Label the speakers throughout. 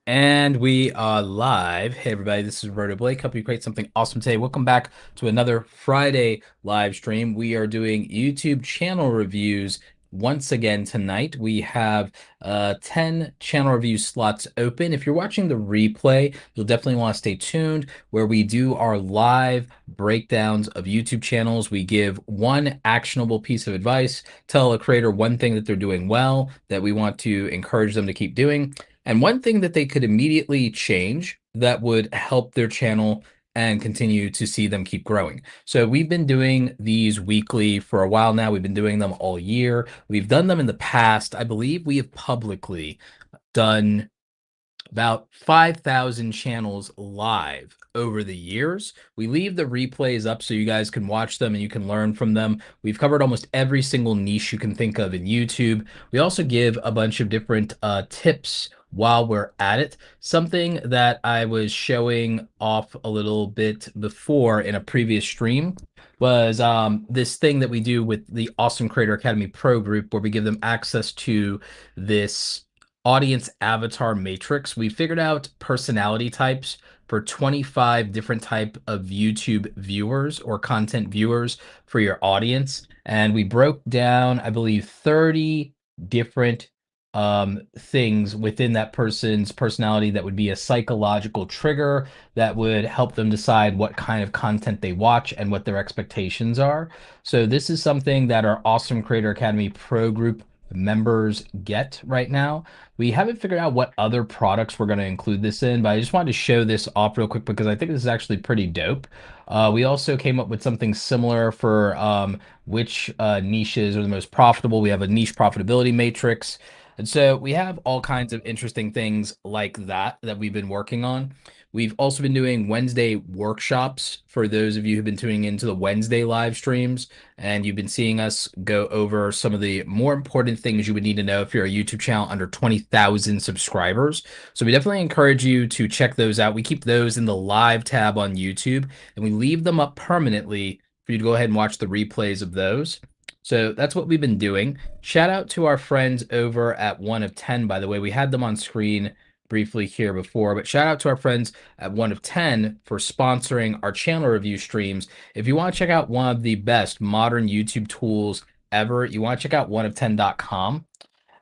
Speaker 1: And we are live. Hey, everybody, this is Roberto Blake. Hope you create something awesome today. Welcome back to another Friday live stream. We are doing YouTube channel reviews once again tonight. We have 10 channel review slots open. If you're watching the replay, you'll definitely want to stay tuned where we do our live breakdowns of YouTube channels. We give one actionable piece of advice, tell a creator one thing that they're doing well that we want to encourage them to keep doing. And one thing that they could immediately change that would help their channel and continue to see them keep growing. So we've been doing these weekly for a while now. We've been doing them all year. We've done them in the past. I believe we have publicly done about 5,000 channels live over the years. We leave the replays up so you guys can watch them and you can learn from them. We've covered almost every single niche you can think of in YouTube. We also give a bunch of different tips while we're at it. Something that I was showing off a little bit before in a previous stream was this thing that we do with the Awesome Creator Academy Pro group where we give them access to this audience avatar matrix. We figured out personality types for 25 different type of YouTube viewers or content viewers for your audience. And we broke down, I believe, 30 different things within that person's personality that would be a psychological trigger that would help them decide what kind of content they watch and what their expectations are. So this is something that our Awesome Creator Academy Pro group members get right now. We haven't figured out what other products we're going to include this in, but I just wanted to show this off real quick because I think this is actually pretty dope. We also came up with something similar for which niches are the most profitable. We have a niche profitability matrix. And so we have all kinds of interesting things like that that we've been working on. We've also been doing Wednesday workshops for those of you who've been tuning into the Wednesday live streams, and you've been seeing us go over some of the more important things you would need to know if you're a YouTube channel under 20,000 subscribers. So we definitely encourage you to check those out. We keep those in the live tab on YouTube, and we leave them up permanently for you to go ahead and watch the replays of those. So that's what we've been doing. Shout out to our friends over at 1 of 10, by the way. We had them on screen briefly here before, but shout out to our friends at 1 of 10 for sponsoring our channel review streams. If you want to check out one of the best modern YouTube tools ever, you want to check out 1of10.com.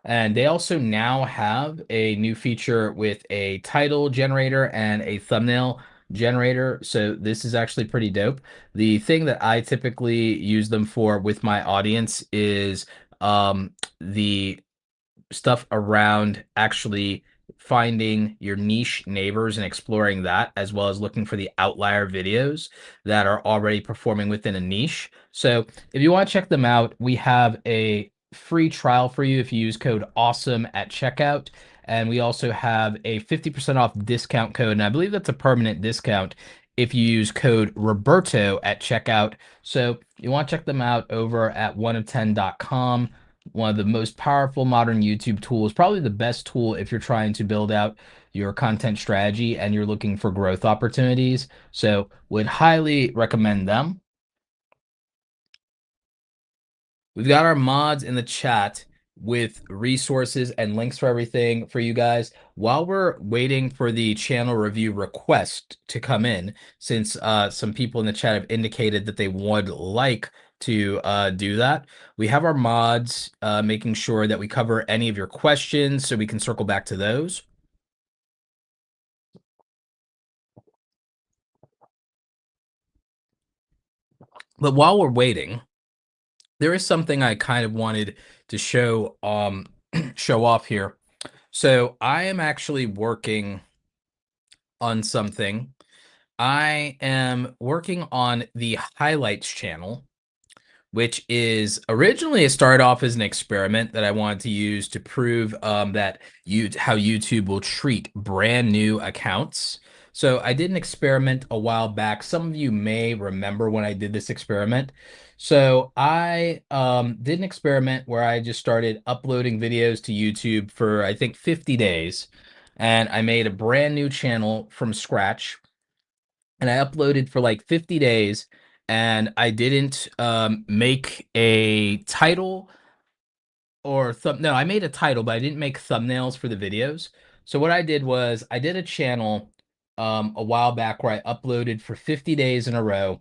Speaker 1: And they also now have a new feature with a title generator and a thumbnail generator. So this is actually pretty dope. The thing that I typically use them for with my audience is the stuff around actually finding your niche neighbors and exploring that, as well as looking for the outlier videos that are already performing within a niche. So if you want to check them out, we have a free trial for you if you use code AWESOME at checkout. And we also have a 50% off discount code. And I believe that's a permanent discount if you use code Roberto at checkout. So you want to check them out over at 1of10.com. One of the most powerful modern YouTube tools, probably the best tool if you're trying to build out your content strategy and you're looking for growth opportunities. So would highly recommend them. We've got our mods in the chat with resources and links for everything for you guys. While we're waiting for the channel review request to come in, since some people in the chat have indicated that they would like to do that, we have our mods making sure that we cover any of your questions so we can circle back to those. But while we're waiting, there is something I kind of wanted to show show off here. So I am actually working on something. I am working on the highlights channel, which is originally it started off as an experiment that I wanted to use to prove that how YouTube will treat brand new accounts. So I did an experiment a while back. Some of you may remember when I did this experiment. So I did an experiment where I just started uploading videos to YouTube for I think 50 days. And I made a brand new channel from scratch and I uploaded for like 50 days and I didn't make a title or no, I made a title, but I didn't make thumbnails for the videos. So what I did was I did a channel a while back where I uploaded for 50 days in a row.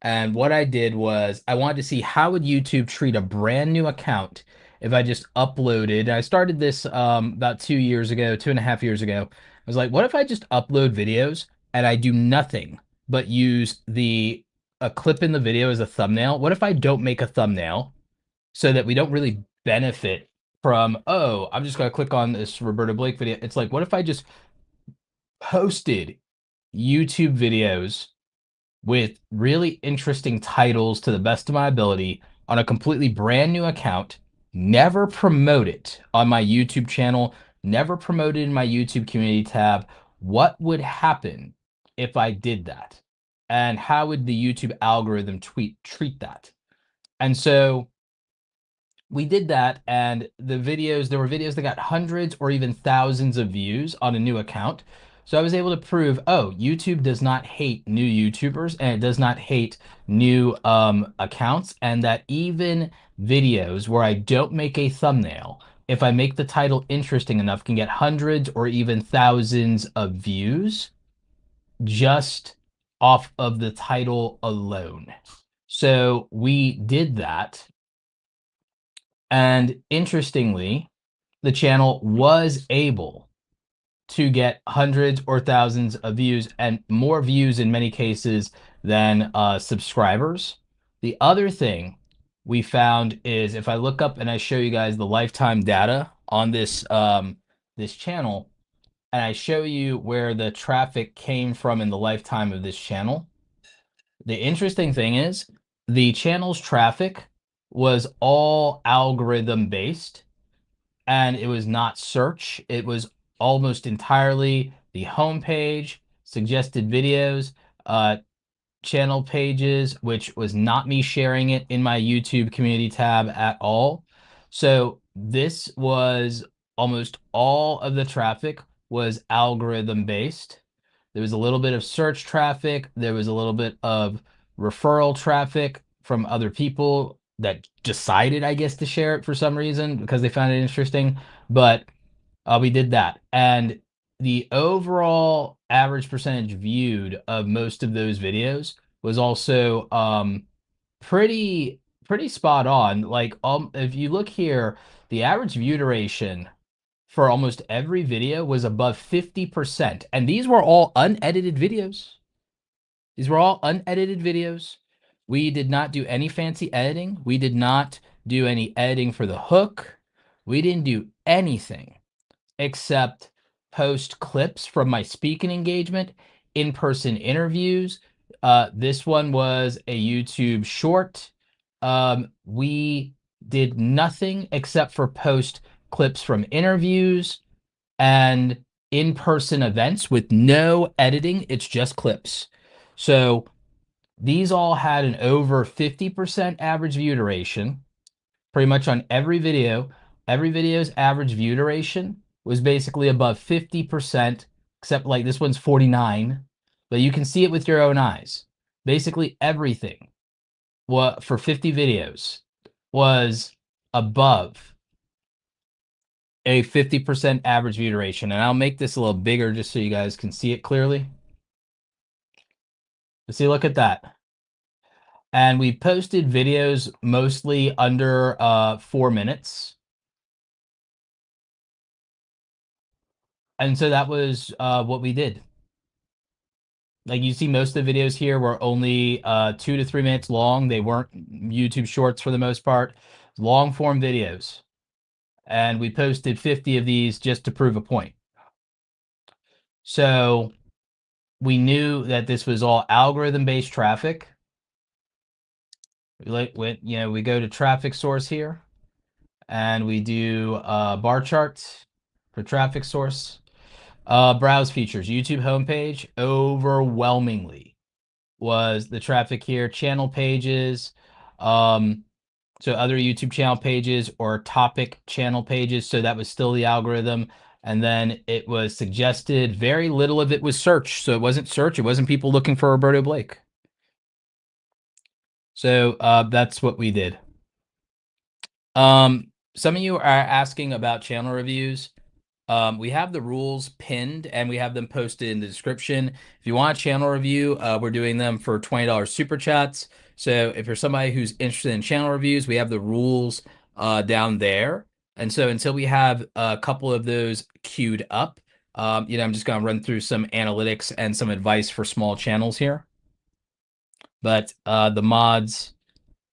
Speaker 1: And what I did was I wanted to see how would YouTube treat a brand new account if I just uploaded. I started this about 2 years ago, 2.5 years ago. I was like, what if I just upload videos and I do nothing but use the a clip in the video as a thumbnail? What if I don't make a thumbnail so that we don't really benefit from, oh, I'm just gonna click on this Roberta Blake video. It's like, what if I just posted YouTube videos with really interesting titles to the best of my ability on a completely brand new account, never promote it on my YouTube channel, never promote it in my YouTube community tab? What would happen if I did that? And how would the YouTube algorithm treat that? And so we did that, and there were videos that got hundreds or even thousands of views on a new account. So I was able to prove, oh, YouTube does not hate new YouTubers and it does not hate new accounts, and that even videos where I don't make a thumbnail, if I make the title interesting enough, can get hundreds or even thousands of views just off of the title alone. So we did that. And interestingly, the channel was able to get hundreds or thousands of views, and more views in many cases than subscribers. The other thing we found is if I look up and I show you guys the lifetime data on this channel, and I show you where the traffic came from in the lifetime of this channel, the interesting thing is the channel's traffic was all algorithm based, and it was not search. It was almost entirely the homepage, suggested videos, uh, channel pages, which was not me sharing it in my YouTube community tab at all. So this was almost all of the traffic was algorithm based. There was a little bit of search traffic. There was a little bit of referral traffic from other people that decided, I guess, to share it for some reason because they found it interesting. But we did that. And the overall average percentage viewed of most of those videos was also pretty spot on. Like if you look here, the average view duration for almost every video was above 50%. And these were all unedited videos. These were all unedited videos. We did not do any fancy editing. We did not do any editing for the hook. We didn't do anything except post clips from my speaking engagement, in-person interviews. This one was a YouTube short. We did nothing except for post clips from interviews and in-person events with no editing. It's just clips. So these all had an over 50% average view duration pretty much on every video. Every video's average view duration was basically above 50%, except like this one's 49, but you can see it with your own eyes. Basically everything for 50 videos was above a 50% average view duration. And I'll make this a little bigger just so you guys can see it clearly. See, look at that. And we posted videos mostly under 4 minutes. And so that was what we did. Like you see, most of the videos here were only 2 to 3 minutes long. They weren't YouTube shorts for the most part, long form videos. And we posted 50 of these just to prove a point. So we knew that this was all algorithm based traffic. We go to traffic source here and we do bar charts for traffic source. Browse features, YouTube homepage, overwhelmingly was the traffic here. Channel pages, so other YouTube channel pages or topic channel pages. So that was still the algorithm. And then it was suggested. Very little of it was search. So it wasn't search. It wasn't people looking for Roberto Blake. So that's what we did. Some of you are asking about channel reviews. We have the rules pinned and we have them posted in the description. If you want a channel review, we're doing them for $20 super chats. So if you're somebody who's interested in channel reviews, we have the rules down there. And so until we have a couple of those queued up, I'm just going to run through some analytics and some advice for small channels here. But the mods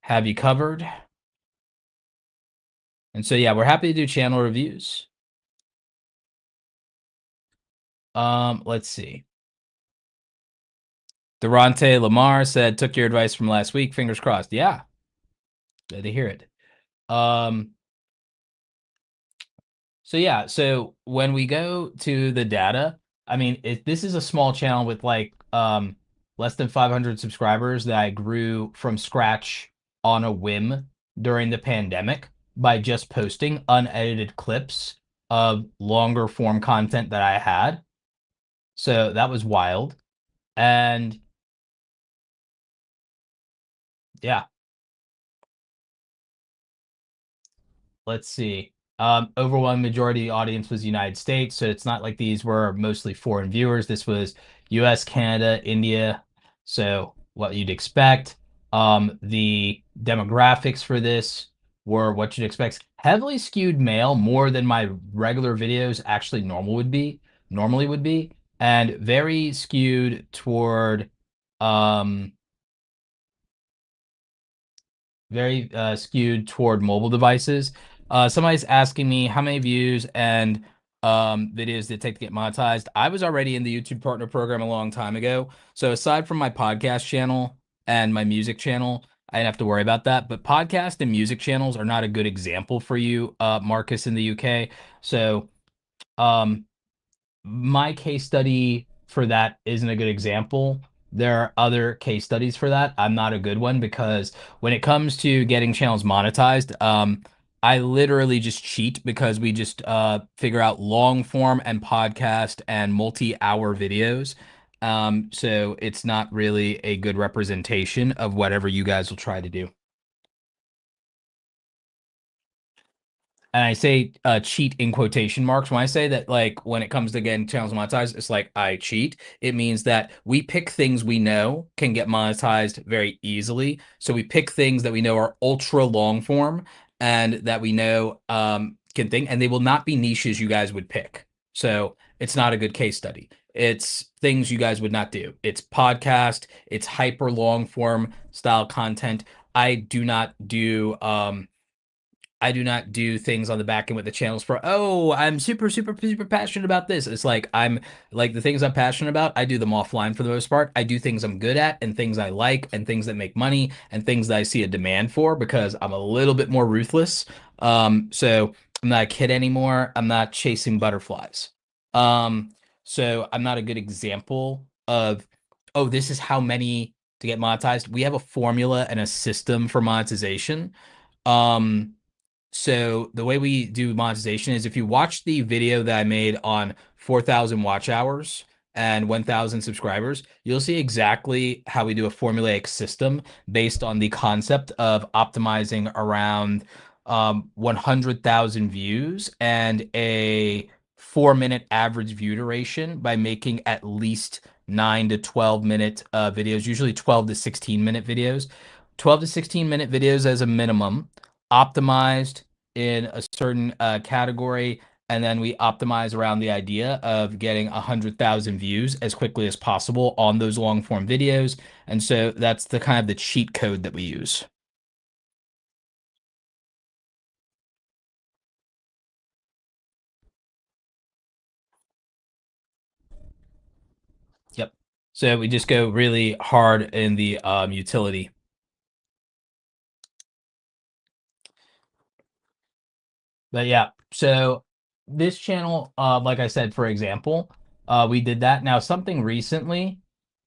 Speaker 1: have you covered. And so, yeah, we're happy to do channel reviews. Let's see. Durante Lamar said, took your advice from last week. Fingers crossed. Yeah, glad to hear it. So yeah, so when we go to the data, I mean, this is a small channel with like less than 500 subscribers that I grew from scratch on a whim during the pandemic by just posting unedited clips of longer form content that I had. So that was wild. And yeah, let's see. Overwhelming majority of the audience was United States, so it's not like these were mostly foreign viewers. This was US, Canada, India, so what you'd expect. The demographics for this were what you'd expect. Heavily skewed male, more than my regular videos actually normally would be, and very skewed toward very skewed toward mobile devices. Somebody's asking me how many views and videos did it take to get monetized. I was already in the YouTube Partner Program a long time ago. So aside from my podcast channel and my music channel, I didn't have to worry about that. But podcast and music channels are not a good example for you, Marcus, in the UK. So um, my case study for that isn't a good example. There are other case studies for that. I'm not a good one because when it comes to getting channels monetized, I literally just cheat because we just figure out long form and podcast and multi-hour videos. So it's not really a good representation of whatever you guys will try to do. And I say cheat in quotation marks. When I say that, like, when it comes to getting channels monetized, it's like I cheat. It means that we pick things we know can get monetized very easily. So we pick things that we know are ultra long form and that we know can think, and they will not be niches you guys would pick. So it's not a good case study. It's things you guys would not do. It's podcast, it's hyper long form style content. I do not do things on the back end with the channels for, oh, I'm super passionate about this. It's like I'm like the things I'm passionate about, I do them offline for the most part. I do things I'm good at and things I like and things that make money and things that I see a demand for because I'm a little bit more ruthless. So I'm not a kid anymore. I'm not chasing butterflies. So I'm not a good example of, oh, this is how many to get monetized. We have a formula and a system for monetization. Um, so the way we do monetization is if you watch the video that I made on 4,000 watch hours and 1,000 subscribers, you'll see exactly how we do a formulaic system based on the concept of optimizing around 100,000 views and a 4-minute average view duration by making at least 9 to 12-minute videos, usually 12 to 16-minute videos. 12 to 16-minute videos as a minimum, optimized in a certain category, and then we optimize around the idea of getting 100,000 views as quickly as possible on those long form videos. And so that's the kind of the cheat code that we use. Yep. So we just go really hard in the utility. But yeah, so this channel, like I said, for example, we did that. Now, something recently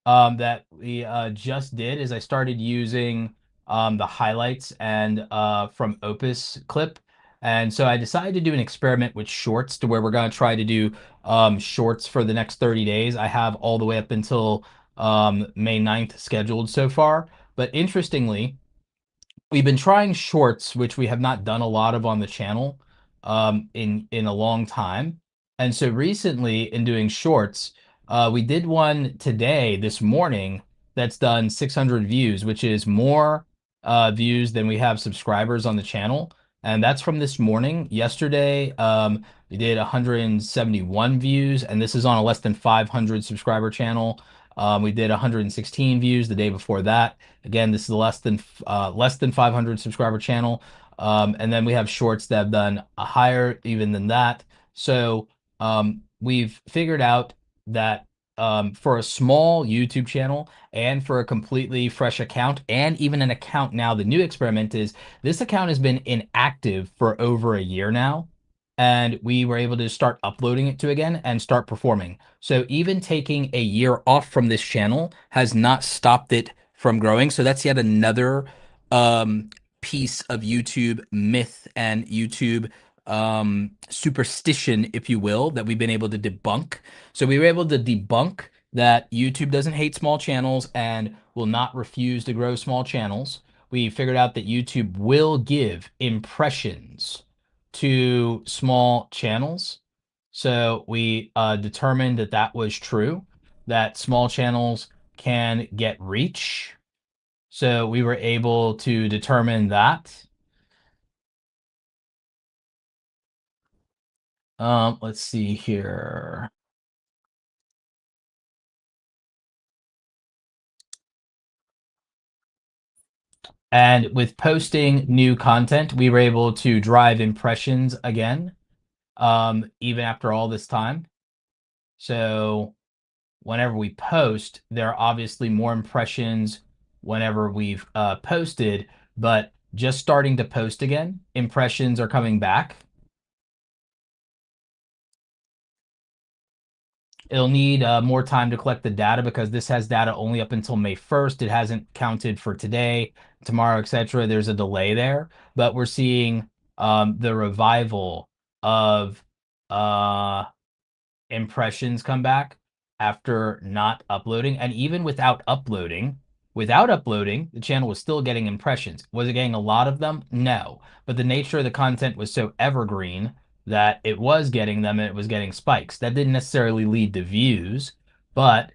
Speaker 1: that we just did is I started using the highlights and from Opus clip. And so I decided to do an experiment with shorts to where we're going to try to do shorts for the next 30 days. I have all the way up until May 9th scheduled so far. But interestingly, we've been trying shorts, which we have not done a lot of on the channel in a long time. And so recently in doing shorts, we did one today, this morning, that's done 600 views, which is more views than we have subscribers on the channel. And that's from this morning. Yesterday, we did 171 views, and this is on a less than 500 subscriber channel. We did 116 views the day before that. Again, this is a less than 500 subscriber channel. And then we have shorts that have done higher even than that. So we've figured out that for a small YouTube channel and for a completely fresh account, and even an account now, the new experiment is this account has been inactive for over a year now. And we were able to start uploading it to again and start performing. So even taking a year off from this channel has not stopped it from growing. So that's yet another um, piece of YouTube myth and YouTube superstition, if you will, that we've been able to debunk. So we were able to debunk that YouTube doesn't hate small channels and will not refuse to grow small channels. We figured out that YouTube will give impressions to small channels. So we determined that that was true, that small channels can get reach. So we were able to determine that. Let's see here. And with posting new content, we were able to drive impressions again, even after all this time. So whenever we post, there are obviously more impressions whenever we've posted, but just starting to post again, impressions are coming back. It'll need more time to collect the data because this has data only up until May 1st. It hasn't counted for today, tomorrow, etc. There's a delay there, but we're seeing the revival of uh, impressions come back after not uploading. And even without uploading, the channel was still getting impressions. Was it getting a lot of them? No. But the nature of the content was so evergreen that it was getting them and it was getting spikes. That didn't necessarily lead to views, but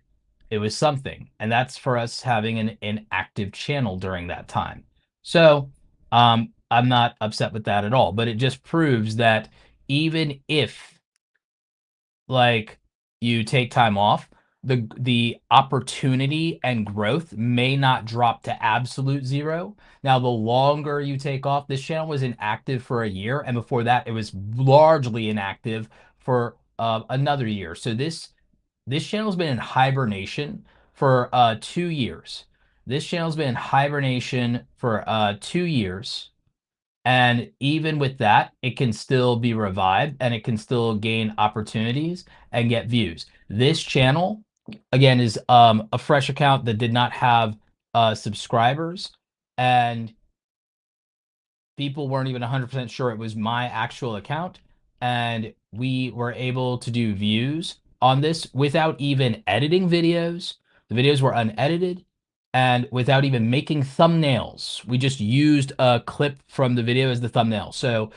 Speaker 1: it was something. And that's for us having an active channel during that time. So I'm not upset with that at all, but it just proves that even if like you take time off, the opportunity and growth may not drop to absolute zero. Now, the longer you take off, this channel was inactive for a year, and before that, it was largely inactive for another year. So this channel's been in hibernation for 2 years. This channel's been in hibernation for 2 years. And even with that, it can still be revived and it can still gain opportunities and get views. This channel, again, is a fresh account that did not have subscribers, and people weren't even 100% sure it was my actual account. And we were able to do views on this without even editing videos. The videos were unedited and without even making thumbnails. We just used a clip from the video as the thumbnail. So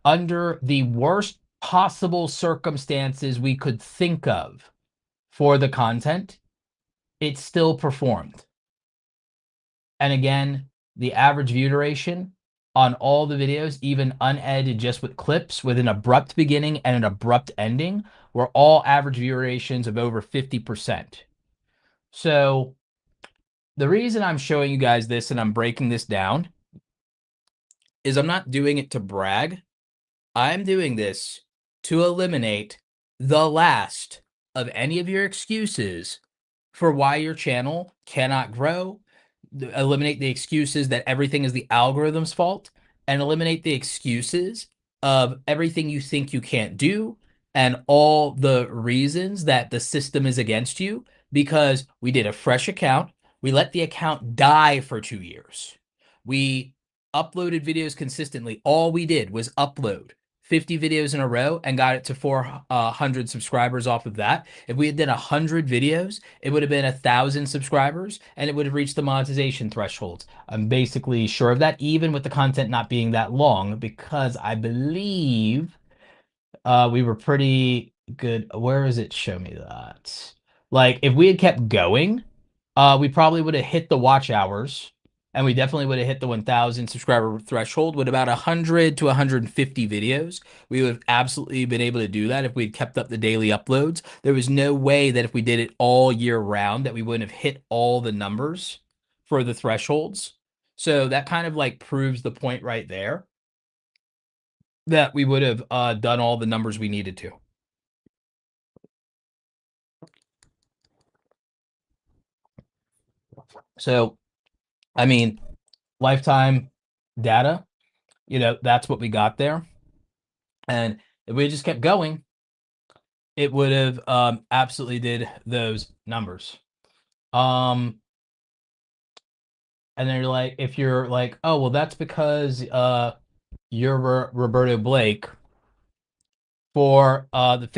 Speaker 1: under the worst possible circumstances we could think of for the content, it still performed. And again, the average view duration on all the videos, even unedited, just with clips with an abrupt beginning and an abrupt ending, were all average view durations of over 50%. So the reason I'm showing you guys this and I'm breaking this down is I'm not doing it to brag. I'm doing this to eliminate the last of any of your excuses for why your channel cannot grow, eliminate the excuses that everything is the algorithm's fault, and eliminate the excuses of everything you think you can't do and all the reasons that the system is against you, because we did a fresh account. We let the account die for 2 years. We uploaded videos consistently. All we did was upload 50 videos in a row and got it to 400 subscribers off of that. If we had done 100 videos, it would have been 1,000 subscribers and it would have reached the monetization thresholds. I'm basically sure of that, even with the content not being that long, because I believe we were pretty good. Where does it show me that? Like if we had kept going, we probably would have hit the watch hours, and we definitely would have hit the 1,000 subscriber threshold with about 100 to 150 videos. We would have absolutely been able to do that if we'd kept up the daily uploads. There was no way that if we did it all year round that we wouldn't have hit all the numbers for the thresholds. So that kind of like proves the point right there that we would have done all the numbers we needed to. So, I mean, lifetime data, that's what we got there. And if we just kept going, it would have absolutely did those numbers. Um, and then you're like, if you're like, oh, well, that's because you're Roberto Blake for the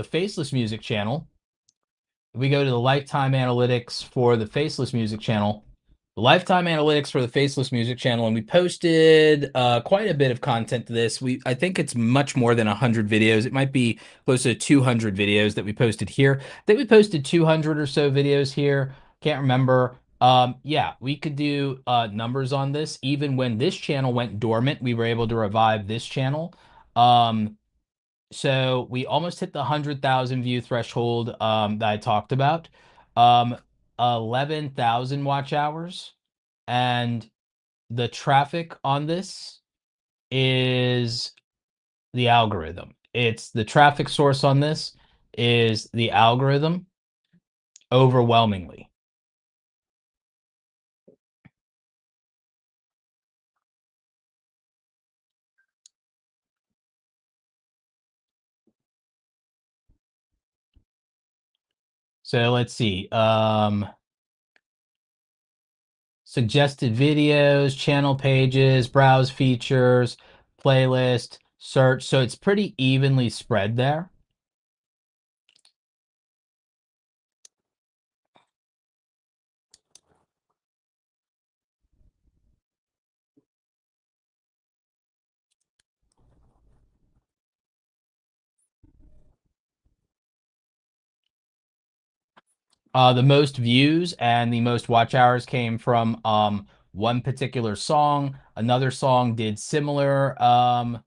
Speaker 1: Faceless Music channel. We go to the lifetime analytics for the Faceless Music channel, the lifetime analytics for the Faceless Music channel, and we posted quite a bit of content to this. I think it's much more than 100 videos. It might be close to 200 videos that we posted here. I think we posted 200 or so videos here. Can't remember. Yeah, we could do numbers on this. Even when this channel went dormant, we were able to revive this channel. So we almost hit the 100,000 view threshold that I talked about. Um, 11,000 watch hours, and the traffic on this is the algorithm. It's the traffic source on this is the algorithm overwhelmingly. So let's see. Suggested videos, channel pages, browse features, playlist, search. So it's pretty evenly spread there. The most views and the most watch hours came from one particular song. Another song did similar. Oh,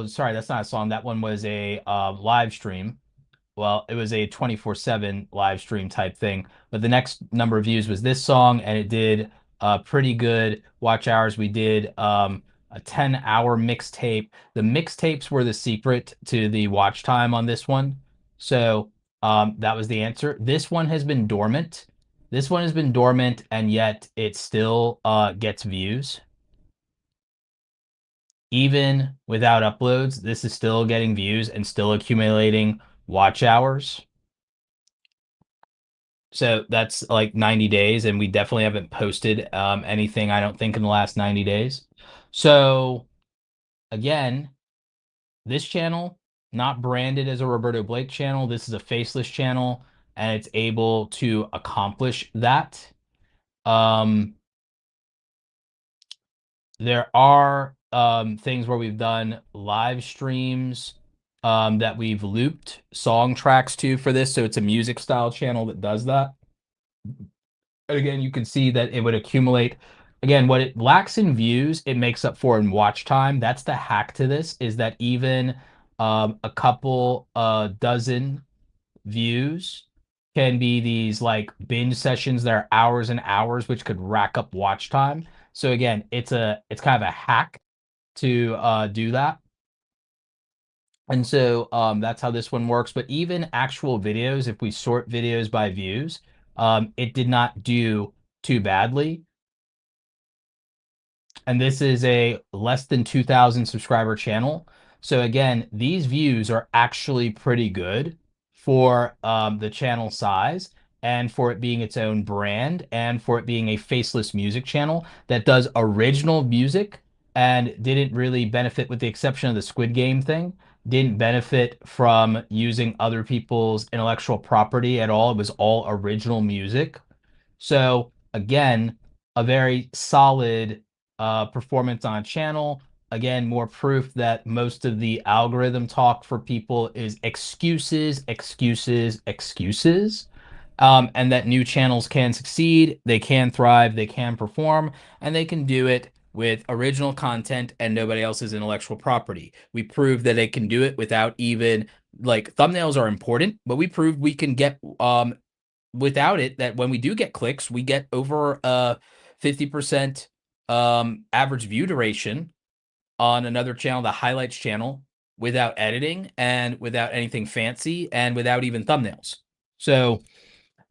Speaker 1: sorry, that's not a song. That one was a live stream. Well, it was a 24/7 live stream type thing. But the next number of views was this song, and it did pretty good watch hours. We did a 10-hour mixtape. The mixtapes were the secret to the watch time on this one. So that was the answer. This one has been dormant. This one has been dormant, and yet it still gets views. Even without uploads, this is still getting views and still accumulating watch hours. So that's like 90 days, and we definitely haven't posted anything, I don't think, in the last 90 days. So again, this channel, not branded as a Roberto Blake channel. This is a faceless channel, and it's able to accomplish that. Um, there are things where we've done live streams that we've looped song tracks to for this. So it's a music style channel that does that. Again, you can see that it would accumulate. Again, what it lacks in views, it makes up for in watch time. That's the hack to this, is that even a couple dozen views can be these like binge sessions that are hours and hours, which could rack up watch time. So again, it's kind of a hack to do that. And so that's how this one works. But even actual videos, if we sort videos by views, it did not do too badly. And this is a less than 2,000 subscriber channel. So again, these views are actually pretty good for the channel size, and for it being its own brand, and for it being a faceless music channel that does original music and didn't really benefit, with the exception of the Squid Game thing, didn't benefit from using other people's intellectual property at all. It was all original music. So again, a very solid performance on channel. again, more proof that most of the algorithm talk for people is excuses, excuses, excuses. And that new channels can succeed, they can thrive, they can perform, and they can do it with original content and nobody else's intellectual property. We proved that it can do it without even like thumbnails are important, but we proved we can get without it that when we do get clicks, we get over 50% average view duration on another channel, the highlights channel, without editing and without anything fancy and without even thumbnails. So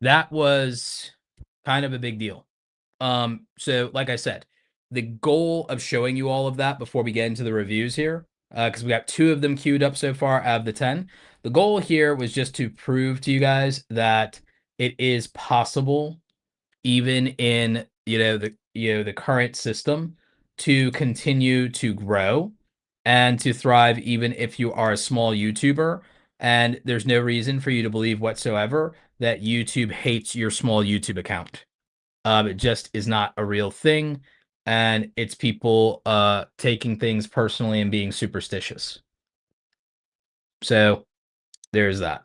Speaker 1: that was kind of a big deal. So like I said, the goal of showing you all of that before we get into the reviews here, because we got 2 of them queued up so far out of the 10. The goal here was just to prove to you guys that it is possible, even in the current system, to continue to grow and to thrive, even if you are a small YouTuber. And there's no reason for you to believe whatsoever that YouTube hates your small YouTube account. It just is not a real thing, and it's people taking things personally and being superstitious. So there's that.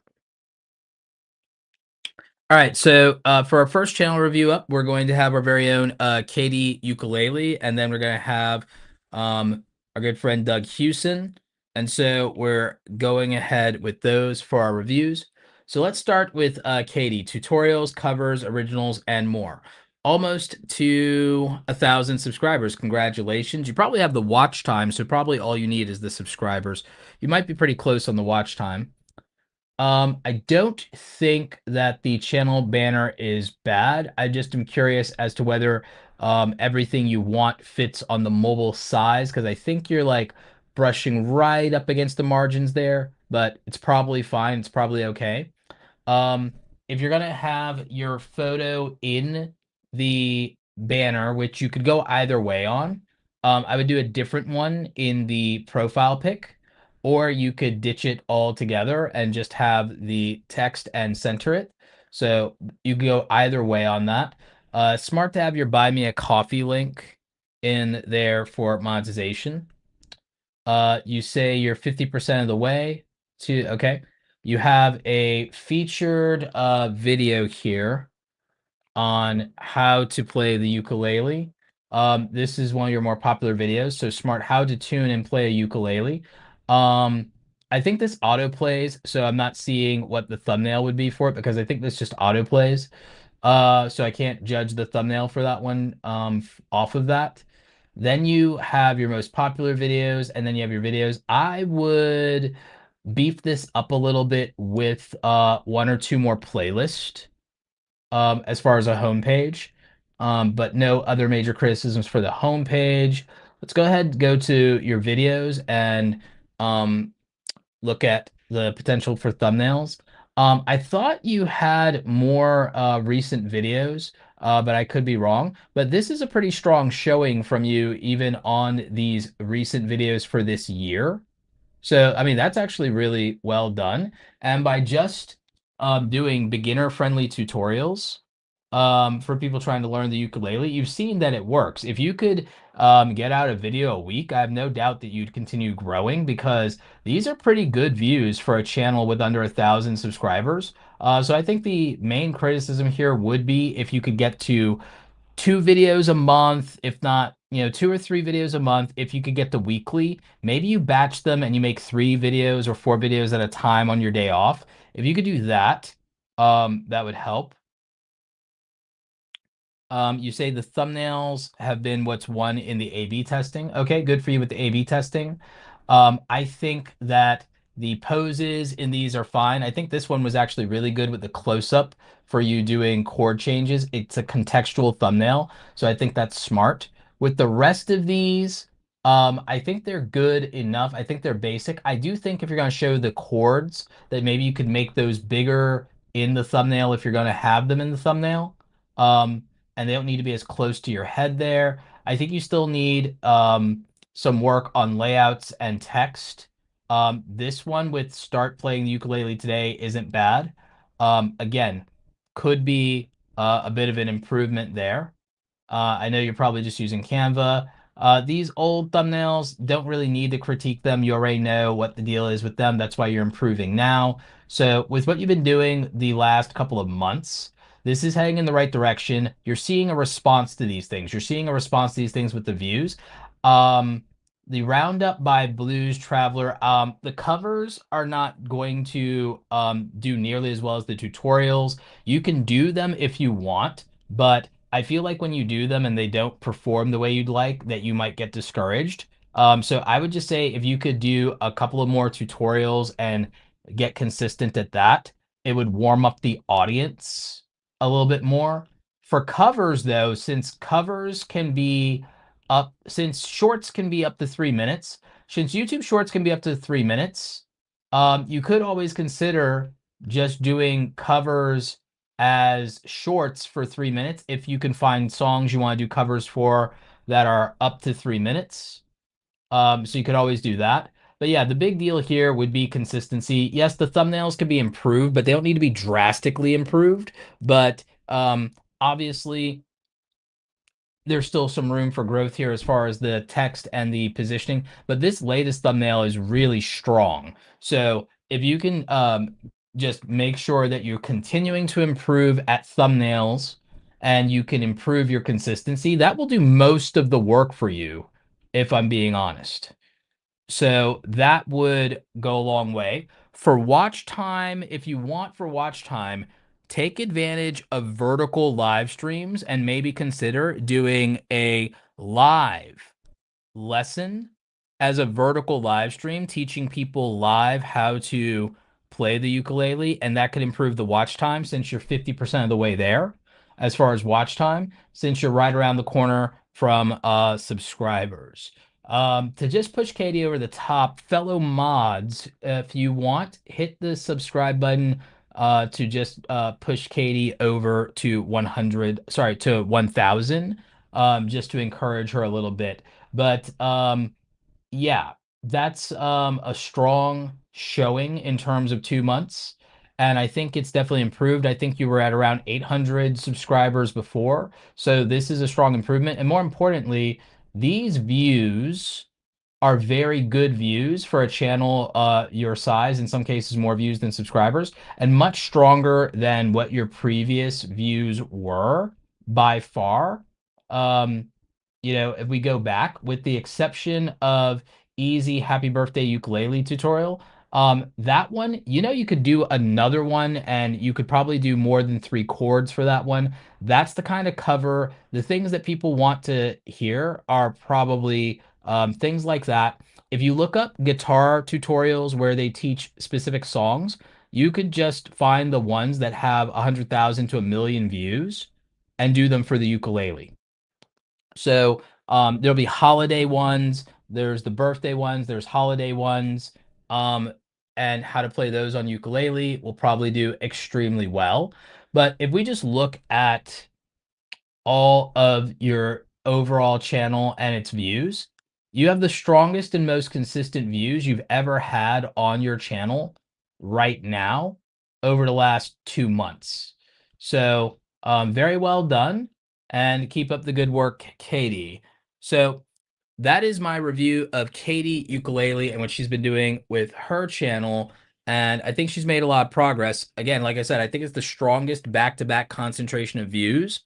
Speaker 1: All right, so for our first channel review up, we're going to have our very own Kati Ukulele, and then we're going to have our good friend Doug Hewson. And so we're going ahead with those for our reviews. So let's start with Kati, tutorials, covers, originals, and more. Almost to 1,000 subscribers. Congratulations. You probably have the watch time, so probably all you need is the subscribers. You might be pretty close on the watch time. I don't think that the channel banner is bad. I just am curious as to whether everything you want fits on the mobile size, because I think you're like brushing right up against the margins there, but it's probably fine. It's probably okay. Um, if you're gonna have your photo in the banner, which you could go either way on, I would do a different one in the profile pic, or you could ditch it all together and just have the text and center it. So you can go either way on that. Smart to have your buy me a coffee link in there for monetization. You say you're 50% of the way to, okay. You have a featured video here on how to play the ukulele. This is one of your more popular videos, so smart how to tune and play a ukulele. I think this auto plays, so I'm not seeing what the thumbnail would be for it because I think this just auto plays. So I can't judge the thumbnail for that one off of that. Then you have your most popular videos, and then you have your videos. I would beef this up a little bit with 1 or 2 more playlists as far as a homepage. But no other major criticisms for the homepage. Let's go ahead and go to your videos and um, look at the potential for thumbnails. I thought you had more recent videos, but I could be wrong. But this is a pretty strong showing from you, even on these recent videos for this year. So, I mean, that's actually really well done. And by just doing beginner-friendly tutorials for people trying to learn the ukulele, you've seen that it works. If you could get out a video a week, I have no doubt that you'd continue growing because these are pretty good views for a channel with under 1,000 subscribers. So I think the main criticism here would be if you could get to 2 videos a month, if not, 2 or 3 videos a month. If you could get the weekly, maybe you batch them and you make 3 videos or 4 videos at a time on your day off. If you could do that, that would help. You say the thumbnails have been what's won in the A/B testing. Okay, good for you with the A/B testing. I think that the poses in these are fine. I think this one was actually really good with the close-up for you doing chord changes. It's a contextual thumbnail, so I think that's smart. With the rest of these, I think they're good enough. I think they're basic. I do think if you're going to show the chords, that maybe you could make those bigger in the thumbnail if you're going to have them in the thumbnail. And they don't need to be as close to your head there. I think you still need some work on layouts and text. This one with start playing the ukulele today isn't bad. Again, could be a bit of an improvement there. I know you're probably just using Canva. These old thumbnails don't really need to critique them. You already know what the deal is with them. That's why you're improving now. So with what you've been doing the last couple of months, this is heading in the right direction. You're seeing a response to these things. You're seeing a response to these things with the views. Um, the Roundup by Blues Traveler, the covers are not going to do nearly as well as the tutorials. You can do them if you want, but I feel like when you do them and they don't perform the way you'd like, that you might get discouraged. So I would just say if you could do a couple of more tutorials and get consistent at that, it would warm up the audience a little bit more. For covers, though, since shorts can be up to 3 minutes, since YouTube shorts can be up to 3 minutes, you could always consider just doing covers as shorts for 3 minutes if you can find songs you want to do covers for that are up to 3 minutes. So you could always do that. But yeah, the big deal here would be consistency. Yes, the thumbnails can be improved, but they don't need to be drastically improved. But obviously, there's still some room for growth here as far as the text and the positioning, but this latest thumbnail is really strong. So if you can just make sure that you're continuing to improve at thumbnails and you can improve your consistency, that will do most of the work for you, if I'm being honest. So that would go a long way. For watch time, if you want for watch time, take advantage of vertical live streams and maybe consider doing a live lesson as a vertical live stream, teaching people live how to play the ukulele, and that could improve the watch time since you're 50% of the way there as far as watch time, since you're right around the corner from subscribers. To just push Katie over the top, fellow mods, if you want, hit the subscribe button to just push Katie over to 100, sorry, to 1,000, just to encourage her a little bit. But yeah, that's a strong showing in terms of 2 months. And I think it's definitely improved. I think you were at around 800 subscribers before. So this is a strong improvement. And more importantly, these views are very good views for a channel your size, in some cases more views than subscribers, and much stronger than what your previous views were by far. Um, if we go back, with the exception of easy happy birthday ukulele tutorial, that one, you could do another one and you could probably do more than 3 chords for that one. That's the kind of cover. The things that people want to hear are probably things like that. If you look up guitar tutorials where they teach specific songs, you could just find the ones that have 100,000 to 1 million views and do them for the ukulele. So there'll be holiday ones, there's the birthday ones, there's holiday ones, um, and how to play those on ukulele will probably do extremely well. But if we just look at all of your overall channel and its views, you have the strongest and most consistent views you've ever had on your channel right now over the last 2 months. So, very well done and keep up the good work, Katie. So, that is my review of Katie Ukulele and what she's been doing with her channel. And I think she's made a lot of progress. Again, like I said, I think it's the strongest back-to-back concentration of views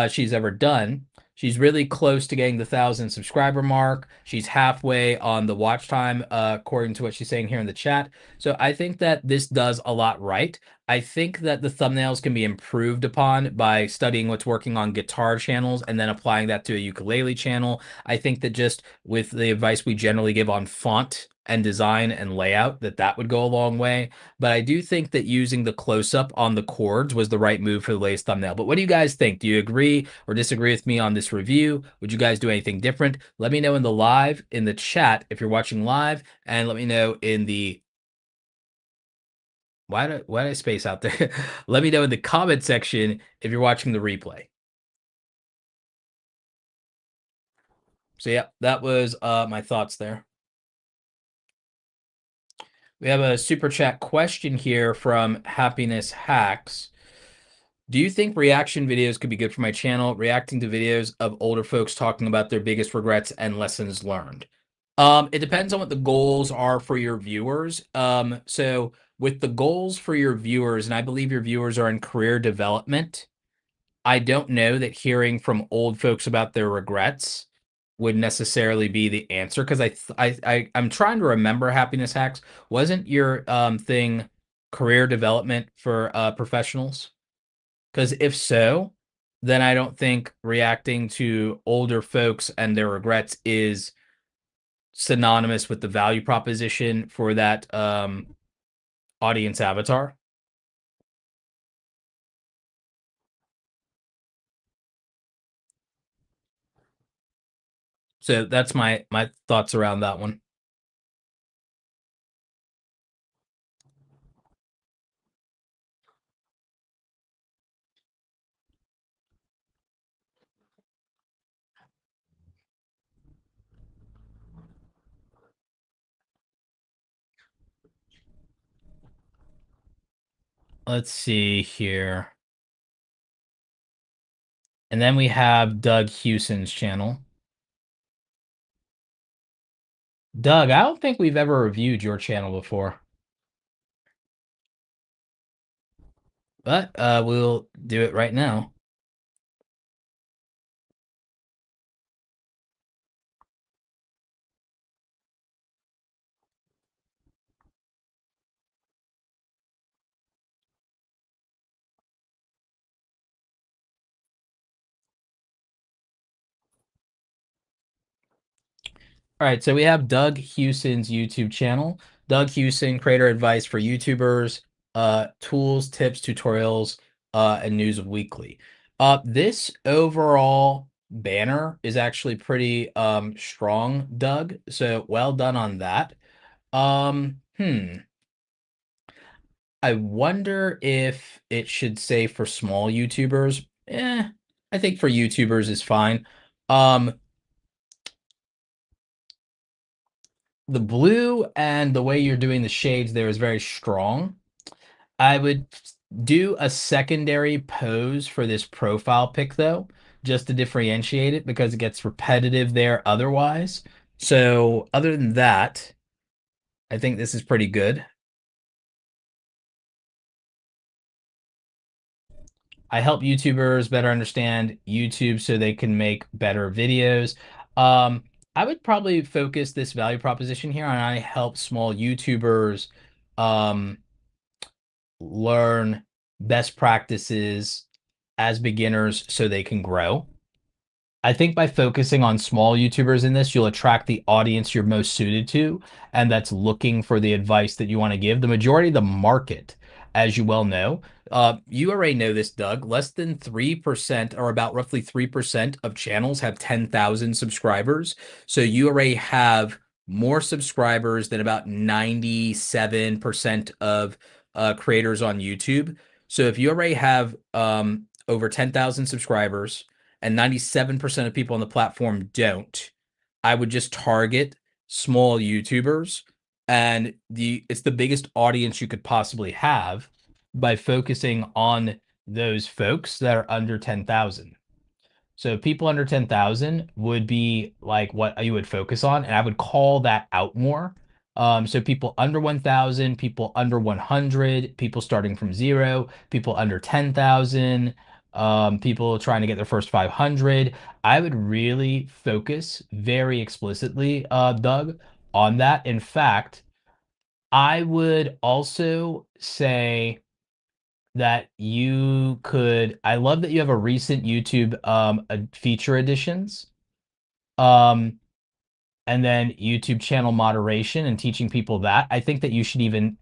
Speaker 1: she's ever done. She's really close to getting the 1,000 subscriber mark. She's halfway on the watch time, according to what she's saying here in the chat. So I think that this does a lot right. I think that the thumbnails can be improved upon by studying what's working on guitar channels and then applying that to a ukulele channel. I think that just with the advice we generally give on font and design and layout, that would go a long way. But I do think that using the close-up on the chords was the right move for the latest thumbnail. But what do you guys think? Do you agree or disagree with me on this review? Would you guys do anything different? Let me know in the chat if you're watching live, and let me know in the why did I space out there? Let me know in the comment section if you're watching the replay. So yeah, that was my thoughts there. We have a super chat question here from Happiness Hacks. Do you think reaction videos could be good for my channel, reacting to videos of older folks talking about their biggest regrets and lessons learned? It depends on what the goals are for your viewers. So with the goals for your viewers, and I believe your viewers are in career development, I don't know that hearing from old folks about their regrets would necessarily be the answer because I'm trying to remember happiness hacks. Wasn't your thing career development for professionals? Because if so, then I don't think reacting to older folks and their regrets is synonymous with the value proposition for that audience avatar. So that's my thoughts around that one. Let's see here. And then we have Doug Hewson's channel. Doug, I don't think we've ever reviewed your channel before, but we'll do it right now. All right, so we have Doug Hewson's YouTube channel. Doug Hewson, creator advice for YouTubers, tools, tips, tutorials, and news weekly. This overall banner is actually pretty strong, Doug. So well done on that. I wonder if it should say for small YouTubers. I think for YouTubers is fine. Um, the blue and the way you're doing the shades there is very strong. I would do a secondary pose for this profile pic though, just to differentiate it because it gets repetitive there otherwise. So other than that, I think this is pretty good. I help YouTubers better understand YouTube so they can make better videos. Um, I would probably focus this value proposition here on I help small YouTubers um, learn best practices as beginners so they can grow. I think by focusing on small YouTubers in this, you'll attract the audience you're most suited to, and that's looking for the advice that you want to give. The majority of the market, as you well know, you already know this, Doug, less than 3%, or about roughly 3% of channels have 10,000 subscribers. So you already have more subscribers than about 97% of creators on YouTube. So if you already have over 10,000 subscribers, and 97% of people on the platform don't, I would just target small YouTubers, and it's the biggest audience you could possibly have by focusing on those folks that are under 10,000. So people under 10,000 would be like what you would focus on, and I would call that out more. So people under 1,000, people under 100, people starting from zero, people under 10,000, people trying to get their first 500. I would really focus very explicitly, Doug, on that. In fact, I would also say that you could. I love that you have a recent YouTube feature additions. Um and then YouTube channel moderation and teaching people that. I think that you should even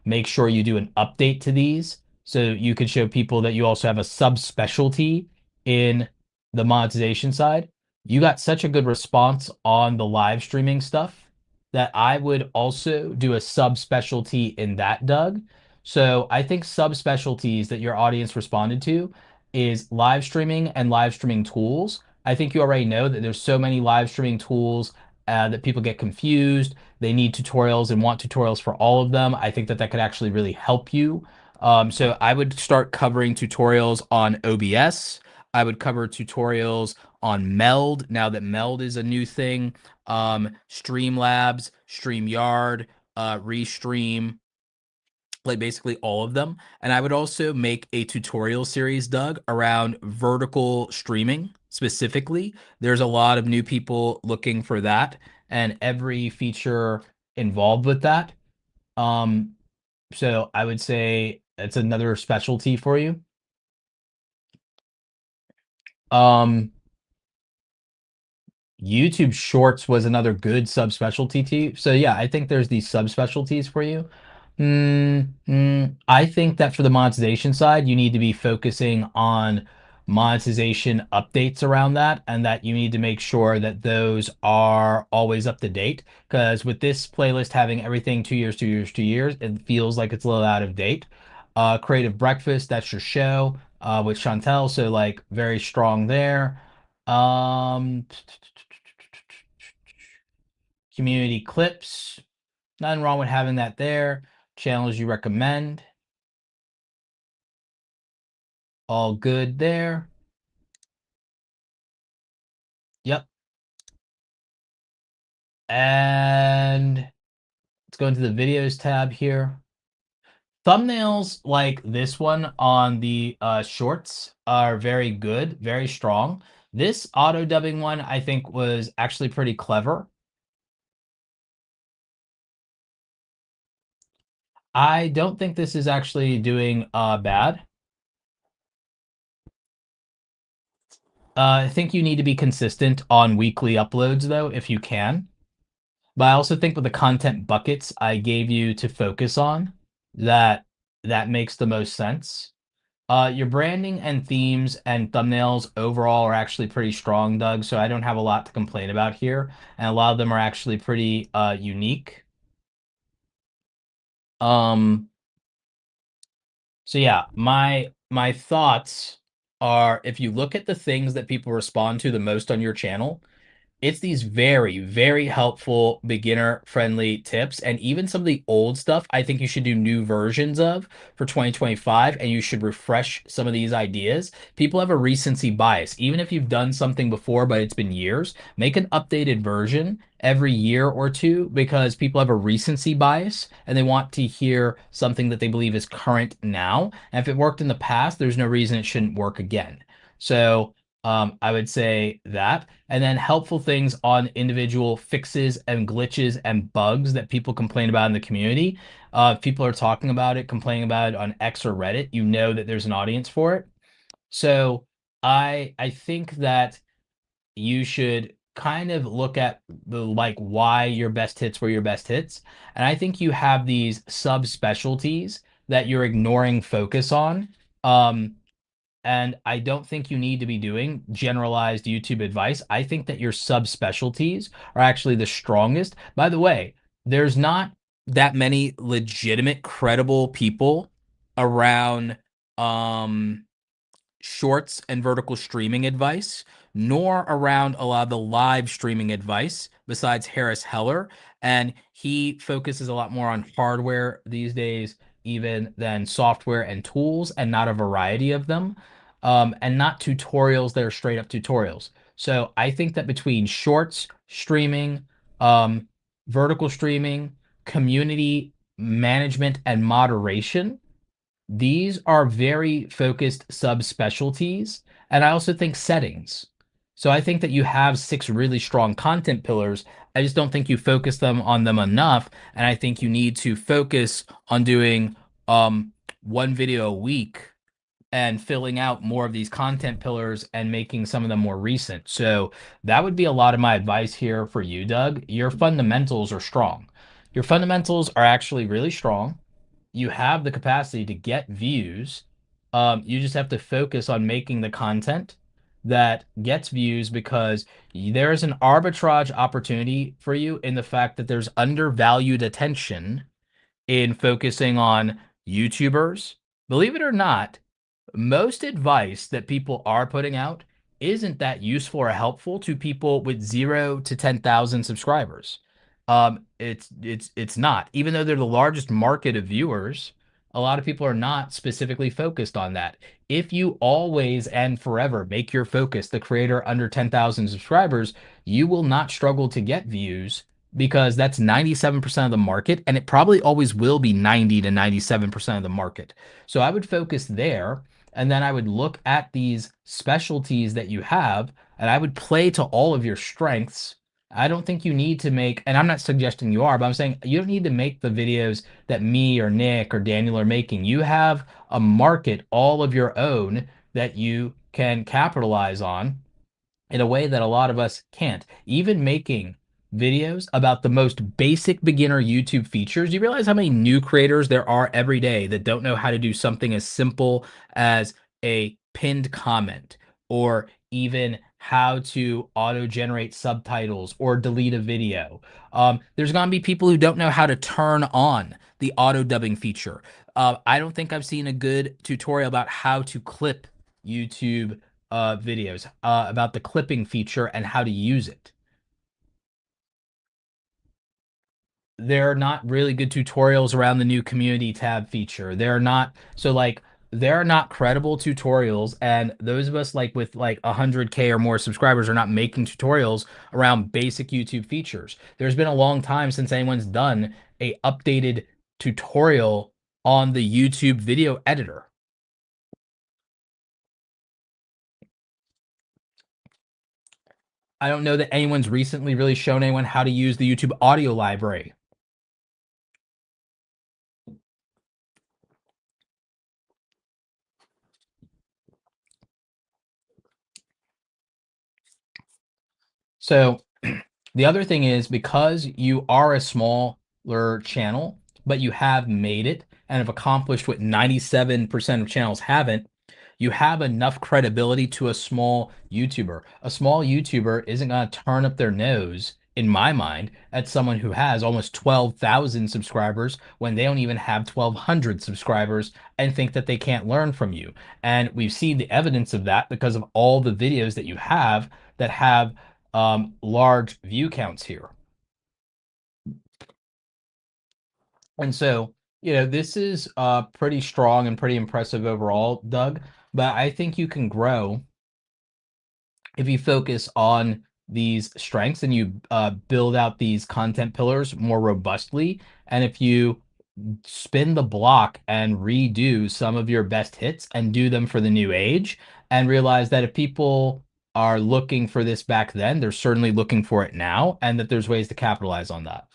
Speaker 1: make sure you do an update to these so you could show people that you also have a subspecialty in the monetization side. You got such a good response on the live streaming stuff that I would also do a subspecialty in that, Doug. So I think subspecialties that your audience responded to is live streaming and live streaming tools. I think you already know that there's so many live streaming tools that people get confused. They need tutorials and want tutorials for all of them. I think that that could actually really help you So I would start covering tutorials on OBS. I would cover tutorials on Meld now that Meld is a new thing. Streamlabs, StreamYard, Restream, like basically all of them. And I would also make a tutorial series, Doug, around vertical streaming specifically. There's a lot of new people looking for that and every feature involved with that. Um, so I would say it's another specialty for you. Um, YouTube Shorts was another good subspecialty to you. So yeah, I think there's these subspecialties for you. I think that for the monetization side, you need to be focusing on monetization updates around that, and that you need to make sure that those are always up to date. Because with this playlist having everything 2 years, 2 years, 2 years, it feels like it's a little out of date. Creative Breakfast, that's your show, with Chantelle, so like very strong there. Um, Community clips. Nothing wrong with having that there. Channels you recommend. All good there. Yep. And let's go into the videos tab here. Thumbnails like this one on the shorts are very good, very strong. This auto dubbing one I think was actually pretty clever. I don't think this is actually doing bad. I think you need to be consistent on weekly uploads though, if you can. But I also think with the content buckets I gave you to focus on, that that makes the most sense. Your branding and themes and thumbnails overall are actually pretty strong, Doug, so I don't have a lot to complain about here. And a lot of them are actually pretty unique. Um, so yeah, my thoughts are if you look at the things that people respond to the most on your channel, it's these very, very helpful beginner friendly tips. And even some of the old stuff, I think you should do new versions of for 2025 and you should refresh some of these ideas. People have a recency bias. Even if you've done something before, but it's been years, make an updated version every year or two because people have a recency bias and they want to hear something that they believe is current now. And if it worked in the past, there's no reason it shouldn't work again. So, I would say that. And then helpful things on individual fixes and glitches and bugs that people complain about in the community. If people are talking about it, complaining about it on X or Reddit, you know that there's an audience for it. So I think that you should kind of look at the like why your best hits were your best hits. And I think you have these subspecialties that you're ignoring focus on. Um, and I don't think you need to be doing generalized YouTube advice. I think that your subspecialties are actually the strongest. By the way, there's not that many legitimate, credible people around um shorts and vertical streaming advice, nor around a lot of the live streaming advice besides Harris Heller. And he focuses a lot more on hardware these days, even than software and tools, and not a variety of them, and not tutorials that are straight up tutorials. So I think that between shorts, streaming, um, vertical streaming, community management, and moderation, these are very focused subspecialties, and I also think settings. So I think that you have six really strong content pillars. I just don't think you focus them on them enough, and I think you need to focus on doing one video a week and filling out more of these content pillars and making some of them more recent. So that would be a lot of my advice here for you, Doug. Your fundamentals are strong. Your fundamentals are actually really strong. You have the capacity to get views. You just have to focus on making the content that gets views because there is an arbitrage opportunity for you in the fact that there's undervalued attention in focusing on YouTubers. Believe it or not, most advice that people are putting out isn't that useful or helpful to people with 0 to 10,000 subscribers. It's not, even though they're the largest market of viewers, A lot of people are not specifically focused on that. If you always and forever make your focus the creator under 10,000 subscribers, you will not struggle to get views because that's 97% of the market, and it probably always will be 90 to 97% of the market. So I would focus there, and then I would look at these specialties that you have, and I would play to all of your strengths. I don't think you need to make, and I'm not suggesting you are, but I'm saying you don't need to make the videos that me or Nick or Daniel are making. You have a market all of your own that you can capitalize on in a way that a lot of us can't. Even making videos about the most basic beginner YouTube features, you realize how many new creators there are every day that don't know how to do something as simple as a pinned comment, or even how to auto generate subtitles or delete a video. There's going to be people who don't know how to turn on the auto dubbing feature. I don't think I've seen a good tutorial about how to clip YouTube videos, about the clipping feature and how to use it. There are not really good tutorials around the new community tab feature. They're not, so like, there are not credible tutorials, and those of us like with like 100K or more subscribers are not making tutorials around basic YouTube features. There's been a long time since anyone's done a updated tutorial on the YouTube video editor. I don't know that anyone's recently really shown anyone how to use the YouTube audio library. So the other thing is, because you are a smaller channel, but you have made it and have accomplished what 97% of channels haven't, you have enough credibility to a small YouTuber. A small YouTuber isn't going to turn up their nose, in my mind, at someone who has almost 12,000 subscribers when they don't even have 1,200 subscribers and think that they can't learn from you. And we've seen the evidence of that because of all the videos that you have that have large view counts here. And so, this is pretty strong and pretty impressive overall, Doug. But I think you can grow if you focus on these strengths and you build out these content pillars more robustly. And if you spin the block and redo some of your best hits and do them for the new age, and realize that if people are looking for this back then, they're certainly looking for it now, and that there's ways to capitalize on that.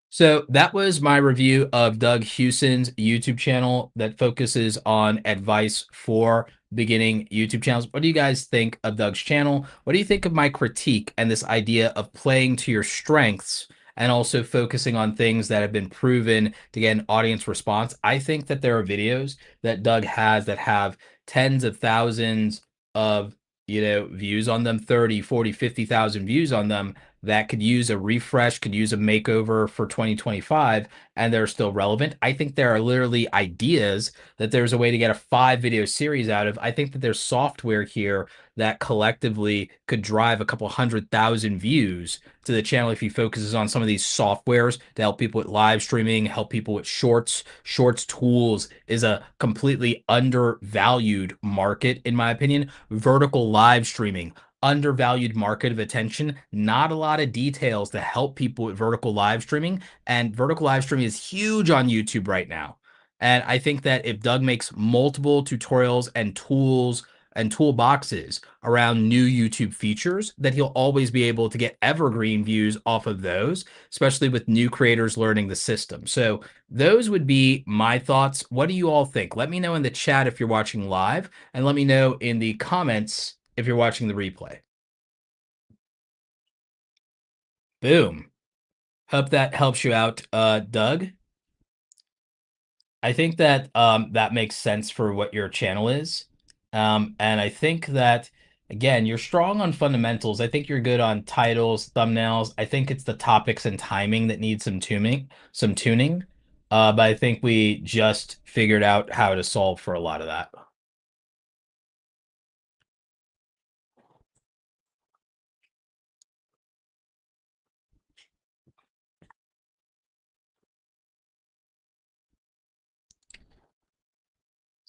Speaker 1: So that was my review of Doug Hewson's YouTube channel that focuses on advice for beginning YouTube channels. What do you guys think of Doug's channel? What do you think of my critique and this idea of playing to your strengths and also focusing on things that have been proven to get an audience response? I think that there are videos that Doug has that have tens of thousands of, views on them, 30, 40, 50,000 views on them, that could use a refresh, could use a makeover for 2025, and they're still relevant. I think there are literally ideas that there's a way to get a 5 video series out of. I think that there's software here that collectively could drive a couple 100,000 views to the channel if he focuses on some of these softwares to help people with live streaming, help people with shorts. Shorts tools is a completely undervalued market, in my opinion. Vertical live streaming, undervalued market of attention, not a lot of details to help people with vertical live streaming. And vertical live streaming is huge on YouTube right now. And I think that if Doug makes multiple tutorials and tools and toolboxes around new YouTube features, that he'll always be able to get evergreen views off of those, especially with new creators learning the system. So those would be my thoughts. What do you all think? Let me know in the chat if you're watching live, and let me know in the comments if you're watching the replay. Boom. Hope that helps you out, Doug. I think that that makes sense for what your channel is. And I think that, again, you're strong on fundamentals. I think you're good on titles, thumbnails. I think it's the topics and timing that need some tuning. But I think we just figured out how to solve for a lot of that.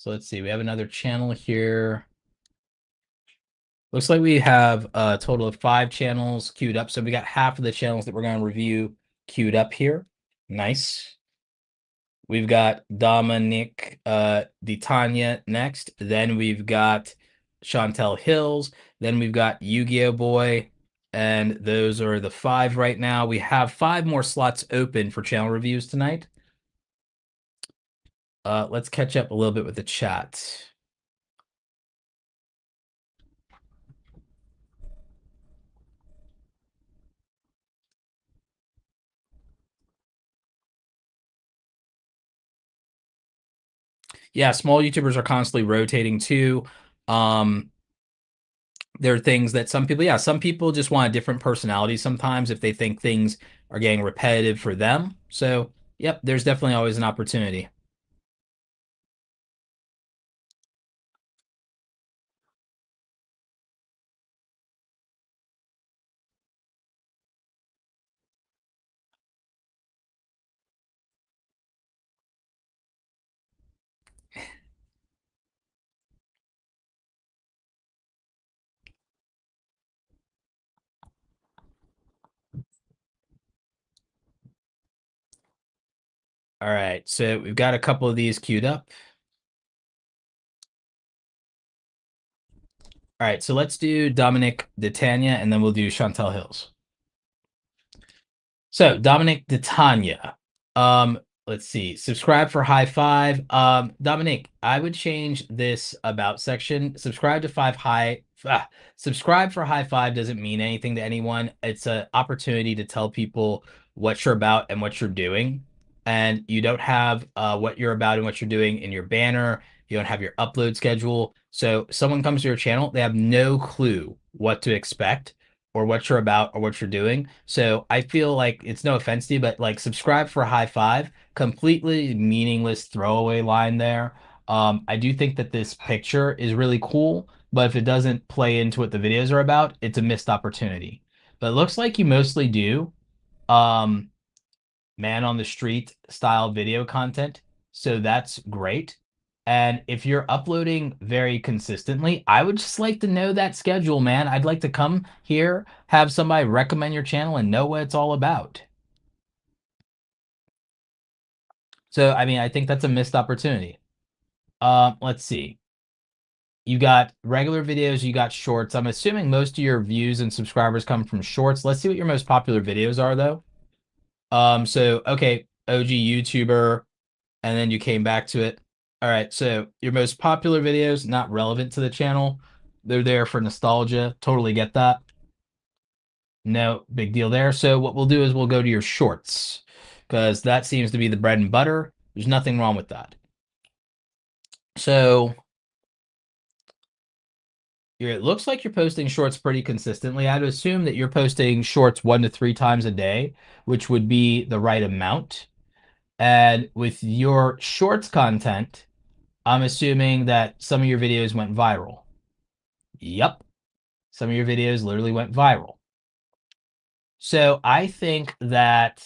Speaker 1: So let's see. We have another channel here. Looks like we have a total of 5 channels queued up. So we got half of the channels that we're going to review queued up here. Nice. We've got Dominic, DiTanna next. Then we've got Chantelle Hills. Then we've got Yu-Gi-Oh Boy. And those are the 5 right now. We have 5 more slots open for channel reviews tonight. Let's catch up a little bit with the chat. Yeah, small YouTubers are constantly rotating too. There are things that some people just want a different personality sometimes if they think things are getting repetitive for them. So, yep, there's definitely always an opportunity. All right, so we've got a couple of these queued up. All right, so let's do Dominic DiTanna, and then we'll do Chantelle Hills. So Dominic DiTanna. Let's see. Subscribe for high 5. Dominic, I would change this about section. Subscribe for high 5 doesn't mean anything to anyone. It's an opportunity to tell people what you're about and what you're doing. And you don't have what you're about and what you're doing in your banner. You don't have your upload schedule. So someone comes to your channel, they have no clue what to expect or what you're about or what you're doing. So I feel like it's no offense to you, but like subscribe for a high 5, completely meaningless throwaway line there. I do think that this picture is really cool, but if it doesn't play into what the videos are about, it's a missed opportunity. But it looks like you mostly do um, man on the street style video content. So that's great. And if you're uploading very consistently, I would just like to know that schedule, man. I'd like to come here, have somebody recommend your channel and know what it's all about. So, I mean, I think that's a missed opportunity. Let's see. You got regular videos, you got shorts. I'm assuming most of your views and subscribers come from shorts. Let's see what your most popular videos are, though. So okay, OG YouTuber, and then you came back to it. All right, so your most popular videos, not relevant to the channel. They're there for nostalgia. Totally get that. No big deal there. So what we'll do is we'll go to your shorts because that seems to be the bread and butter. There's nothing wrong with that. So it looks like you're posting shorts pretty consistently. I'd assume that you're posting shorts 1 to 3 times a day, which would be the right amount. And with your shorts content, I'm assuming that some of your videos went viral. Yep. Some of your videos literally went viral. So I think that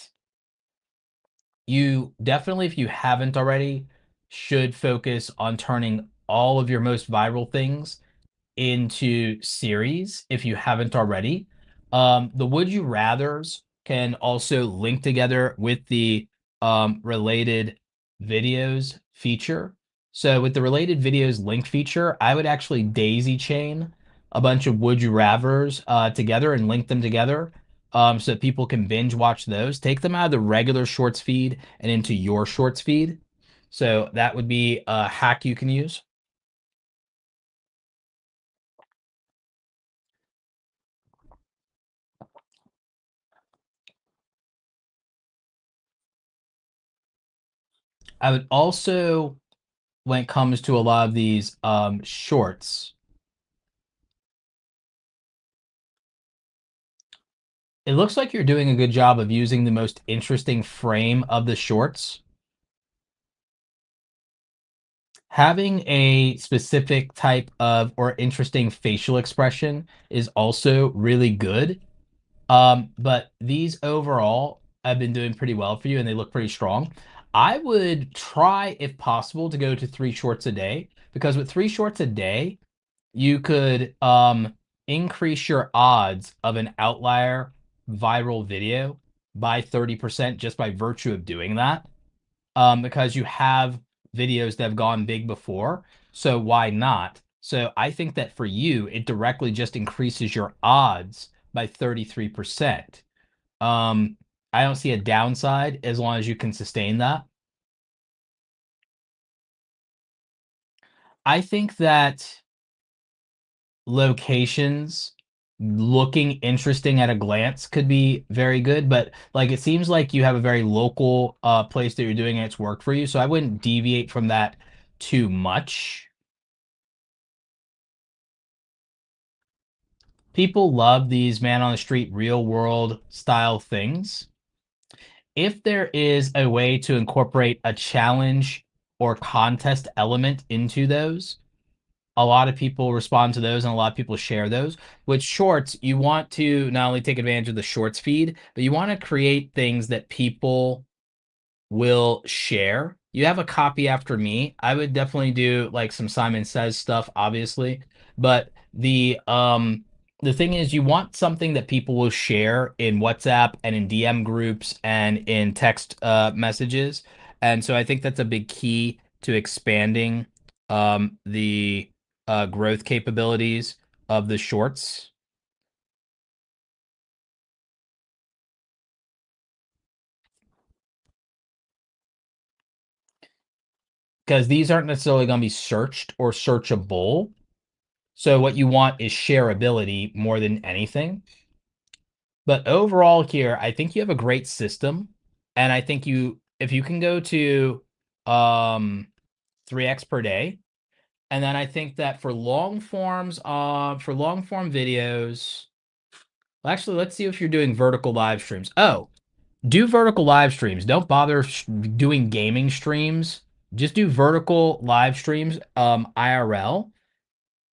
Speaker 1: you definitely, if you haven't already, should focus on turning all of your most viral things into series if you haven't already. The Would You Rathers can also link together with the related videos feature. So with the related videos link feature, I would actually daisy chain a bunch of Would You Rathers together and link them together so that people can binge watch those. Take them out of the regular shorts feed and into your shorts feed. So that would be a hack you can use. I would also, when it comes to a lot of these shorts, it looks like you're doing a good job of using the most interesting frame of the shorts. Having a specific type of or interesting facial expression is also really good. But these overall have been doing pretty well for you and they look pretty strong. I would try, if possible, to go to 3 shorts a day, because with 3 shorts a day, you could increase your odds of an outlier viral video by 30% just by virtue of doing that. Because you have videos that have gone big before. So why not? So I think that for you, it directly just increases your odds by 33%. Um, I don't see a downside as long as you can sustain that. I think that locations looking interesting at a glance could be very good, but like it seems like you have a very local place that you're doing and it's worked for you. So I wouldn't deviate from that too much. People love these man on the street real world style things. If there is a way to incorporate a challenge or contest element into those, a lot of people respond to those and a lot of people share those. With shorts, you want to not only take advantage of the shorts feed, but you want to create things that people will share. You have a copy after me. I would definitely do like some Simon Says stuff, obviously, but the thing is you want something that people will share in WhatsApp and in DM groups and in text messages. And so I think that's a big key to expanding the growth capabilities of the shorts. Because these aren't necessarily going to be searched or searchable. So what you want is shareability more than anything. But overall here, I think you have a great system. And I think if you can go to 3x per day, and then I think that for long form videos, well, actually, let's see if you're doing vertical live streams. Oh, do vertical live streams. Don't bother doing gaming streams. Just do vertical live streams, IRL.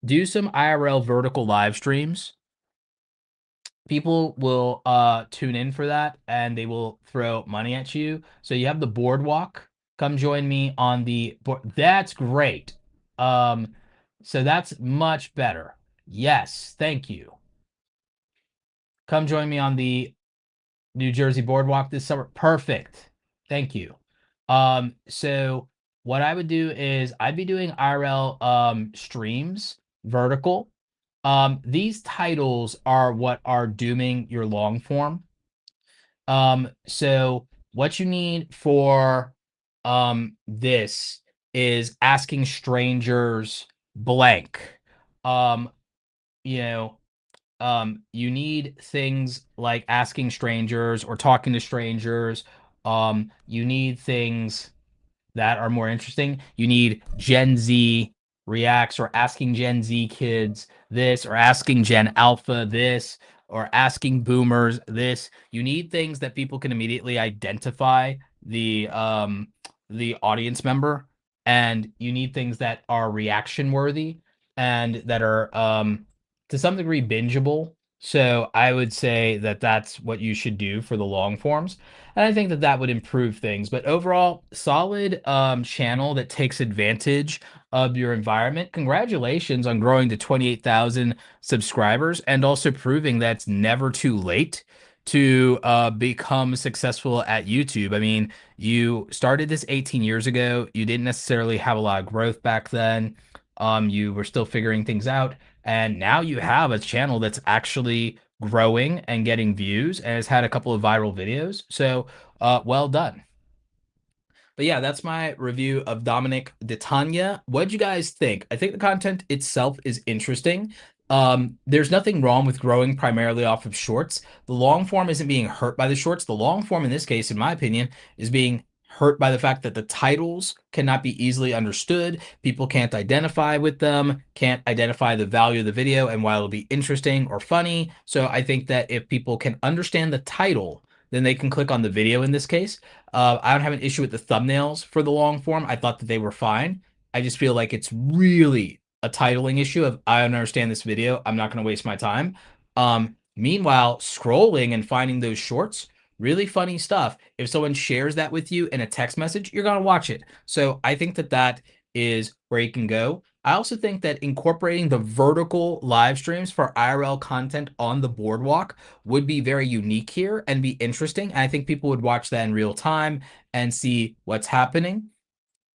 Speaker 1: Do some IRL vertical live streams. People will tune in for that and they will throw money at you. So you have the boardwalk. Come join me on the board. That's great. Um, so that's much better. Yes, thank you. Come join me on the New Jersey boardwalk this summer. Perfect. Thank you. So what I would do is I'd be doing IRL streams vertical. These titles are what are dooming your long form. So what you need for this is asking strangers blank. Um, you know, you need things like asking strangers or talking to strangers. You need things that are more interesting. You need Gen Z reacts or asking Gen Z kids this or asking Gen Alpha this or asking boomers this. You need things that people can immediately identify the audience member, and you need things that are reaction worthy and that are to some degree bingeable. So I would say that that's what you should do for the long forms. And I think that that would improve things. But overall, solid channel that takes advantage of your environment. Congratulations on growing to 28,000 subscribers and also proving that it's never too late to become successful at YouTube. I mean, you started this 18 years ago. You didn't necessarily have a lot of growth back then. You were still figuring things out. And now you have a channel that's actually growing and getting views and has had a couple of viral videos. So, well done. But yeah, that's my review of Dominic DiTanna. What'd you guys think? I think the content itself is interesting. There's nothing wrong with growing primarily off of shorts. The long form isn't being hurt by the shorts. The long form in this case, in my opinion, is being hurt by the fact that the titles cannot be easily understood. People can't identify with them, can't identify the value of the video and why it'll be interesting or funny. So I think that if people can understand the title, then they can click on the video in this case. I don't have an issue with the thumbnails for the long form. I thought that they were fine. I just feel like it's really a titling issue of I don't understand this video. I'm not going to waste my time. Meanwhile, scrolling and finding those shorts, really funny stuff. If someone shares that with you in a text message, you're going to watch it. So I think that that is where you can go. I also think that incorporating the vertical live streams for IRL content on the boardwalk would be very unique here and be interesting. And I think people would watch that in real time and see what's happening.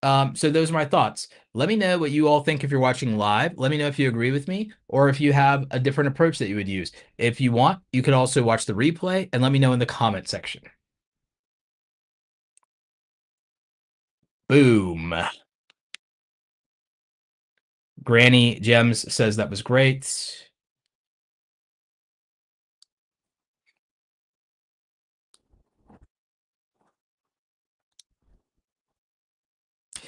Speaker 1: So those are my thoughts. Let me know what you all think if you're watching live. Let me know if you agree with me or if you have a different approach that you would use. If you want, you could also watch the replay and let me know in the comment section. Boom. Granny Gems says that was great.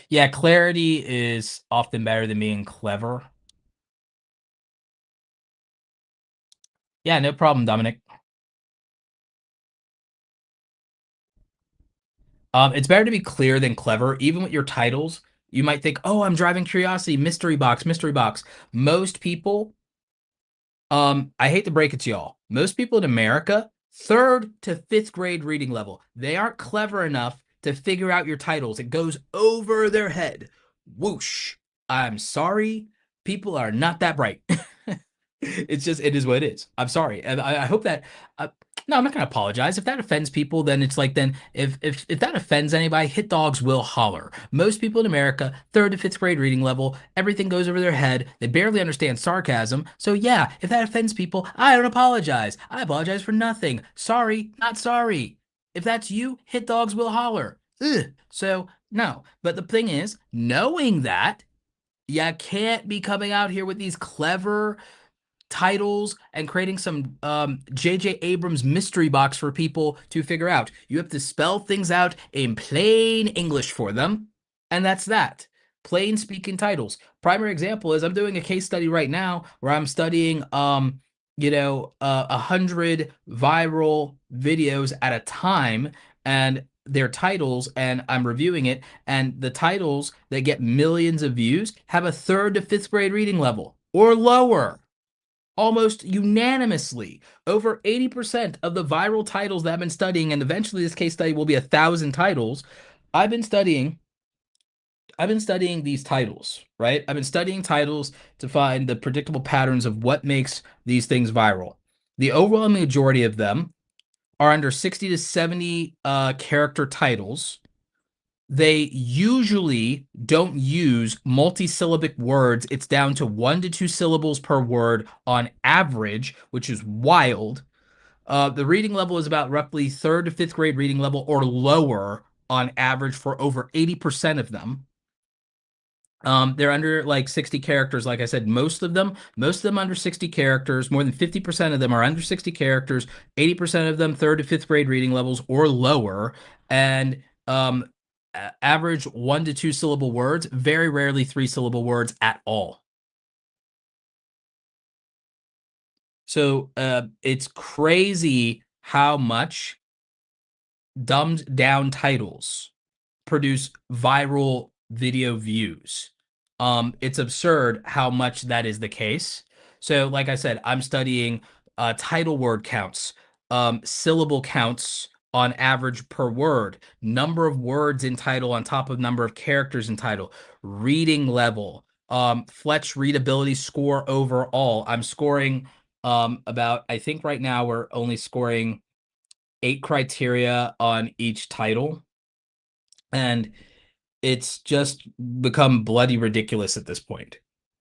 Speaker 1: Yeah, clarity is often better than being clever. Yeah, no problem, Dominic. It's better to be clear than clever. Even with your titles, you might think, "Oh, I'm driving curiosity, mystery box, mystery box." Most people, I hate to break it to y'all, most people in America, third to fifth grade reading level, they aren't clever enough to figure out your titles. It goes over their head. Whoosh. I'm sorry. People are not that bright. It's just, it is what it is. I'm sorry. And I hope that, no, I'm not going to apologize. If that offends people, then it's like, then if that offends anybody, hit dogs will holler. Most people in America, third to fifth grade reading level, everything goes over their head. They barely understand sarcasm. So yeah, if that offends people, I don't apologize. I apologize for nothing. Sorry, not sorry. If that's you, hit dogs will holler. Ugh. So no, but the thing is, knowing that, you can't be coming out here with these clever titles and creating some J.J. Abrams mystery box for people to figure out. You have to spell things out in plain English for them, and that's that. Plain speaking titles. Primary example is I'm doing a case study right now where I'm studying 100 viral videos at a time and their titles, and I'm reviewing it, and the titles that get millions of views have a third to fifth grade reading level or lower. Almost unanimously, over 80% of the viral titles that I've been studying, and eventually this case study will be 1,000 titles. I've been studying, I've been studying these titles, right? I've been studying titles to find the predictable patterns of what makes these things viral. The overwhelming majority of them are under 60 to 70 character titles. They usually don't use multisyllabic words. It's down to 1 to 2 syllables per word on average, which is wild. The reading level is about roughly third to fifth grade reading level or lower on average for over 80% of them. They're under like 60 characters, like I said, most of them under 60 characters. More than 50% of them are under 60 characters, 80% of them third to fifth grade reading levels or lower, and average 1 to 2 syllable words, very rarely 3 syllable words at all. So it's crazy how much dumbed down titles produce viral video views. It's absurd how much that is the case. So, like I said, I'm studying title word counts, syllable counts on average per word, number of words in title on top of number of characters in title, reading level, Fletch readability score overall. I'm scoring about, I think right now we're only scoring 8 criteria on each title. And it's just become bloody ridiculous at this point.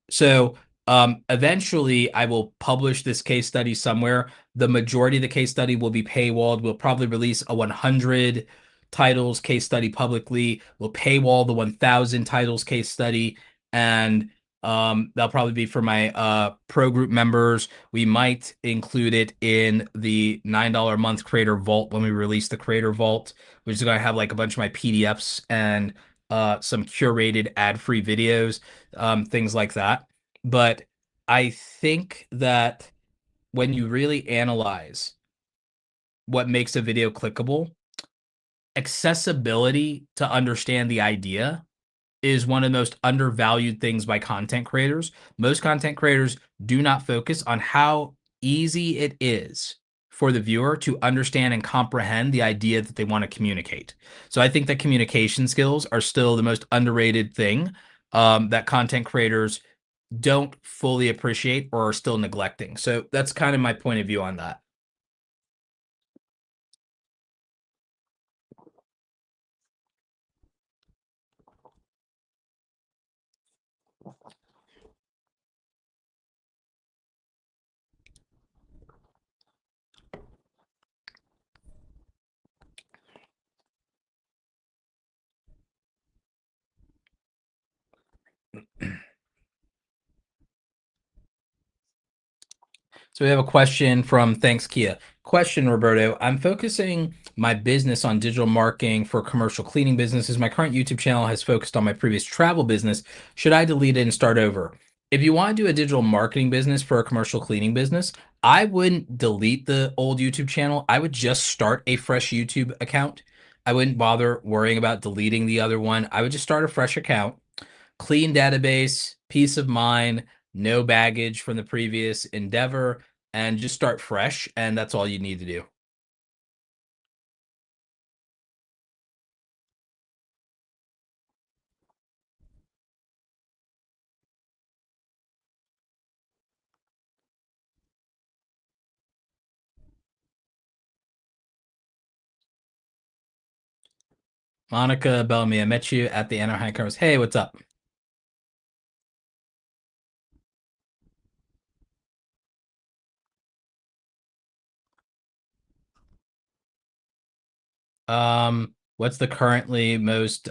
Speaker 1: So eventually I will publish this case study somewhere. The majority of the case study will be paywalled. We'll probably release a 100 titles case study publicly. We'll paywall the 1,000 titles case study, and that'll probably be for my pro group members. We might include it in the $9 a month creator vault when we release the creator vault, which is going to have like a bunch of my PDFs and some curated ad-free videos, things like that. But I think that when you really analyze what makes a video clickable, accessibility to understand the idea is one of the most undervalued things by content creators. Most content creators do not focus on how easy it is for the viewer to understand and comprehend the idea that they want to communicate. So I think that communication skills are still the most underrated thing that content creators don't fully appreciate or are still neglecting. So that's kind of my point of view on that. So we have a question from Thanks Kia. Question, Roberto. I'm focusing my business on digital marketing for commercial cleaning businesses. My current YouTube channel has focused on my previous travel business. Should I delete it and start over? If you want to do a digital marketing business for a commercial cleaning business, I wouldn't delete the old YouTube channel. I would just start a fresh YouTube account. I wouldn't bother worrying about deleting the other one. I would just start a fresh account, clean database, peace of mind, no baggage from the previous endeavor, and just start fresh. And that's all you need to do. Monica Bellamy, I met you at the Anaheim Conference. Hey, what's up? What's the currently most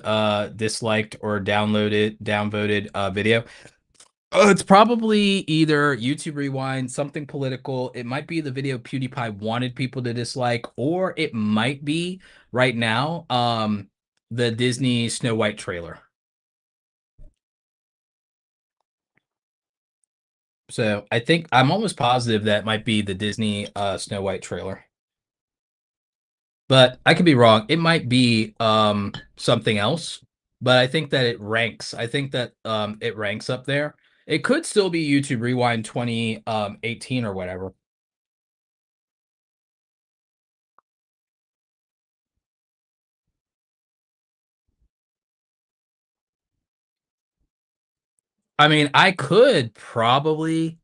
Speaker 1: disliked or downvoted video? Oh, it's probably either YouTube Rewind, something political. It might be the video PewDiePie wanted people to dislike, or it might be right now, the Disney Snow White trailer. So I think I'm almost positive that might be the Disney Snow White trailer. But I could be wrong. It might be something else, but I think that it ranks. I think that it ranks up there. It could still be YouTube Rewind 2018 or whatever. I mean, I could probably,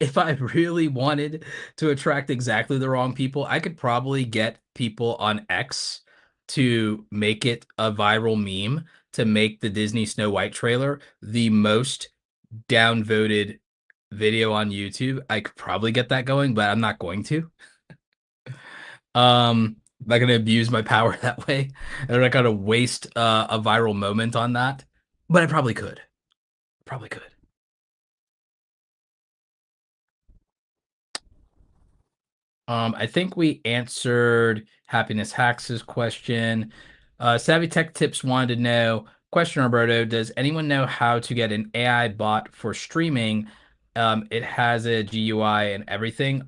Speaker 1: if I really wanted to attract exactly the wrong people, I could probably get people on X to make it a viral meme to make the Disney Snow White trailer the most downvoted video on YouTube. I could probably get that going, but I'm not going to. I'm not gonna abuse my power that way. I'm not gonna waste a viral moment on that. But I probably could. Probably could. I think we answered Happiness Hacks' question. Savvy Tech Tips wanted to know, question, Roberto, does anyone know how to get an AI bot for streaming? It has a GUI and everything.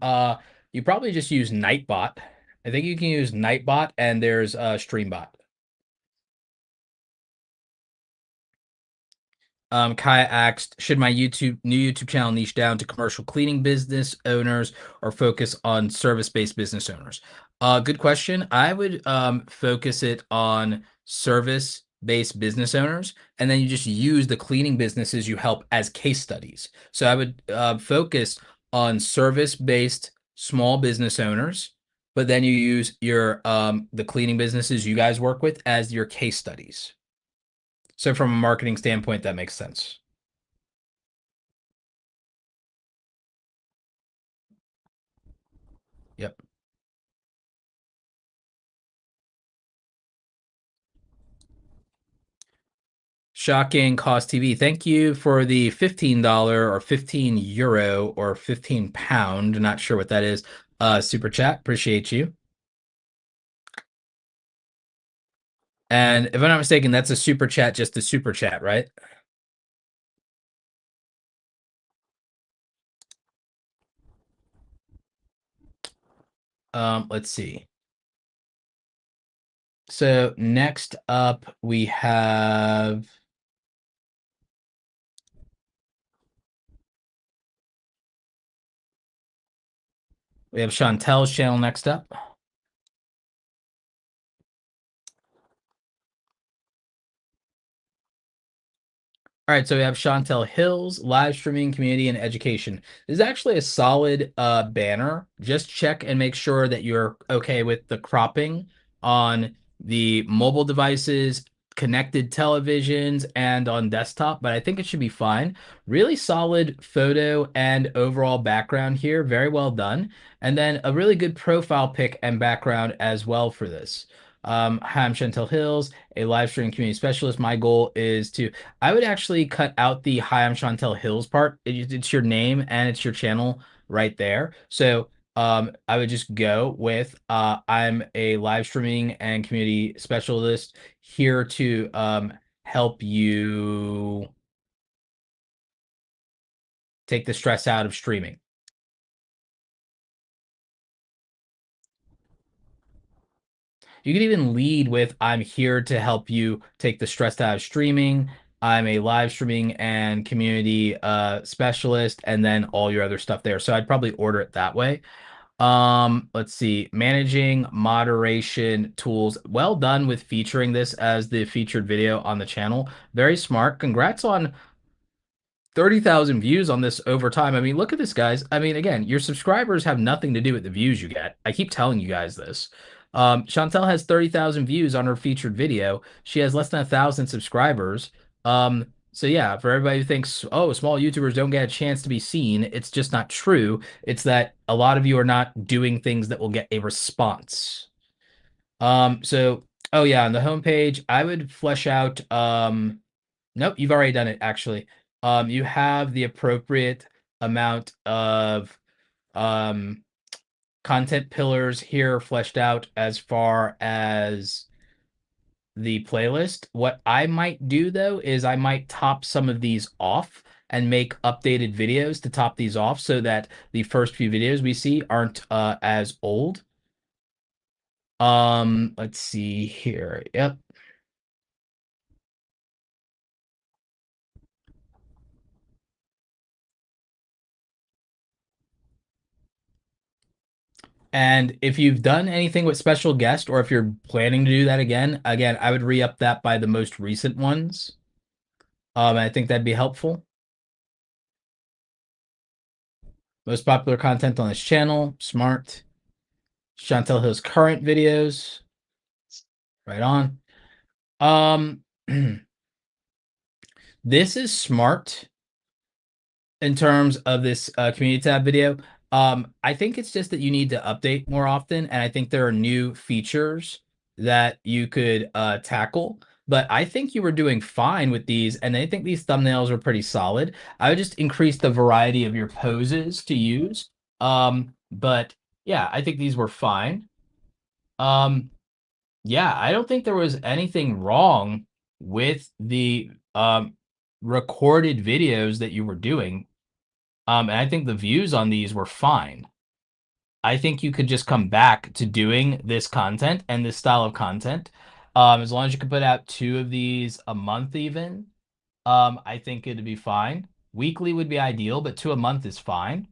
Speaker 1: You probably just use Nightbot. I think you can use Nightbot and there's a Streambot. Kaya asked, should my new YouTube channel niche down to commercial cleaning business owners or focus on service-based business owners? Good question. I would focus it on service-based business owners, and then you just use the cleaning businesses you help as case studies. So I would focus on service-based small business owners, but then you use your the cleaning businesses you guys work with as your case studies. So from a marketing standpoint, that makes sense. Yep. Shocking Cost TV. Thank you for the $15 or 15 euro or 15 pound. Not sure what that is. Super chat. Appreciate you. And if I'm not mistaken, that's a super chat, just a super chat, right? Let's see. So next up we have We have Chantelle's channel next up. All right, so we have Chantelle Hills, live streaming, community, and education. This is actually a solid banner. Just check and make sure that you're okay with the cropping on the mobile devices, connected televisions, and on desktop, but I think it should be fine. Really solid photo and overall background here. Very well done. And then a really good profile pic and background as well for this. Hi, I'm Chantelle Hills, a live streaming community specialist. My goal is to I would actually cut out the "Hi, I'm Chantelle Hills" part. It's your name and it's your channel right there. So I would just go with I'm a live streaming and community specialist here to help you take the stress out of streaming. You could even lead with I'm here to help you take the stress out of streaming. I'm a live streaming and community specialist, and then all your other stuff there. So I'd probably order it that way. Let's see. Managing moderation tools. Well done with featuring this as the featured video on the channel. Very smart. Congrats on 30,000 views on this over time. I mean, look at this, guys. I mean, again, your subscribers have nothing to do with the views you get. I keep telling you guys this. Chantel has 30,000 views on her featured video. She has less than 1,000 subscribers. So yeah, for everybody who thinks, oh, small YouTubers don't get a chance to be seen, it's just not true. It's that a lot of you are not doing things that will get a response. So, oh yeah, on the homepage, I would flesh out, nope, you've already done it actually. You have the appropriate amount of um, content pillars here fleshed out as far as the playlist. What I might do though is I might top some of these off and make updated videos to top these off so that the first few videos we see aren't as old. Let's see here. Yep. And if you've done anything with special guest, or if you're planning to do that again, I would re-up that by the most recent ones. I think that'd be helpful. Most popular content on this channel, smart. Chantel Hill's current videos, right on. Um, this is smart in terms of this community tab video. I think it's just that you need to update more often, and I think there are new features that you could tackle. But I think you were doing fine with these, and I think these thumbnails are pretty solid. I would just increase the variety of your poses to use. But yeah, I think these were fine. Um, yeah, I don't think there was anything wrong with the recorded videos that you were doing. And I think the views on these were fine. I think you could just come back to doing this content and this style of content. As long as you can put out two of these a month even, I think it'd be fine. Weekly would be ideal, but two a month is fine.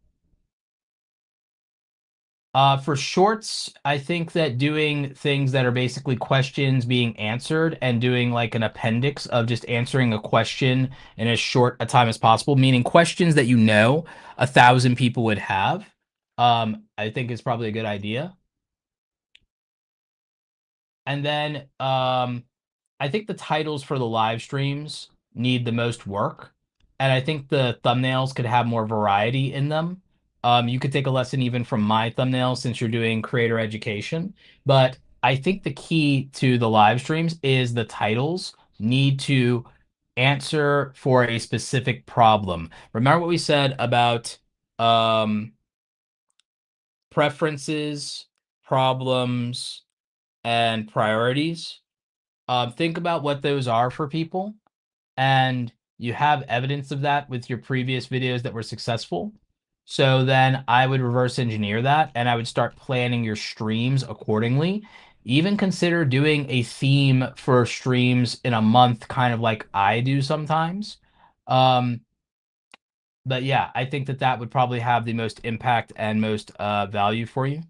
Speaker 1: For shorts, I think that doing things that are basically questions being answered and doing like an appendix of just answering a question in as short a time as possible, meaning questions that 1,000 people would have, I think is probably a good idea. And then I think the titles for the live streams need the most work. And I think the thumbnails could have more variety in them. You could take a lesson even from my thumbnails since you're doing creator education. But I think the key to the live streams is the titles need to answer for a specific problem. Remember what we said about preferences, problems, and priorities? Think about what those are for people, and you have evidence of that with your previous videos that were successful. So then I would reverse engineer that and I would start planning your streams accordingly. Even consider doing a theme for streams in a month, kind of like I do sometimes. Um, But yeah, I think that that would probably have the most impact and most value for you.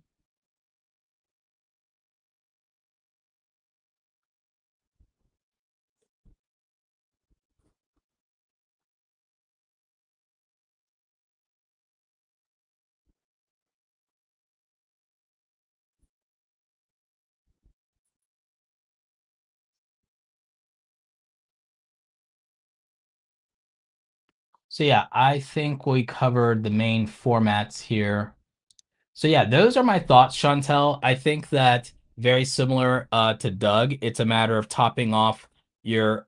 Speaker 1: So yeah, I think we covered the main formats here. So yeah, those are my thoughts, Chantel. I think that very similar to Doug. It's a matter of topping off your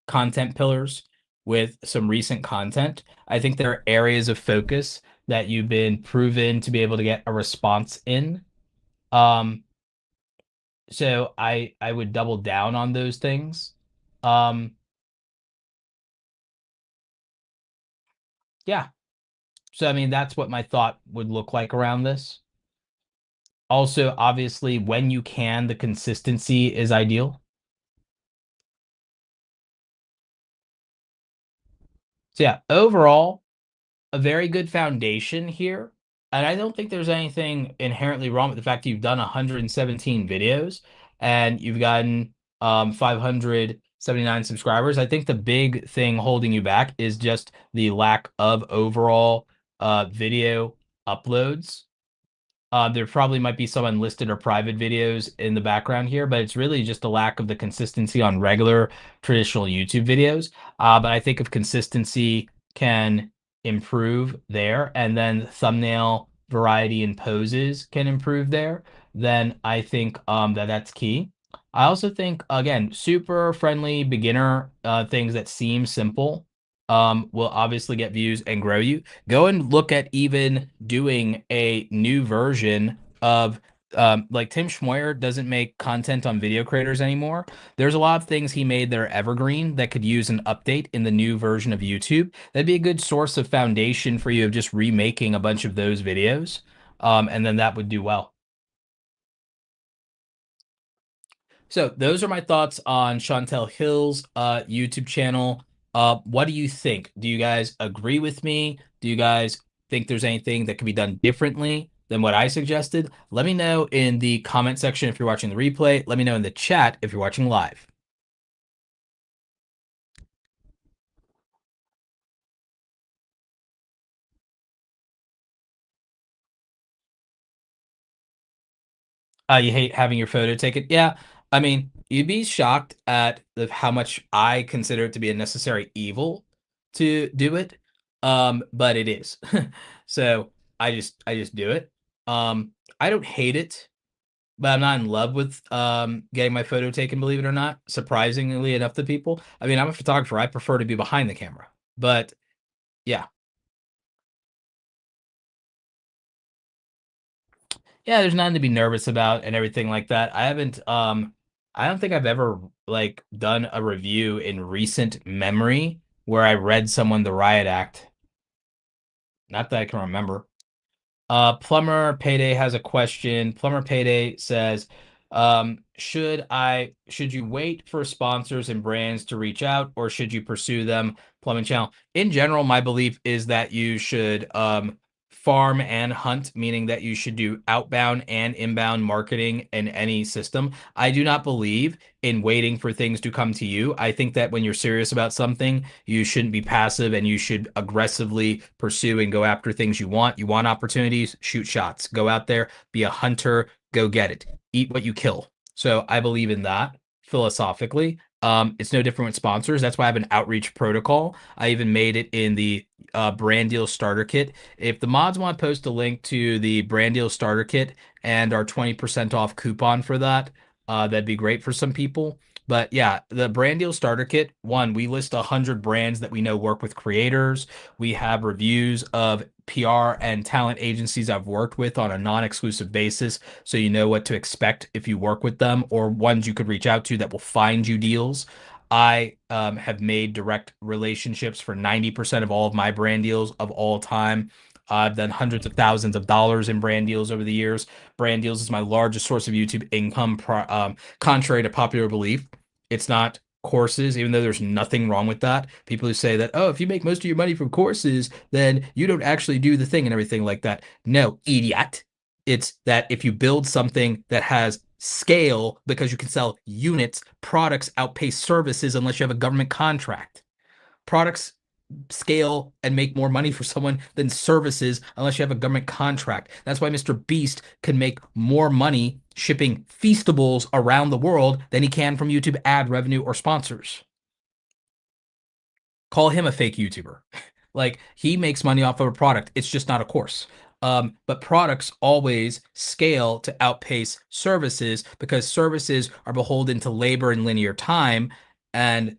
Speaker 1: content pillars with some recent content. I think there are areas of focus that you've been proven to be able to get a response in. Um, so I would double down on those things. Um, yeah. So I mean that's what my thought would look like around this. Also, obviously, when you can, the consistency is ideal. So yeah, overall, a very good foundation here. And I don't think there's anything inherently wrong with the fact that you've done 117 videos and you've gotten 579 subscribers. I think the big thing holding you back is just the lack of overall video uploads. There probably might be some unlisted or private videos in the background here, but it's really just a lack of the consistency on regular traditional YouTube videos. But I think if consistency can improve there, and then thumbnail variety and poses can improve there, then I think that that's key. I also think, again, super friendly beginner things that seem simple will obviously get views and grow you. Go and look at even doing a new version of like Tim Schmoyer doesn't make content on video creators anymore. There's a lot of things he made that are evergreen that could use an update in the new version of YouTube. That'd be a good source of foundation for you of just remaking a bunch of those videos. And then that would do well. So those are my thoughts on Chantel Hill's YouTube channel. What do you think? Do you guys agree with me? Do you guys think there's anything that could be done differently than what I suggested? Let me know in the comment section if you're watching the replay. Let me know in the chat if you're watching live. You hate having your photo taken? Yeah. I mean, you'd be shocked at how much I consider it to be a necessary evil to do it. But it is. So I just do it. I don't hate it, but I'm not in love with getting my photo taken, believe it or not, surprisingly enough to people. I mean, I'm a photographer. I prefer to be behind the camera. But yeah. Yeah, there's nothing to be nervous about and everything like that. I don't think I've ever like done a review in recent memory where I read someone the riot act. Not that I can remember. Plumber Payday has a question. Plumber Payday says, should you wait for sponsors and brands to reach out, or should you pursue them? Plumbing channel. In general, my belief is that you should farm and hunt, meaning that you should do outbound and inbound marketing in any system. I do not believe in waiting for things to come to you. I think that when you're serious about something, you shouldn't be passive and you should aggressively pursue and go after things you want. You want opportunities, shoot shots. Go out there, be a hunter, go get it. Eat what you kill. So I believe in that philosophically. It's no different with sponsors. That's why I have an outreach protocol. I even made it in the brand deal starter kit. If the mods want to post a link to the brand deal starter kit and our 20% off coupon for that, that'd be great for some people. But yeah, the brand deal starter kit, one, we list 100 brands that we know work with creators. We have reviews of PR and talent agencies I've worked with on a non-exclusive basis, so you know what to expect if you work with them, or ones you could reach out to that will find you deals. I have made direct relationships for 90% of all of my brand deals of all time. I've done hundreds of thousands of dollars in brand deals over the years. Brand deals is my largest source of YouTube income, contrary to popular belief. It's not courses, even though there's nothing wrong with that. People who say that, oh, if you make most of your money from courses, then you don't actually do the thing and everything like that. No, idiot. It's that if you build something that has scale because you can sell units, products outpace services unless you have a government contract. Products scale and make more money for someone than services unless you have a government contract. That's why Mr. Beast can make more money shipping Feastables around the world than he can from YouTube ad revenue or sponsors. Call him a fake YouTuber. Like he makes money off of a product. It's just not a course. But products always scale to outpace services because services are beholden to labor and linear time, and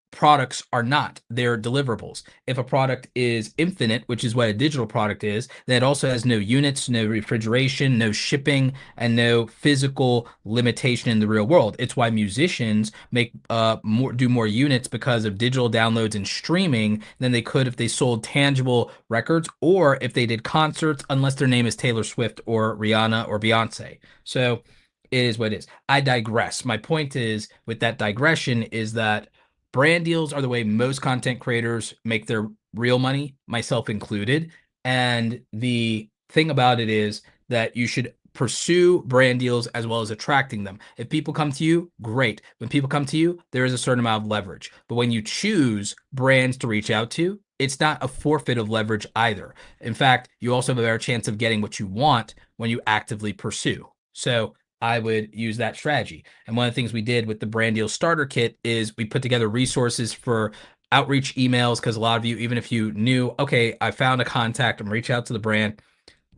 Speaker 1: products are not. They're deliverables. If a product is infinite, which is what a digital product is, then it also has no units, no refrigeration, no shipping, and no physical limitation in the real world. It's why musicians make do more units because of digital downloads and streaming than they could if they sold tangible records or if they did concerts, unless their name is Taylor Swift or Rihanna or Beyonce. So it is what it is. I digress. My point is, with that digression, is that brand deals are the way most content creators make their real money, myself included. And the thing about it is that you should pursue brand deals as well as attracting them. If people come to you, great. When people come to you, there is a certain amount of leverage. But when you choose brands to reach out to, it's not a forfeit of leverage either. In fact, you also have a better chance of getting what you want when you actively pursue. So I would use that strategy. And one of the things we did with the brand deal starter kit is we put together resources for outreach emails, because a lot of you, even if you knew, okay, I found a contact, I'm reach out to the brand.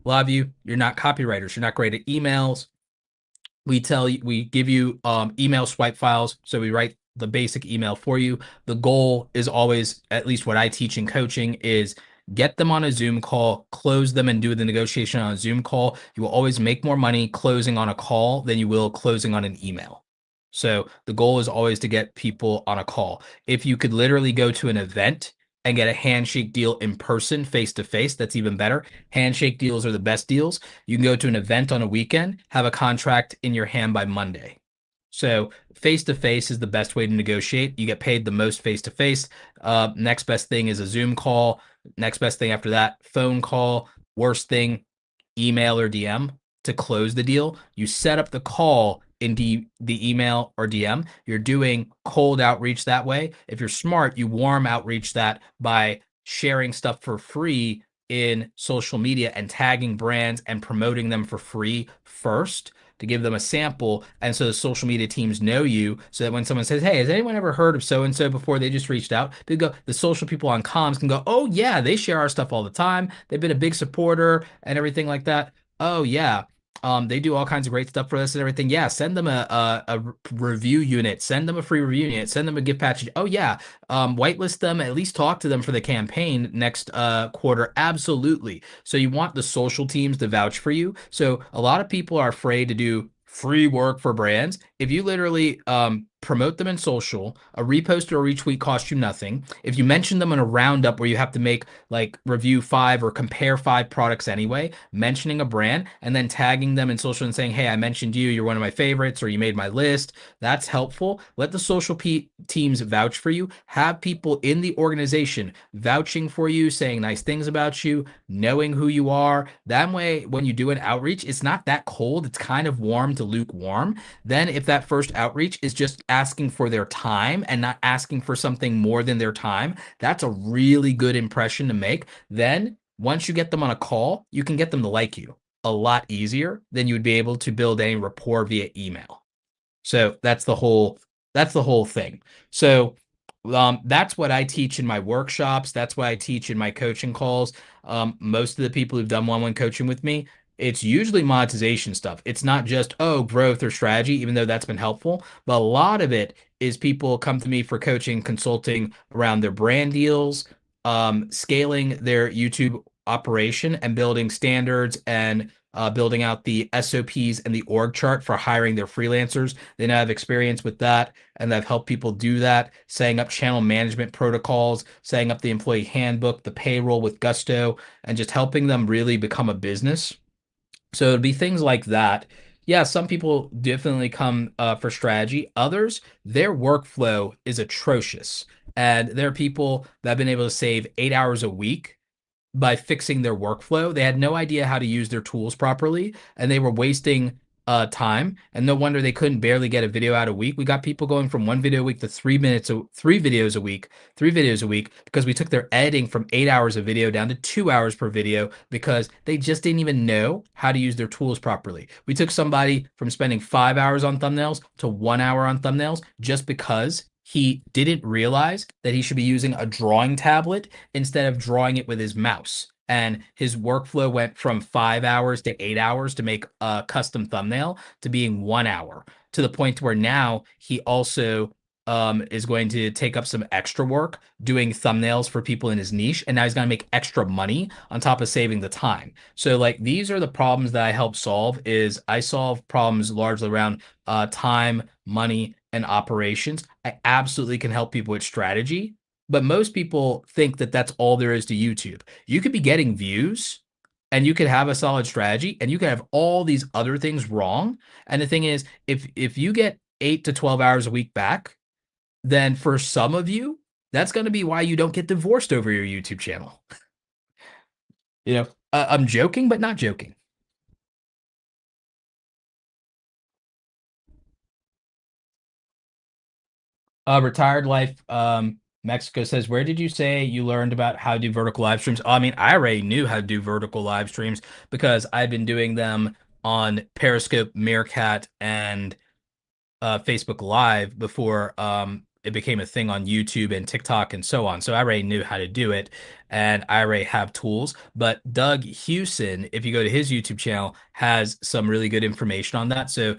Speaker 1: A lot of you, you're not copywriters, you're not great at emails. We give you email swipe files, so we write the basic email for you. The goal is always, at least what I teach in coaching, is get them on a Zoom call, close them, and do the negotiation on a Zoom call. You will always make more money closing on a call than you will closing on an email. So the goal is always to get people on a call. If you could literally go to an event and get a handshake deal in person, face to face, that's even better. Handshake deals are the best deals. You can go to an event on a weekend, have a contract in your hand by Monday. So face to face is the best way to negotiate. You get paid the most face to face. Next best thing is a Zoom call. Next best thing after that, phone call. Worst thing, email or DM to close the deal. You set up the call in the email or DM. You're doing cold outreach that way. If you're smart, you warm outreach that by sharing stuff for free in social media and tagging brands and promoting them for free first to give them a sample. And so the social media teams know you, so that when someone says, hey, has anyone ever heard of so and so before? They just reached out. They go, the social people on comms can go, oh, yeah, they share our stuff all the time. They've been a big supporter and everything like that. Oh, yeah. They do all kinds of great stuff for us and everything. Yeah, send them a review unit, send them a free review unit, send them a gift package. Oh yeah, whitelist them, at least talk to them for the campaign next quarter. Absolutely. So you want the social teams to vouch for you. So a lot of people are afraid to do free work for brands. If you literally promote them in social, a repost or a retweet costs you nothing. If you mention them in a roundup where you have to make like review 5 or compare 5 products anyway, mentioning a brand and then tagging them in social and saying, hey, I mentioned you, you're one of my favorites, or you made my list, that's helpful. Let the social teams vouch for you. Have people in the organization vouching for you, saying nice things about you, knowing who you are. That way, when you do an outreach, it's not that cold. It's kind of warm to lukewarm. Then if that first outreach is just asking for their time and not asking for something more than their time, that's a really good impression to make. Then once you get them on a call, you can get them to like you a lot easier than you would be able to build any rapport via email. So that's the whole thing. So that's what I teach in my workshops. That's what I teach in my coaching calls. Most of the people who've done one-on-one coaching with me, it's usually monetization stuff. It's not just, oh, growth or strategy, even though that's been helpful. But a lot of it is people come to me for coaching, consulting around their brand deals, scaling their YouTube operation and building standards and building out the SOPs and the org chart for hiring their freelancers. They now have experience with that, and I've helped people do that, setting up channel management protocols, setting up the employee handbook, the payroll with Gusto, and just helping them really become a business. So it'd be things like that. Yeah, some people definitely come for strategy. Others, their workflow is atrocious. And there are people that have been able to save 8 hours a week by fixing their workflow. They had no idea how to use their tools properly, and they were wasting time. And no wonder they couldn't barely get a video out a week. We got people going from one video a week to 3 minutes, 3 videos a week, 3 videos a week because we took their editing from 8 hours of video down to 2 hours per video because they just didn't even know how to use their tools properly. We took somebody from spending 5 hours on thumbnails to 1 hour on thumbnails just because he didn't realize that he should be using a drawing tablet instead of drawing it with his mouse. And his workflow went from 5 hours to 8 hours to make a custom thumbnail to being 1 hour, to the point where now he also is going to take up some extra work doing thumbnails for people in his niche. And now he's going to make extra money on top of saving the time. So like these are the problems that I help solve is I solve problems largely around time, money, and operations. I absolutely can help people with strategy, but most people think that that's all there is to YouTube. You could be getting views and you could have a solid strategy and you could have all these other things wrong. And the thing is, if you get 8 to 12 hours a week back, then for some of you, that's going to be why you don't get divorced over your YouTube channel. I'm joking, but not joking. Retired life. Mexico says, where did you say you learned about how to do vertical live streams? Oh, I mean, I already knew how to do vertical live streams because I've been doing them on Periscope, Meerkat, and Facebook Live before it became a thing on YouTube and TikTok and so on. So I already knew how to do it and I already have tools. But Doug Hewson, if you go to his YouTube channel, has some really good information on that. So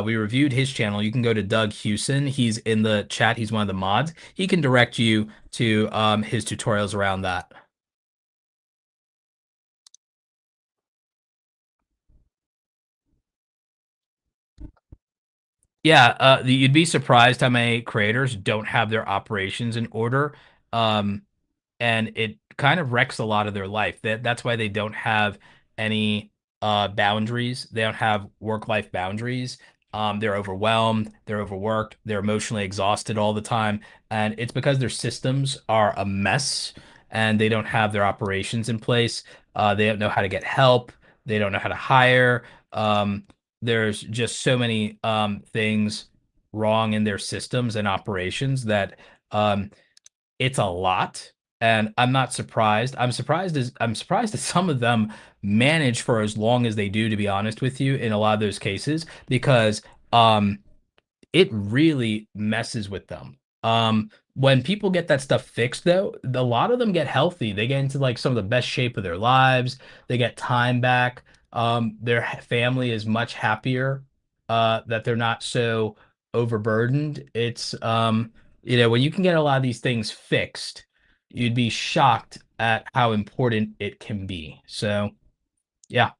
Speaker 1: we reviewed his channel. You can go to Doug Hewson. He's in the chat. He's one of the mods. He can direct you to his tutorials around that. Yeah, you'd be surprised how many creators don't have their operations in order. Um, and it kind of wrecks a lot of their life. That's why they don't have any boundaries. They don't have work-life boundaries. They're overwhelmed, they're overworked, they're emotionally exhausted all the time, and it's because their systems are a mess and they don't have their operations in place. They don't know how to get help. They don't know how to hire. There's just so many things wrong in their systems and operations that it's a lot, and I'm not surprised. I'm surprised that some of them manage for as long as they do, to be honest with you, in a lot of those cases, because um it really messes with them. When people get that stuff fixed, though, a lot of them get healthy. They get into like some of the best shape of their lives. They get time back. Their family is much happier, that they're not so overburdened. When you can get a lot of these things fixed, you'd be shocked at how important it can be. So, yeah.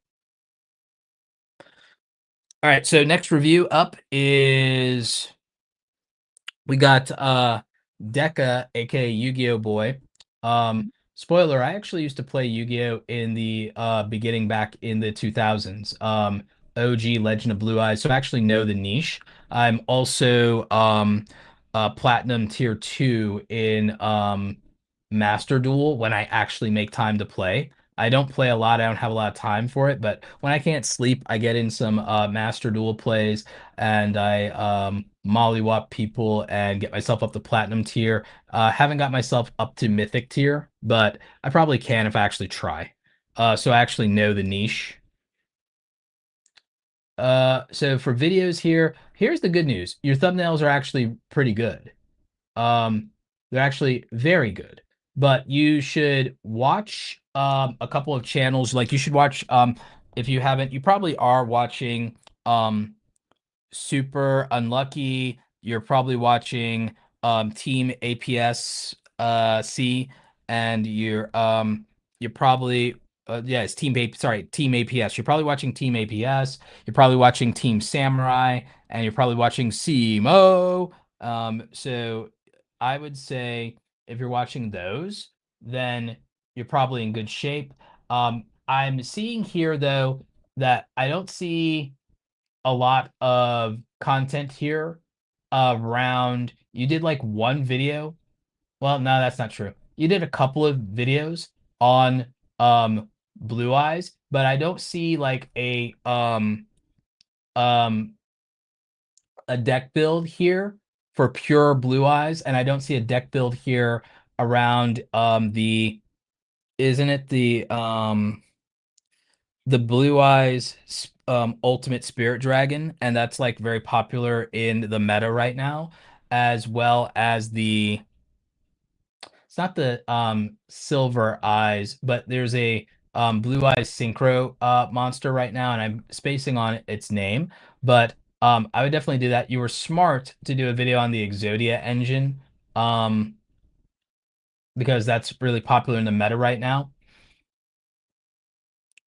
Speaker 1: All right. So next review up is we got Deca, aka Yu-Gi-Oh Boy. Spoiler, I actually used to play Yu-Gi-Oh in the beginning back in the 2000s. OG Legend of Blue Eyes. So I actually know the niche. I'm also platinum tier 2 in Master Duel when I actually make time to play. I don't play a lot. I don't have a lot of time for it, but when I can't sleep, I get in some Master Duel plays and I mollywop people and get myself up to platinum tier. Haven't got myself up to mythic tier, but I probably can if I actually try. So I actually know the niche. So for videos here, here's the good news. Your thumbnails are actually pretty good. Um, they're actually very good. But you should watch a couple of channels. Like you should watch if you haven't, you probably are watching Super Unlucky. You're probably watching Team APS C, and you're probably yeah, it's Team APS. You're probably watching Team APS. You're probably watching Team Samurai, and you're probably watching CMO. So I would say if you're watching those, then you're probably in good shape. I'm seeing here though that I don't see a lot of content here around you did like one video. Well, no, that's not true. You did a couple of videos on Blue Eyes, but I don't see like um a deck build here for pure Blue Eyes, and I don't see a deck build here around the isn't it the Blue Eyes Ultimate Spirit Dragon, and that's like very popular in the meta right now, as well as the it's not the Silver Eyes, but there's a Blue Eyes Synchro monster right now, and I'm spacing on its name, but I would definitely do that. You were smart to do a video on the Exodia engine, um, because that's really popular in the meta right now.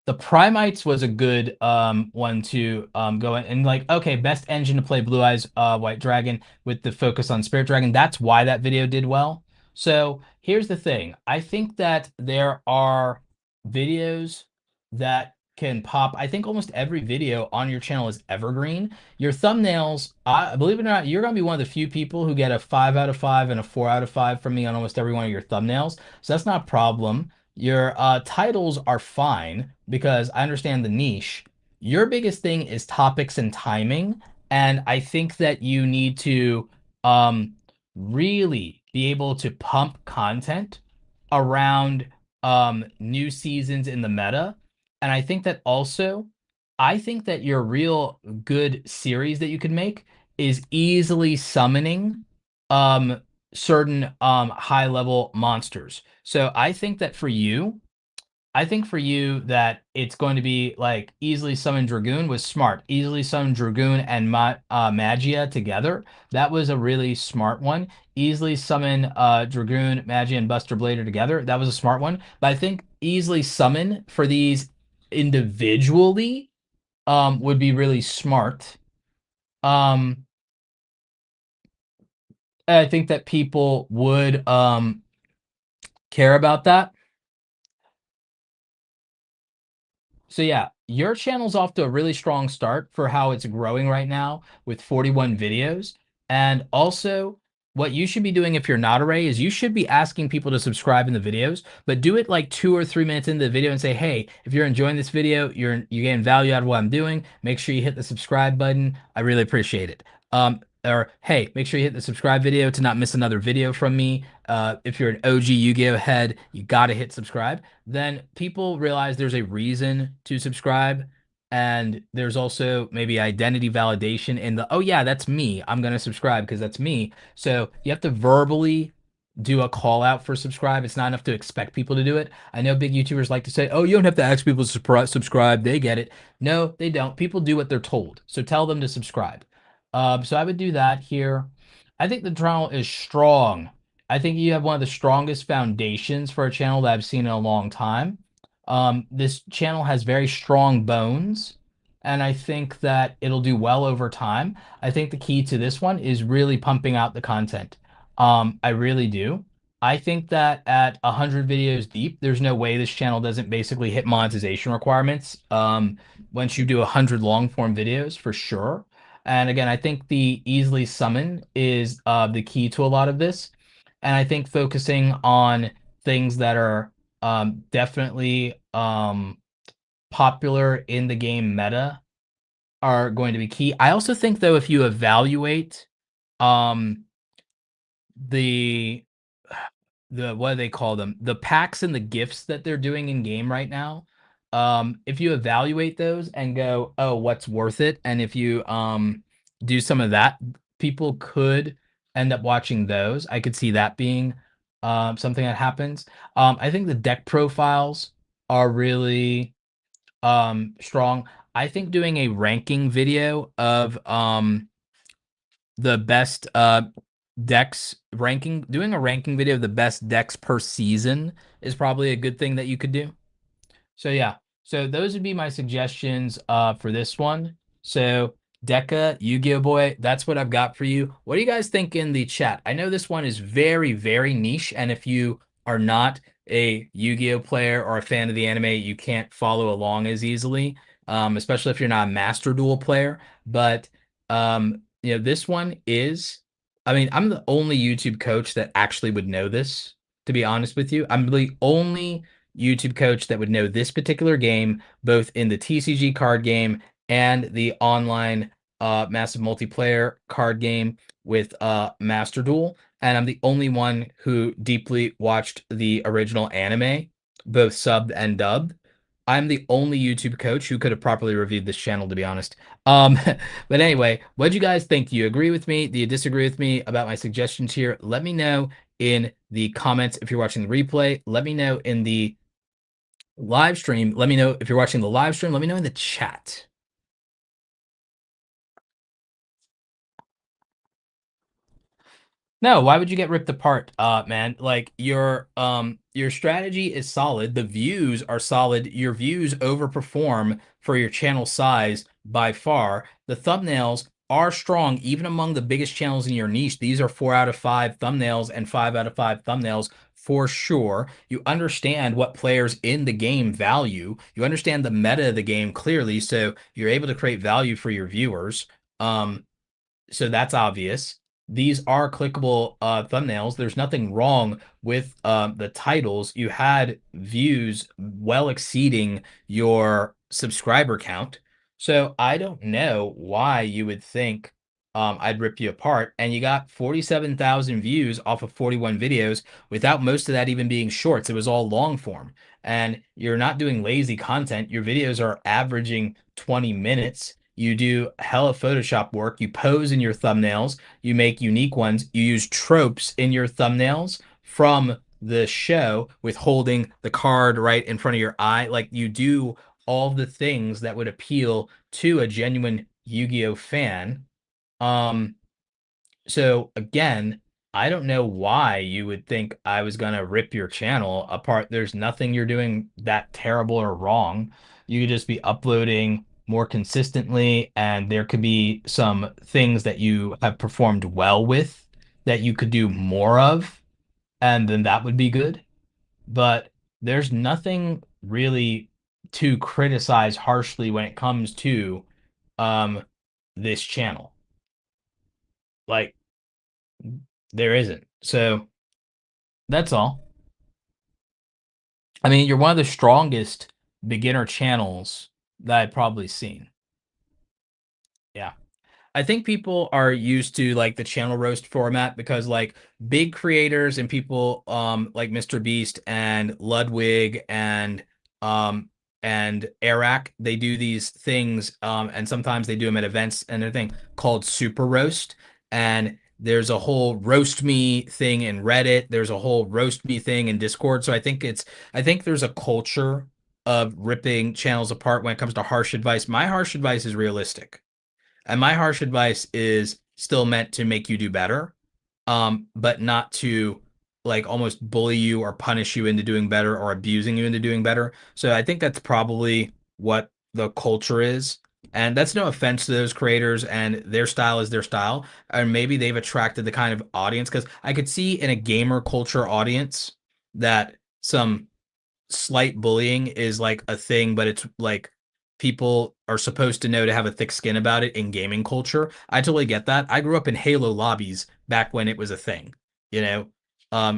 Speaker 1: The Primites was a good one to go in and like, okay, best engine to play Blue Eyes White Dragon with the focus on Spirit Dragon. That's why that video did well. So here's the thing. I think that there are videos that can pop. I think almost every video on your channel is evergreen. Your thumbnails, I believe it or not, you're gonna be one of the few people who get a 5 out of 5 and a 4 out of 5 from me on almost every one of your thumbnails. So that's not a problem. Your titles are fine because I understand the niche. Your biggest thing is topics and timing, and I think that you need to um, really be able to pump content around new seasons in the meta. And I think that also, I think that your real good series that you could make is easily summoning um certain high level monsters. So I think for you that it's going to be like easily summon Dragoon was smart. Easily summon Dragoon and Magia together. That was a really smart one. Easily summon Dragoon, Magia, and Buster Blader together. That was a smart one. But I think easily summon for these individually would be really smart. Um, I think that people would care about that. So yeah, your channel's off to a really strong start for how it's growing right now with 41 videos. And also, what you should be doing if you're not a Ray is you should be asking people to subscribe in the videos, but do it like 2 or 3 minutes into the video and say, hey, if you're enjoying this video, you're getting value out of what I'm doing, make sure you hit the subscribe button. I really appreciate it. Or hey, make sure you hit the subscribe video to not miss another video from me. If you're an OG Yu-Gi-Oh head, you gotta hit subscribe. Then people realize there's a reason to subscribe, and there's also maybe identity validation in the, oh yeah, that's me. I'm gonna subscribe because that's me. So you have to verbally do a call out for subscribe. It's not enough to expect people to do it. I know big YouTubers like to say, oh, you don't have to ask people to subscribe. They get it. No, they don't. People do what they're told. So tell them to subscribe. So I would do that here. I think the channel is strong. I think you have one of the strongest foundations for a channel that I've seen in a long time. This channel has very strong bones, and I think that it'll do well over time. I think the key to this one is really pumping out the content. I really do. I think that at 100 videos deep, there's no way this channel doesn't basically hit monetization requirements. Once you do 100 long form videos, for sure. And again, I think the easily summon is the key to a lot of this. And I think focusing on things that are definitely popular in the game meta are going to be key. I also think, though, if you evaluate um, the what do they call them? The packs and the gifts that they're doing in game right now. If you evaluate those and go, oh, what's worth it? And if you do some of that, people could end up watching those. I could see that being something that happens. I think the deck profiles are really strong. I think doing a ranking video of the best decks ranking, doing a ranking video of the best decks per season is probably a good thing that you could do. So yeah, so those would be my suggestions for this one. So Deca, Yu-Gi-Oh Boy, that's what I've got for you. What do you guys think in the chat? I know this one is very, very niche, and if you are not a Yu-Gi-Oh player or a fan of the anime, you can't follow along as easily. especially if you're not a Master Duel player. But this one is, I mean, I'm the only YouTube coach that actually would know this, to be honest with you. I'm the only YouTube coach that would know this particular game, both in the TCG card game and the online massive multiplayer card game with Master Duel. And I'm the only one who deeply watched the original anime, both subbed and dubbed. I'm the only YouTube coach who could have properly reviewed this channel, to be honest. Um, but anyway, what do you guys think? Do you agree with me? Do you disagree with me about my suggestions here? Let me know in the comments if you're watching the replay. Let me know in the live stream. Let me know if you're watching the live stream. Let me know in the chat. No, why would you get ripped apart, man? Like your strategy is solid. The views are solid. Your views overperform for your channel size by far. The thumbnails are strong, even among the biggest channels in your niche. These are 4 out of 5 thumbnails and 5 out of 5 thumbnails for sure. You understand what players in the game value. You understand the meta of the game clearly, so you're able to create value for your viewers. So that's obvious. These are clickable thumbnails. There's nothing wrong with the titles. You had views well exceeding your subscriber count. So I don't know why you would think I'd rip you apart. And you got 47,000 views off of 41 videos without most of that even being shorts. It was all long form. And you're not doing lazy content. Your videos are averaging 20 minutes. You do hella Photoshop work. You pose in your thumbnails. You make unique ones. You use tropes in your thumbnails from the show with holding the card right in front of your eye. Like you do all the things that would appeal to a genuine Yu-Gi-Oh fan. Um, so again, I don't know why you would think I was gonna rip your channel apart. There's nothing you're doing that terrible or wrong. You could just be uploading more consistently, and there could be some things that you have performed well with that you could do more of, and then that would be good. But there's nothing really to criticize harshly when it comes to um this channel. Like there isn't. So that's all. I mean, you're one of the strongest beginner channels that I've probably seen. Yeah. I think people are used to like the channel roast format because like big creators and people like Mr. Beast and Ludwig and Eric, they do these things and sometimes they do them at events and everything called Super Roast. And there's a whole roast me thing in Reddit. There's a whole roast me thing in Discord. So I think there's a culture of ripping channels apart when it comes to harsh advice. My harsh advice is realistic. And my harsh advice is still meant to make you do better, but not to like almost bully you or punish you into doing better or abusing you into doing better. So I think that's probably what the culture is. And that's no offense to those creators and their style is their style. And maybe they've attracted the kind of audience because I could see in a gamer culture audience that some slight bullying is like a thing, but it's like people are supposed to know to have a thick skin about it in gaming culture. I totally get that. I grew up in Halo lobbies back when it was a thing, you know?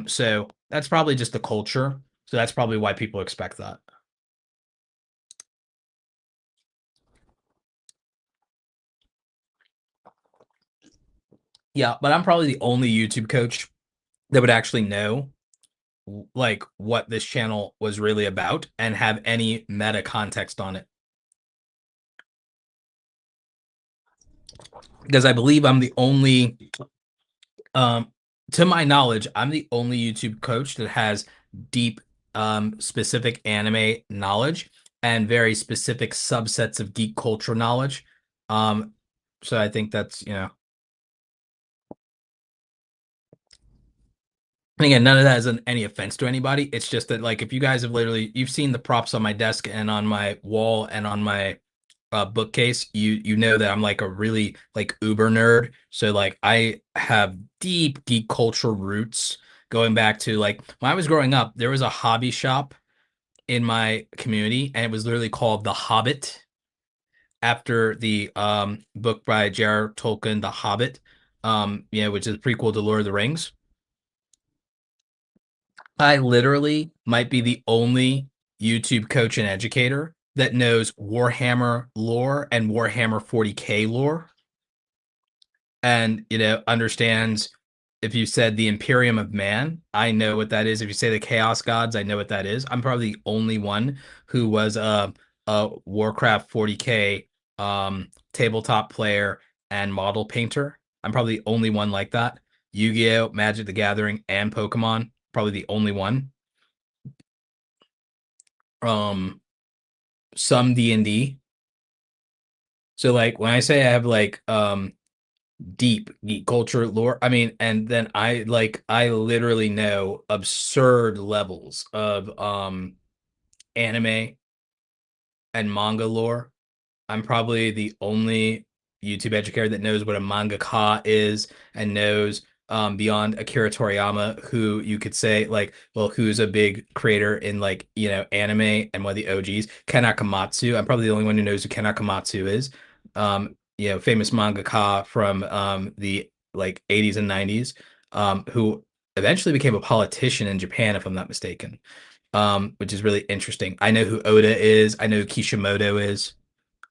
Speaker 1: So that's probably just the culture. So that's probably why people expect that. Yeah, but I'm probably the only YouTube coach that would actually know like what this channel was really about and have any meta context on it. Because I believe I'm the only to my knowledge, I'm the only YouTube coach that has deep, specific anime knowledge and very specific subsets of geek culture knowledge. Um, so I think that's, and again, none of that is any offense to anybody. It's just that, like, if you guys have literally, you've seen the props on my desk and on my wall and on my bookcase, you know that I'm like a really like uber nerd. So like I have deep geek culture roots going back to like when I was growing up, there was a hobby shop in my community and it was literally called The Hobbit. after the book by J.R. Tolkien, The Hobbit, which is a prequel to Lord of the Rings. I literally might be the only YouTube coach and educator that knows Warhammer lore and Warhammer 40K lore, and understands. If you said the Imperium of Man, I know what that is. If you say the Chaos Gods, I know what that is. I'm probably the only one who was a Warcraft 40K tabletop player and model painter. I'm probably the only one like that. Yu-Gi-Oh, Magic the Gathering, and Pokemon, probably the only one. um some D&D. So like when I say I have like deep geek culture lore, I mean, and then I literally know absurd levels of anime and manga lore. I'm probably the only YouTube educator that knows what a mangaka is and knows beyond Akira Toriyama, who you could say like, well, who's a big creator in like, anime and one of the OGs, Ken Akamatsu. I'm probably the only one who knows who Ken Akamatsu is. Famous mangaka from the like 80s and 90s, who eventually became a politician in Japan, if I'm not mistaken. Which is really interesting. I know who Oda is. I know who Kishimoto is,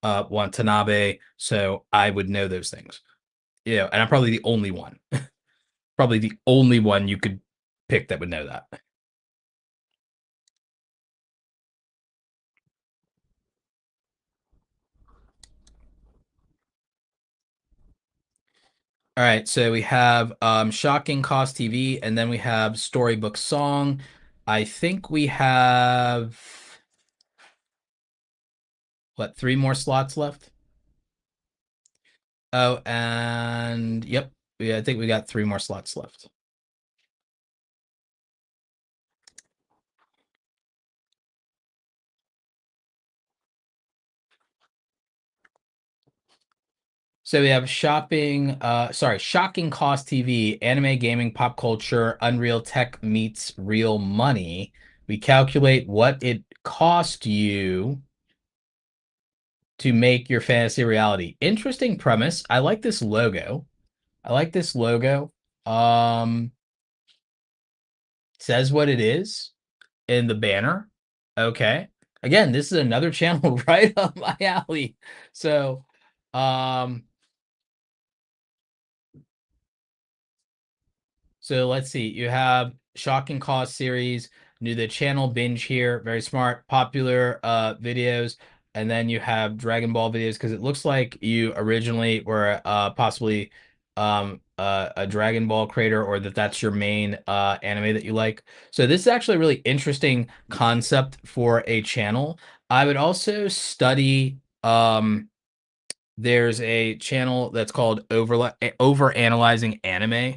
Speaker 1: Watanabe. So I would know those things. And I'm probably the only one. Probably the only one you could pick that would know that. All right, so we have Shocking Cost TV, and then we have Storybooksong. I think we have what, three more slots left? Oh, and yep. Yeah, I think we got three more slots left. So we have Shocking Cost TV, anime, gaming, pop culture, Unreal Tech meets real money. We calculate what it cost you to make your fantasy reality. Interesting premise. I like this logo. I like this logo. Um, Says what it is in the banner. Okay. Again, this is another channel right up my alley. So, um, So let's see. You have Shocking Cost series, new the channel binge here, very smart, popular videos, and then you have Dragon Ball videos because it looks like you originally were possibly a Dragon Ball creator, or that's your main anime that you like. So this is actually a really interesting concept for a channel. I would also study there's a channel that's called Over Analyzing Anime.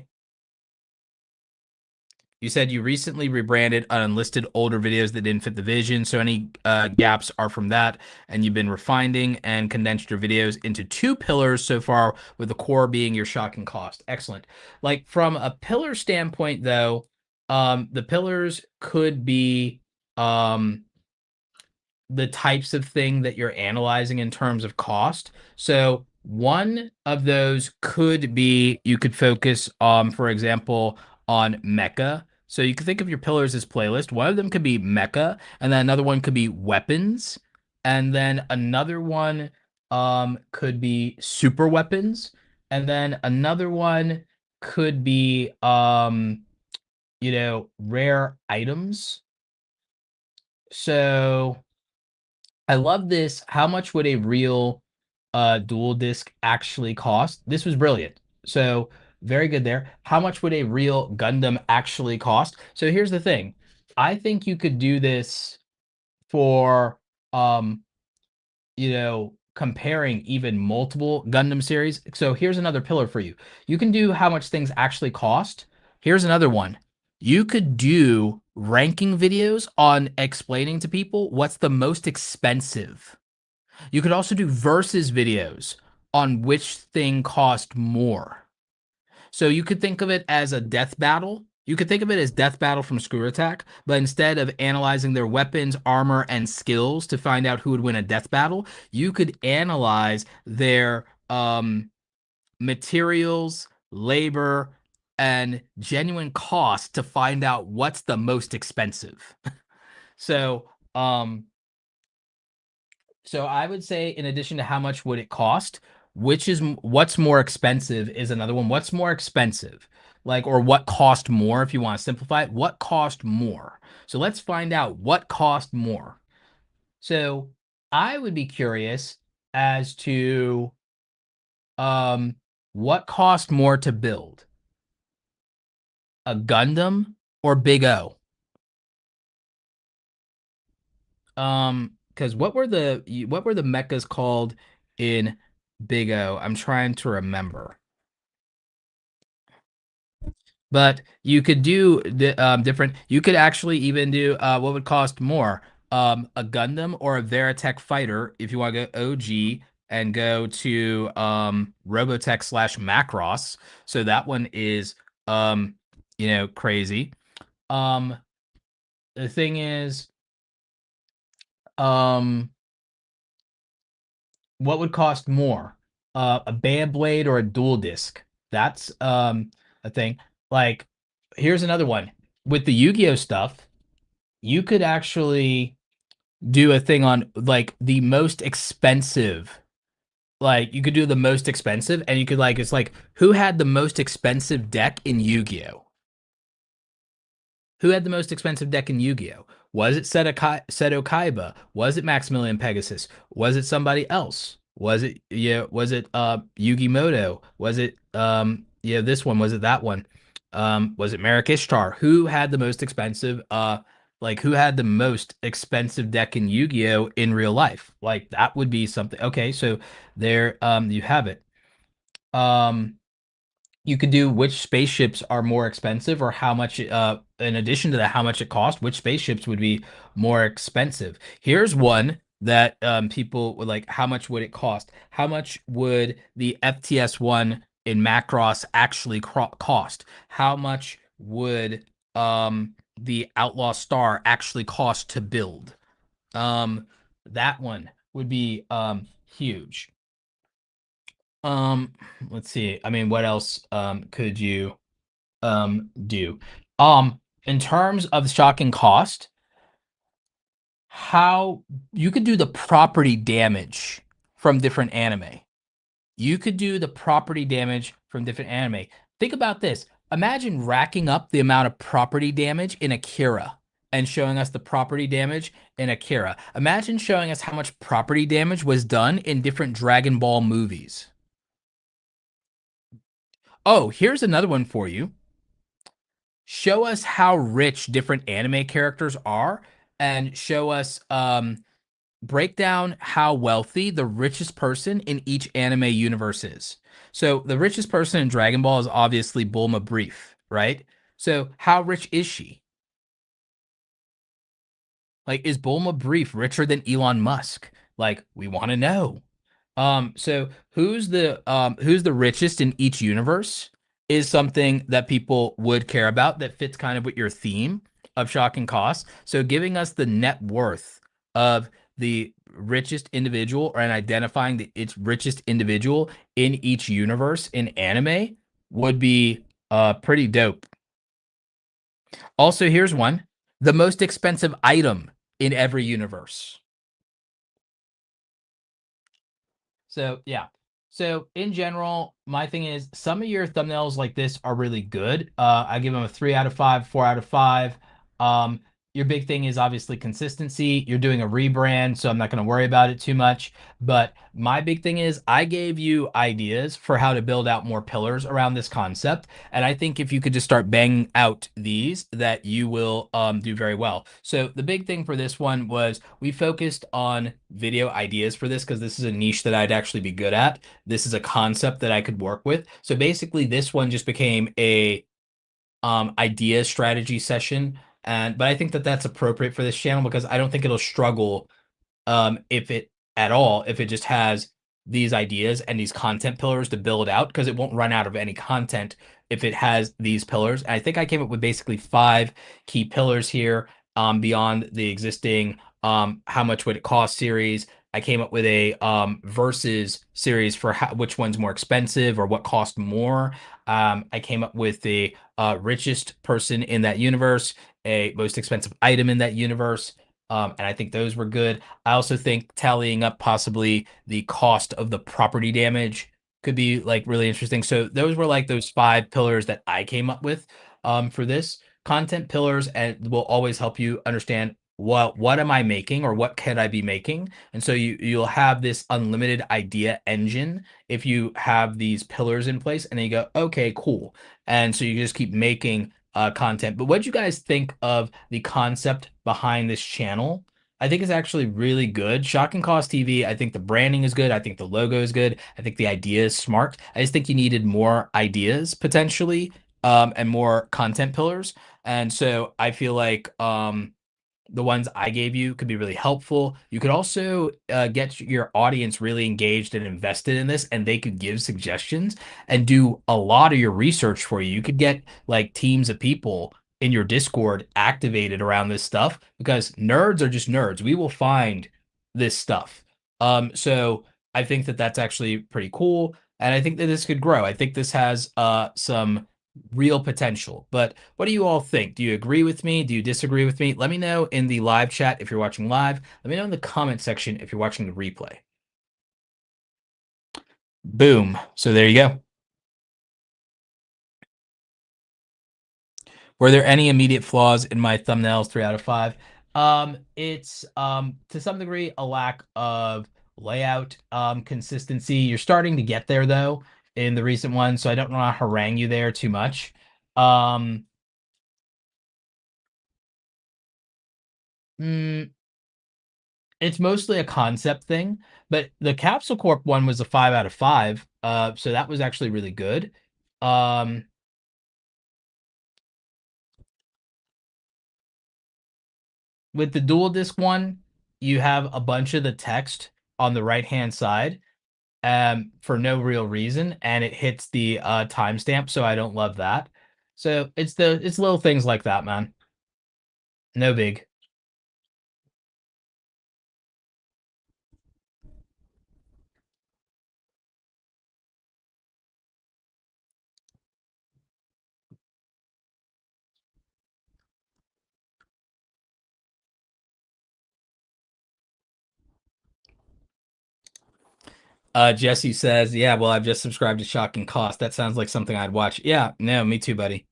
Speaker 1: You said you recently rebranded unlisted older videos that didn't fit the vision, so any gaps are from that, and you've been refining and condensed your videos into two pillars so far, with the core being your shocking cost. Excellent. Like from a pillar standpoint, though, the pillars could be um, the types of thing that you're analyzing in terms of cost. So one of those could be you could focus for example, on mecha. So you could think of your pillars as playlist. One of them could be mecha, and then another one could be weapons, and then another one could be super weapons, and then another one could be rare items. So I love this. How much would a real dual disc actually cost? This was brilliant. So very good there. How much would a real Gundam actually cost? So here's the thing. I think you could do this for comparing even multiple Gundam series. So here's another pillar for you. You can do how much things actually cost. Here's another one. You could do ranking videos on explaining to people what's the most expensive. You could also do versus videos on which thing cost more. So you could think of it as a death battle You could think of it as Death Battle from Screw Attack, but instead of analyzing their weapons, armor, and skills to find out who would win a death battle, you could analyze their materials, labor, and genuine cost to find out what's the most expensive. So, um, so I would say, in addition to how much would it cost, what's more expensive is another one. What's more expensive? Like, or what cost more if you want to simplify it? What cost more? So let's find out what cost more. So I would be curious as to what cost more to build? A Gundam or Big O? Because what were the mechas called in Big O? I'm trying to remember. But you could do different. You could actually even do what would cost more, a Gundam or a Veritech fighter if you want to go OG and go to Robotech slash Macross. So that one is crazy. Um, the thing is, um, what would cost more, a Beyblade or a dual disc? That's a thing. Like, here's another one with the Yu-Gi-Oh stuff. You could actually do a thing on like the most expensive. Like, you could do the most expensive, and you could like it's like who had the most expensive deck in Yu-Gi-Oh? Who had the most expensive deck in Yu-Gi-Oh? Was it Seto Kaiba? Was it Maximilian Pegasus? Was it somebody else? Was it Yugi Moto? Was it this one? Was it that one? Was it Merrick Ishtar? Who had the most expensive who had the most expensive deck in Yu-Gi-Oh in real life? Like, that would be something. Okay, so there you have it. Um you could do which spaceships are more expensive, or how much in addition to that, how much it cost, which spaceships would be more expensive. Here's one that people would like: how much would it cost? How much would the FTS1 in Macross actually cost? How much would the Outlaw Star actually cost to build? um that one would be huge. um let's see. I mean, what else could you do? In terms of shocking cost, how you could do the property damage from different anime. You could do the property damage from different anime. Think about this. Imagine racking up the amount of property damage in Akira and showing us the property damage in Akira. Imagine showing us how much property damage was done in different Dragon Ball movies. Oh, here's another one for you. Show us how rich different anime characters are, and show us break down how wealthy the richest person in each anime universe is. So the richest person in Dragon Ball is obviously Bulma Brief, right? So how rich is she? Like, is Bulma Brief richer than Elon Musk? Like, we want to know. So who's the richest in each universe is something that people would care about, that fits kind of with your theme of shocking costs. So giving us the net worth of the richest individual, and identifying its richest individual in each universe in anime would be pretty dope. Also, here's one: the most expensive item in every universe. So yeah. So in general, my thing is, some of your thumbnails like this are really good. I give them a 3 out of 5, 4 out of 5. Um, your big thing is obviously consistency. You're doing a rebrand, so I'm not going to worry about it too much. But my big thing is, I gave you ideas for how to build out more pillars around this concept, and I think if you could just start banging out these, that you will do very well. So the big thing for this one was we focused on video ideas for this, because this is a niche that I'd actually be good at. This is a concept that I could work with. So basically, this one just became a idea strategy session. But I think that that's appropriate for this channel, because I don't think it'll struggle if it at all, if it just has these ideas and these content pillars to build out, because it won't run out of any content if it has these pillars. And I think I came up with basically five key pillars here, beyond the existing how much would it cost series. I came up with a versus series for which one's more expensive or what cost more. I came up with the richest person in that universe, a most expensive item in that universe. And I think those were good. I also think tallying up possibly the cost of the property damage could be like really interesting. So those were like those five pillars that I came up with for this content pillars, and will always help you understand what am I making or what can I be making. And so you'll have this unlimited idea engine if you have these pillars in place, and then you go, okay, cool. And so you just keep making content. But what do you guys think of the concept behind this channel? I think it's actually really good. Shock and Cost TV, I think the branding is good. I think the logo is good. I think the idea is smart. I just think you needed more ideas potentially, and more content pillars. And so I feel like the ones I gave you could be really helpful. You could also get your audience really engaged and invested in this, and they could give suggestions and do a lot of your research for you. You could get like teams of people in your Discord activated around this stuff because nerds are just nerds. We will find this stuff. So I think that that's actually pretty cool, and I think that this could grow. I think this has some real potential. But what do you all think? Do you agree with me? Do you disagree with me? Let me know in the live chat if you're watching live. Let me know in the comment section if you're watching the replay. Boom. So there you go. Were there any immediate flaws in my thumbnails? 3 out of 5. It's to some degree a lack of layout consistency. You're starting to get there though in the recent one, so I don't want to harangue you there too much. Um, mm, it's mostly a concept thing, but the Capsule Corp one was a 5 out of 5. So that was actually really good. Um, with the dual disc one, you have a bunch of the text on the right hand side, for no real reason, and it hits the timestamp, so I don't love that. So it's little things like that, man. No big. Jesse says, "Yeah, well, I've just subscribed to Shocking Cost. That sounds like something I'd watch." Yeah, no, me too, buddy.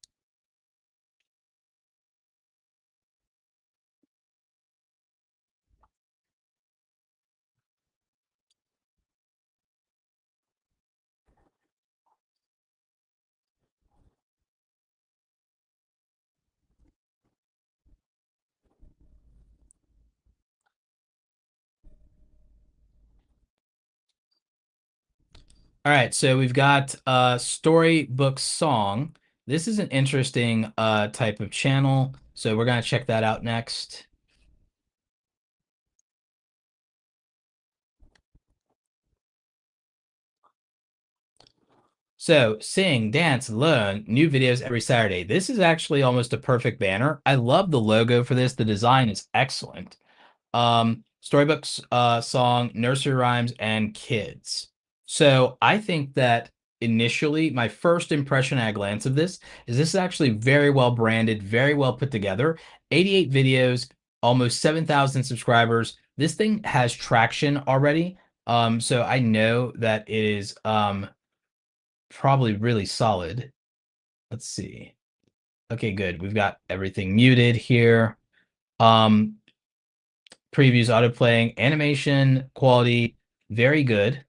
Speaker 1: All right, so we've got Storybooksong. This is an interesting type of channel, so we're gonna check that out next. So, sing, dance, learn, new videos every Saturday. This is actually almost a perfect banner. I love the logo for this. The design is excellent. Storybooks, song, nursery rhymes, and kids. So I think that initially, my first impression at a glance of this is actually very well branded, very well put together. 88 videos, almost 7,000 subscribers. This thing has traction already. So I know that it is probably really solid. Let's see. Okay, good. We've got everything muted here. Um, Previews autoplaying, animation quality, very good.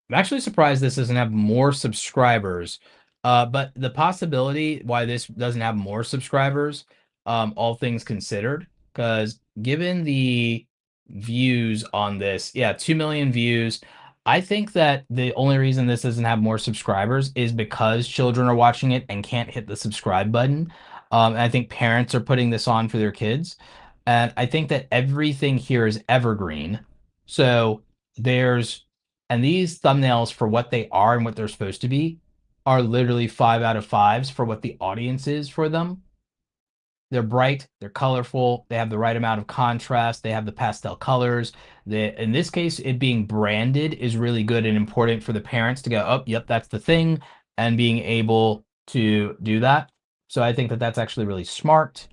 Speaker 1: I'm actually surprised this doesn't have more subscribers. But the possibility why this doesn't have more subscribers, all things considered, because given the views on this, yeah, 2 million views. I think that the only reason this doesn't have more subscribers is because children are watching it and can't hit the subscribe button. And I think parents are putting this on for their kids. And I think that everything here is evergreen. So there's And these thumbnails, for what they are and what they're supposed to be, are literally 5 out of 5s for what the audience is for them. They're bright, they're colorful, they have the right amount of contrast, they have the pastel colors. In this case, it being branded is really good and important for the parents to go, oh, yep, that's the thing, and being able to do that. So I think that that's actually really smart.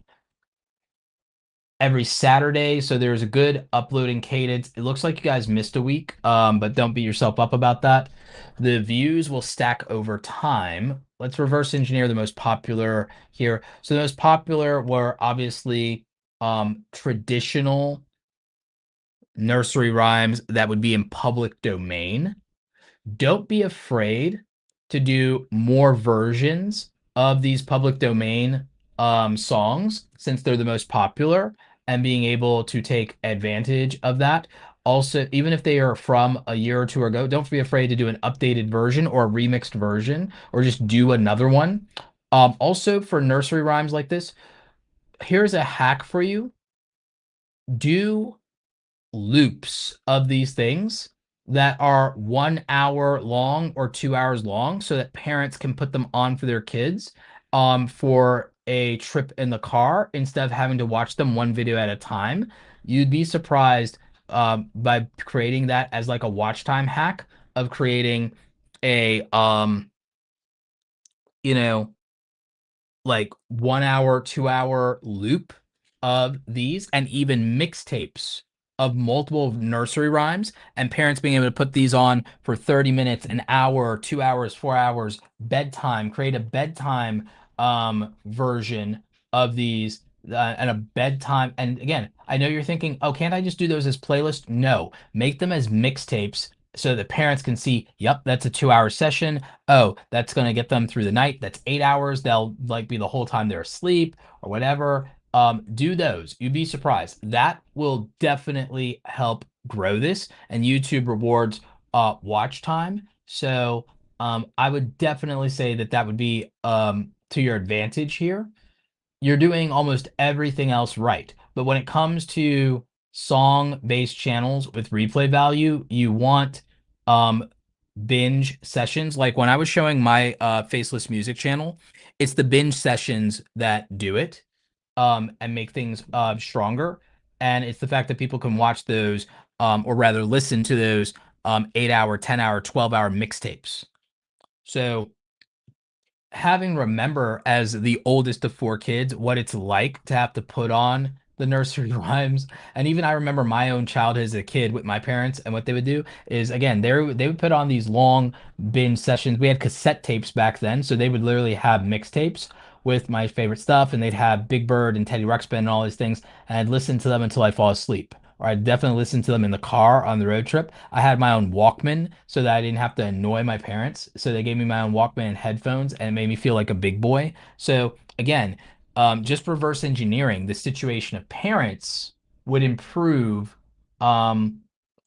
Speaker 1: Every Saturday, so there's a good uploading cadence. It looks like you guys missed a week, but don't beat yourself up about that. The views will stack over time. Let's reverse engineer the most popular here. So the most popular were obviously traditional nursery rhymes that would be in public domain. Don't be afraid to do more versions of these public domain songs since they're the most popular, and being able to take advantage of that. Also, even if they are from a year or two ago, don't be afraid to do an updated version or a remixed version or just do another one. Also, for nursery rhymes like this, here's a hack for you. Do loops of these things that are 1 hour long or 2 hours long so that parents can put them on for their kids for a trip in the car instead of having to watch them one video at a time. You'd be surprised by creating that as like a watch time hack of creating a you know like 1 hour, 2 hour loop of these, and even mixtapes of multiple nursery rhymes, and parents being able to put these on for 30 minutes, an hour, 2 hours, 4 hours, bedtime, create a bedtime version of these and a bedtime. And again, I know you're thinking, oh, can't I just do those as playlists? No, make them as mixtapes so that parents can see, yep, that's a 2 hour session. Oh, that's going to get them through the night. That's 8 hours. They'll like be the whole time they're asleep or whatever. Do those. You'd be surprised. That will definitely help grow this, and YouTube rewards watch time. So I would definitely say that that would be to your advantage here. You're doing almost everything else right. But when it comes to song-based channels with replay value, you want um binge sessions. Like when I was showing my faceless music channel, it's the binge sessions that do it and make things stronger. And it's the fact that people can watch those or rather listen to those 8 hour, 10 hour, 12 hour mixtapes. So having remember as the oldest of four kids what it's like to have to put on the nursery rhymes. And even I remember my own childhood as a kid with my parents, and what they would do is, again, they would put on these long binge sessions. We had cassette tapes back then, so they would literally have mixtapes with my favorite stuff, and they'd have Big Bird and Teddy Ruxpin and all these things, and I'd listen to them until I fall asleep, or I'd definitely listen to them in the car on the road trip. I had my own Walkman so that I didn't have to annoy my parents. So they gave me my own Walkman and headphones, and it made me feel like a big boy. So again, just reverse engineering the situation of parents would improve um,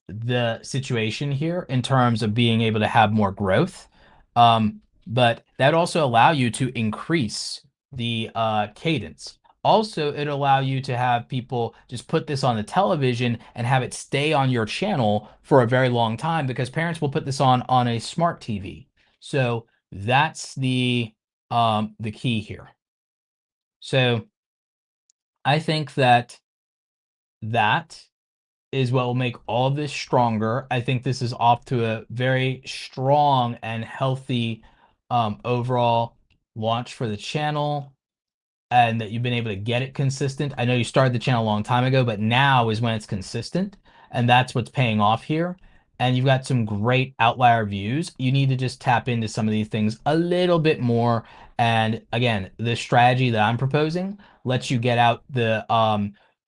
Speaker 1: the situation here in terms of being able to have more growth. But that also allow you to increase the cadence. Also, it allow you to have people just put this on the television and have it stay on your channel for a very long time, because parents will put this on a smart TV. So that's the key here. So I think that that is what will make all of this stronger. I think this is off to a very strong and healthy overall launch for the channel, and that you've been able to get it consistent. I know you started the channel a long time ago, but now is when it's consistent, and that's what's paying off here. And you've got some great outlier views. You need to just tap into some of these things a little bit more. And again, the strategy that I'm proposing lets you get out the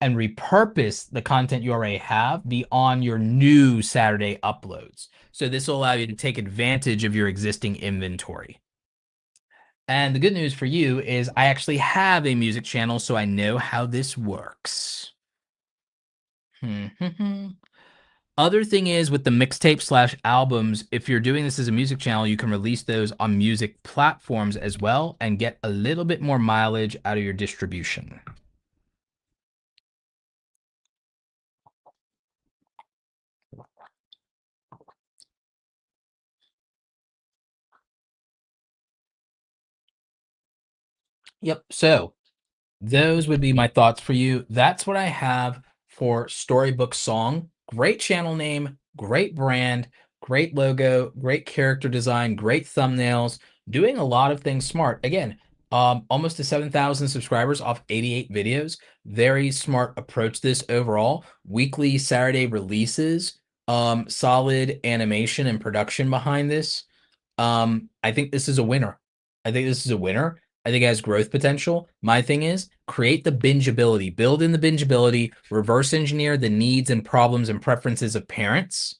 Speaker 1: and repurpose the content you already have beyond your new Saturday uploads. So this will allow you to take advantage of your existing inventory. And the good news for you is I actually have a music channel, so I know how this works. Other thing is, with the mixtape slash albums, if you're doing this as a music channel, you can release those on music platforms as well and get a little bit more mileage out of your distribution. Yep. So those would be my thoughts for you. That's what I have for Storybooksong. Great channel name, great brand, great logo, great character design, great thumbnails, doing a lot of things smart. Again, almost to 7,000 subscribers off 88 videos. Very smart approach this overall. Weekly Saturday releases, solid animation and production behind this. I think this is a winner. I think this is a winner. I think it has growth potential. My thing is create the bingeability, build in the bingeability, reverse engineer the needs and problems and preferences of parents.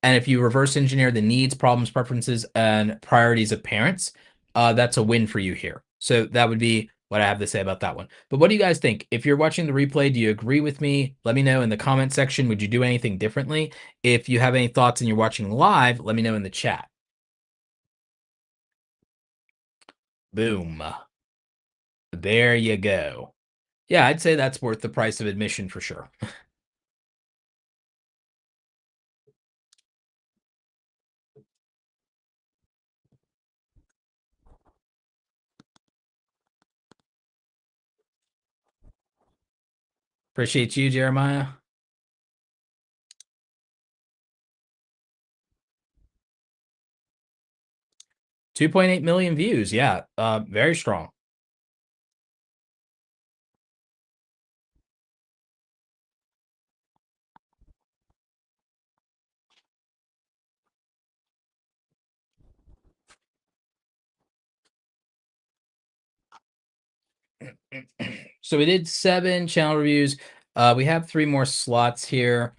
Speaker 1: And if you reverse engineer the needs, problems, preferences, and priorities of parents, that's a win for you here. So that would be what I have to say about that one. But what do you guys think? If you're watching the replay, do you agree with me? Let me know in the comment section. Would you do anything differently? If you have any thoughts and you're watching live, let me know in the chat. Boom. There you go. Yeah, I'd say that's worth the price of admission for sure. Appreciate you, Jeremiah. 2.8 million views. Yeah, very strong. So we did 7 channel reviews. We have 3 more slots here.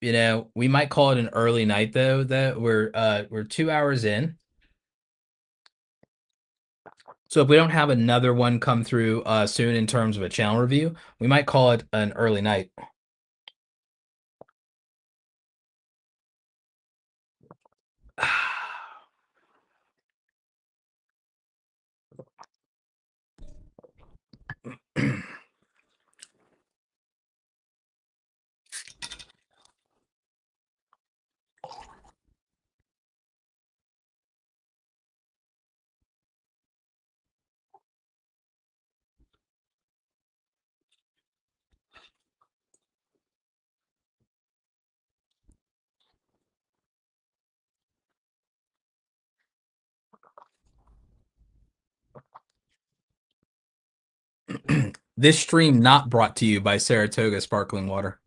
Speaker 1: We might call it an early night though. That we're 2 hours in. So if we don't have another one come through soon in terms of a channel review, we might call it an early night. This stream not brought to you by Saratoga Sparkling Water.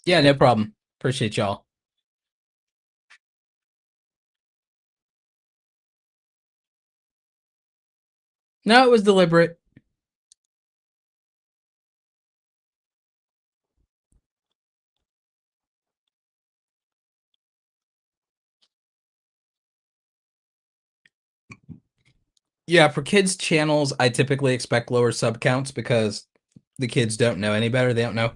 Speaker 1: Yeah, no problem. Appreciate y'all. No, it was deliberate. Yeah, for kids' channels, I typically expect lower sub counts because the kids don't know any better. They don't know,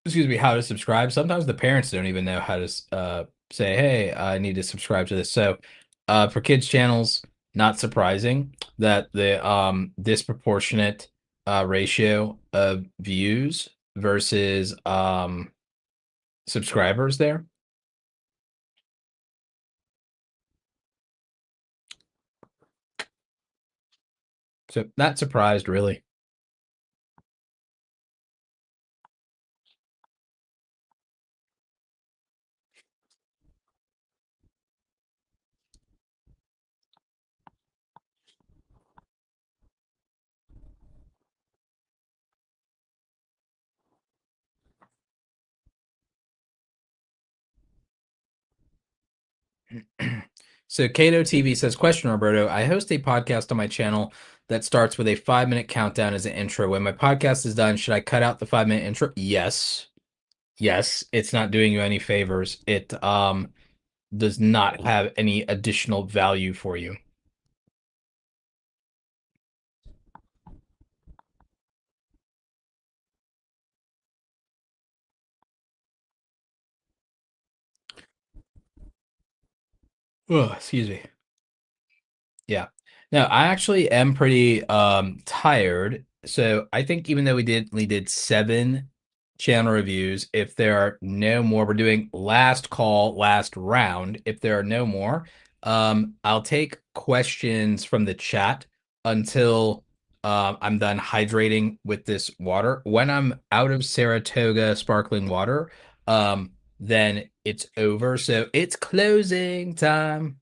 Speaker 1: excuse me, how to subscribe. Sometimes the parents don't even know how to say, "Hey, I need to subscribe to this." So, for kids' channels, not surprising that the disproportionate ratio of views versus subscribers there. So, not surprised really. So Cato TV says, question, Roberto, I host a podcast on my channel that starts with a 5-minute countdown as an intro. When my podcast is done, should I cut out the 5-minute intro? Yes. Yes, it's not doing you any favors. It does not have any additional value for you. Oh, excuse me. Yeah. No, I actually am pretty tired. So I think even though we did 7 channel reviews, if there are no more, we're doing last call, last round. If there are no more, I'll take questions from the chat until I'm done hydrating with this water. When I'm out of Saratoga sparkling water, then it's over. So it's closing time.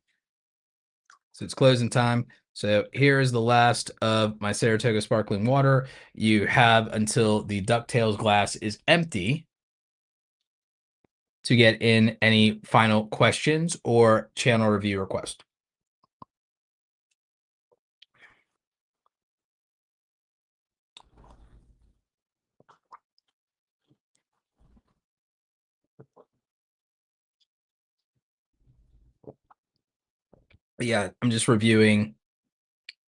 Speaker 1: So it's closing time. So here is the last of my Saratoga sparkling water. You have until the DuckTales glass is empty to get in any final questions or channel review request. Yeah, I'm just reviewing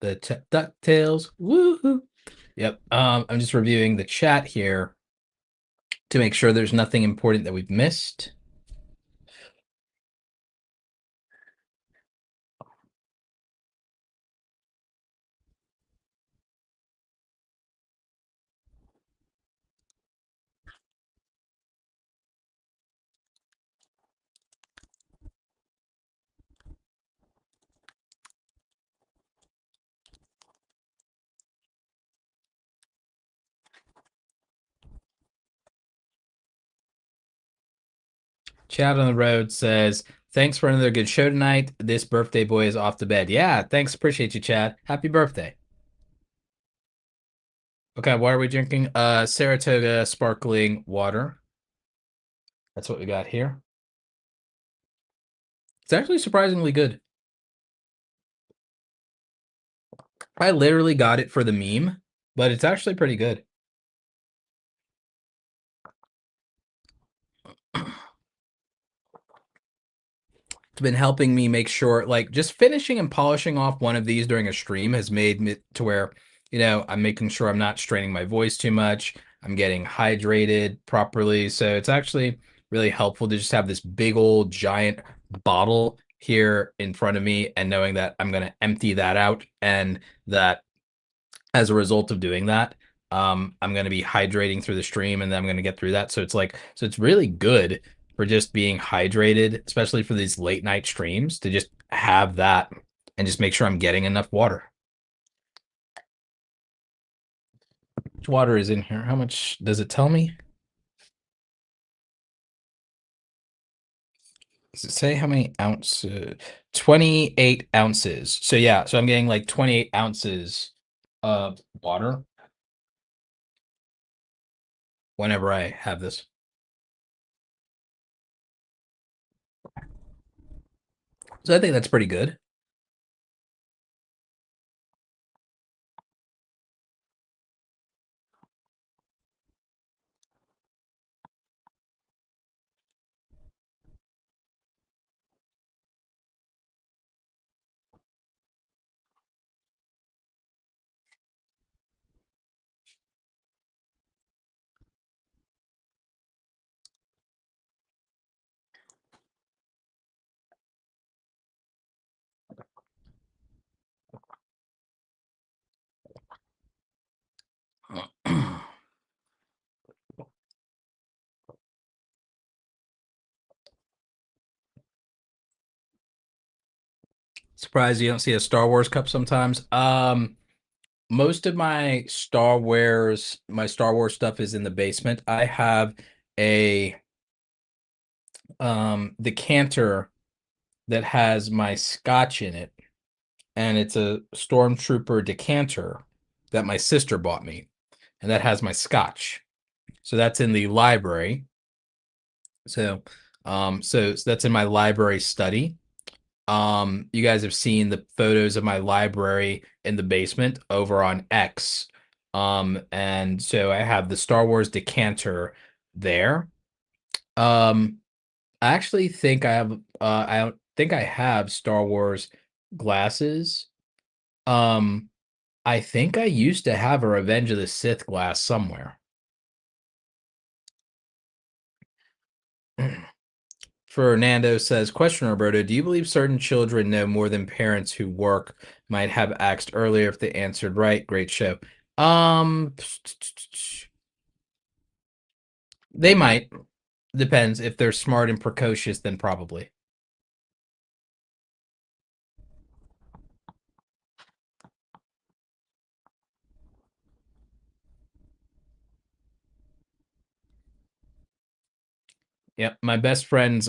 Speaker 1: the DuckTales. Woohoo! Yep. I'm just reviewing the chat here to make sure there's nothing important that we've missed. Chat on the road says, thanks for another good show tonight. This birthday boy is off to bed. Yeah, thanks. Appreciate you, Chad. Happy birthday. Okay, what are we drinking? Saratoga sparkling water. That's what we got here. It's actually surprisingly good. I literally got it for the meme, but it's actually pretty good. It's been helping me make sure, like, just finishing and polishing off one of these during a stream has made me to where, I'm making sure I'm not straining my voice too much. I'm getting hydrated properly. So it's actually really helpful to just have this big old giant bottle here in front of me and knowing that I'm going to empty that out and that as a result of doing that, I'm going to be hydrating through the stream and then I'm going to get through that. So it's really good for just being hydrated, especially for these late night streams, to just have that and just make sure I'm getting enough water. Which water is in here? How much does it tell me? Does it say how many ounces? 28 ounces. So yeah, so I'm getting like 28 ounces of water whenever I have this. So I think that's pretty good. Surprised you don't see a Star Wars cup sometimes. Most of my Star Wars stuff is in the basement. I have a decanter that has my scotch in it, and it's a Stormtrooper decanter that my sister bought me, and that has my scotch. So that's in the library. So that's in my library study. You guys have seen the photos of my library in the basement over on X. And so I have the Star Wars decanter there. Um, I actually think I don't think I have Star Wars glasses. Um, I think I used to have a Revenge of the Sith glass somewhere. Fernando says, question, Roberto, do you believe certain children know more than parents who work? Might have asked earlier if they answered right. Great show. Um, they might. Depends. If they're smart and precocious, then probably. Yep. My best friend's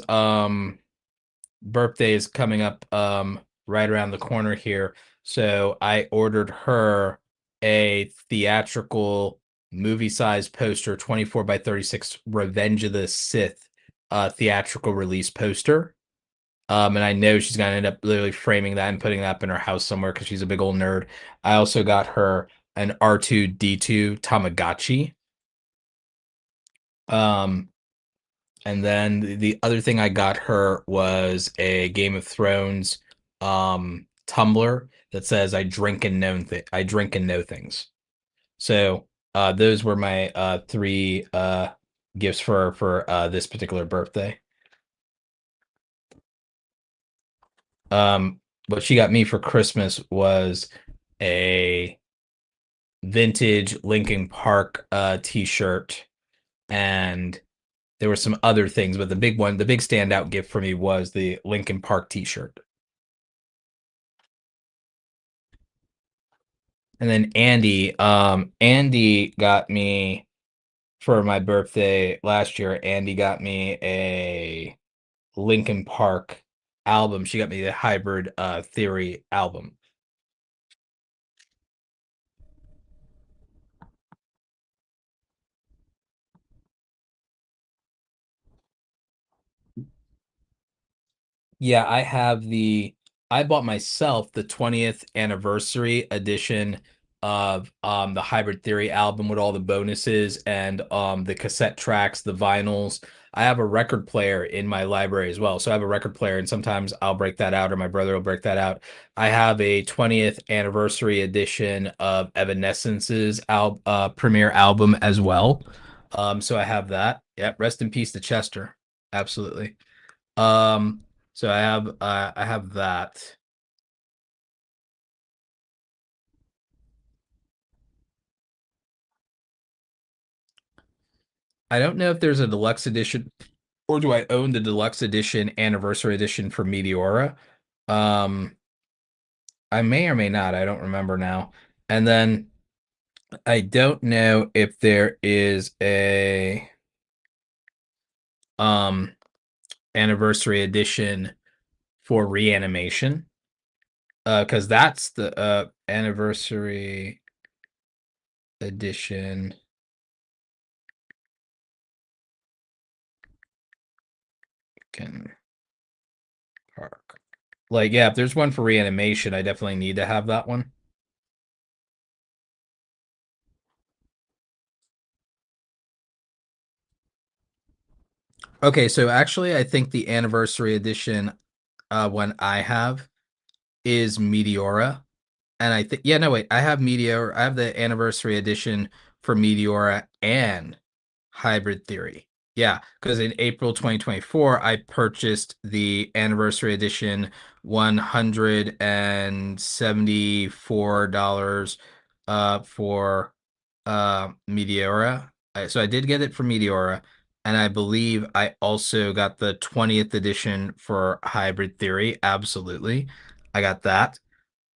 Speaker 1: birthday is coming up right around the corner here. So I ordered her a theatrical movie size poster, 24 by 36 Revenge of the Sith theatrical release poster. And I know she's gonna end up literally framing that and putting that up in her house somewhere because she's a big old nerd. I also got her an R2D2 Tamagotchi. Um, And then the other thing I got her was a Game of Thrones tumbler that says I drink and know things. So those were my three gifts for this particular birthday. What she got me for Christmas was a vintage Linkin Park t-shirt, and there were some other things, but the big standout gift for me was the Linkin Park t-shirt. And then Andy got me for my birthday last year. Andy got me a Linkin Park album. She got me the Hybrid Theory album. Yeah, I bought myself the 20th anniversary edition of the Hybrid Theory album with all the bonuses and the cassette tracks, the vinyls. I have a record player in my library as well. So I have a record player, and sometimes I'll break that out or my brother will break that out. I have a 20th anniversary edition of Evanescence's premiere album as well. So I have that. Yep, rest in peace to Chester. Absolutely. Um, so I have that. I don't know if there's a deluxe edition, or do I own the deluxe edition anniversary edition for Meteora? Um, I may or may not. I don't remember now. And then I don't know if there is a um anniversary edition for Reanimation. Because that's the anniversary edition. Can Park. Like, yeah, if there's one for Reanimation, I definitely need to have that one. Okay, so actually, I think the anniversary edition one I have is Meteora. And I think, yeah, no, wait, I have Meteor. I have the anniversary edition for Meteora and Hybrid Theory. Yeah, because in April 2024, I purchased the anniversary edition $174 for Meteora. So I did get it for Meteora, and I believe I also got the 20th edition for Hybrid Theory. Absolutely. I got that.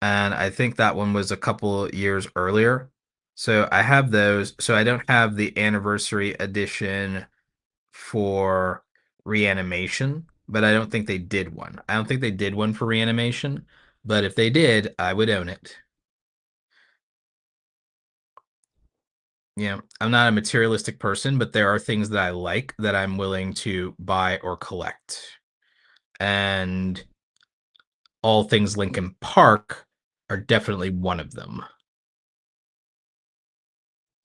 Speaker 1: And I think that one was a couple years earlier. So I have those. So I don't have the anniversary edition for Reanimation, but I don't think they did one. I don't think they did one for Reanimation, but if they did, I would own it. I'm not a materialistic person, but there are things that I like that I'm willing to buy or collect. And All Things Lincoln Park are definitely one of them.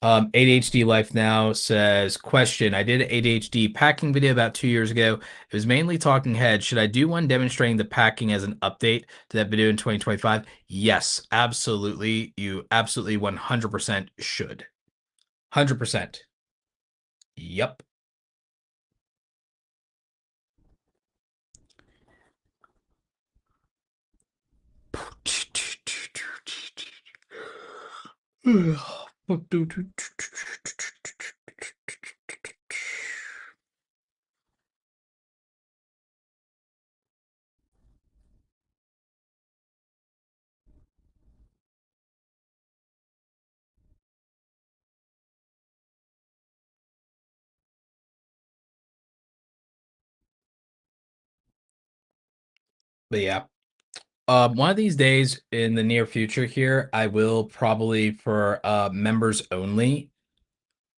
Speaker 1: ADHD Life Now says, question, I did an ADHD packing video about 2 years ago. It was mainly talking heads. Should I do one demonstrating the packing as an update to that video in 2025? Yes, absolutely. You absolutely 100% should. 100%. Yep. But yeah. One of these days in the near future here, I will probably for members only,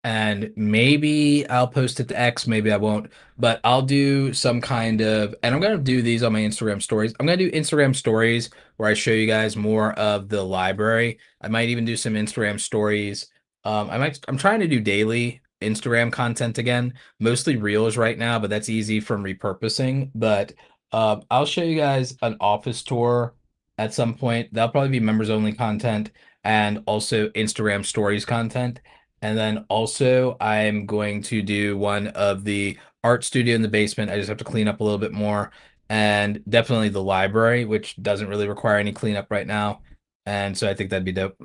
Speaker 1: and maybe I'll post it to X, maybe I won't, but I'll do some kind of, and I'm gonna do these on my Instagram stories. I'm gonna do Instagram stories where I show you guys more of the library. I might even do some Instagram stories. I'm trying to do daily Instagram content again, mostly reels right now, but that's easy from repurposing. But I'll show you guys an office tour at some point. That'll probably be members only content and also Instagram stories content. And then also, I'm going to do one of the art studio in the basement. I just have to clean up a little bit more. And definitely the library, which doesn't really require any cleanup right now. And so I think that'd be dope.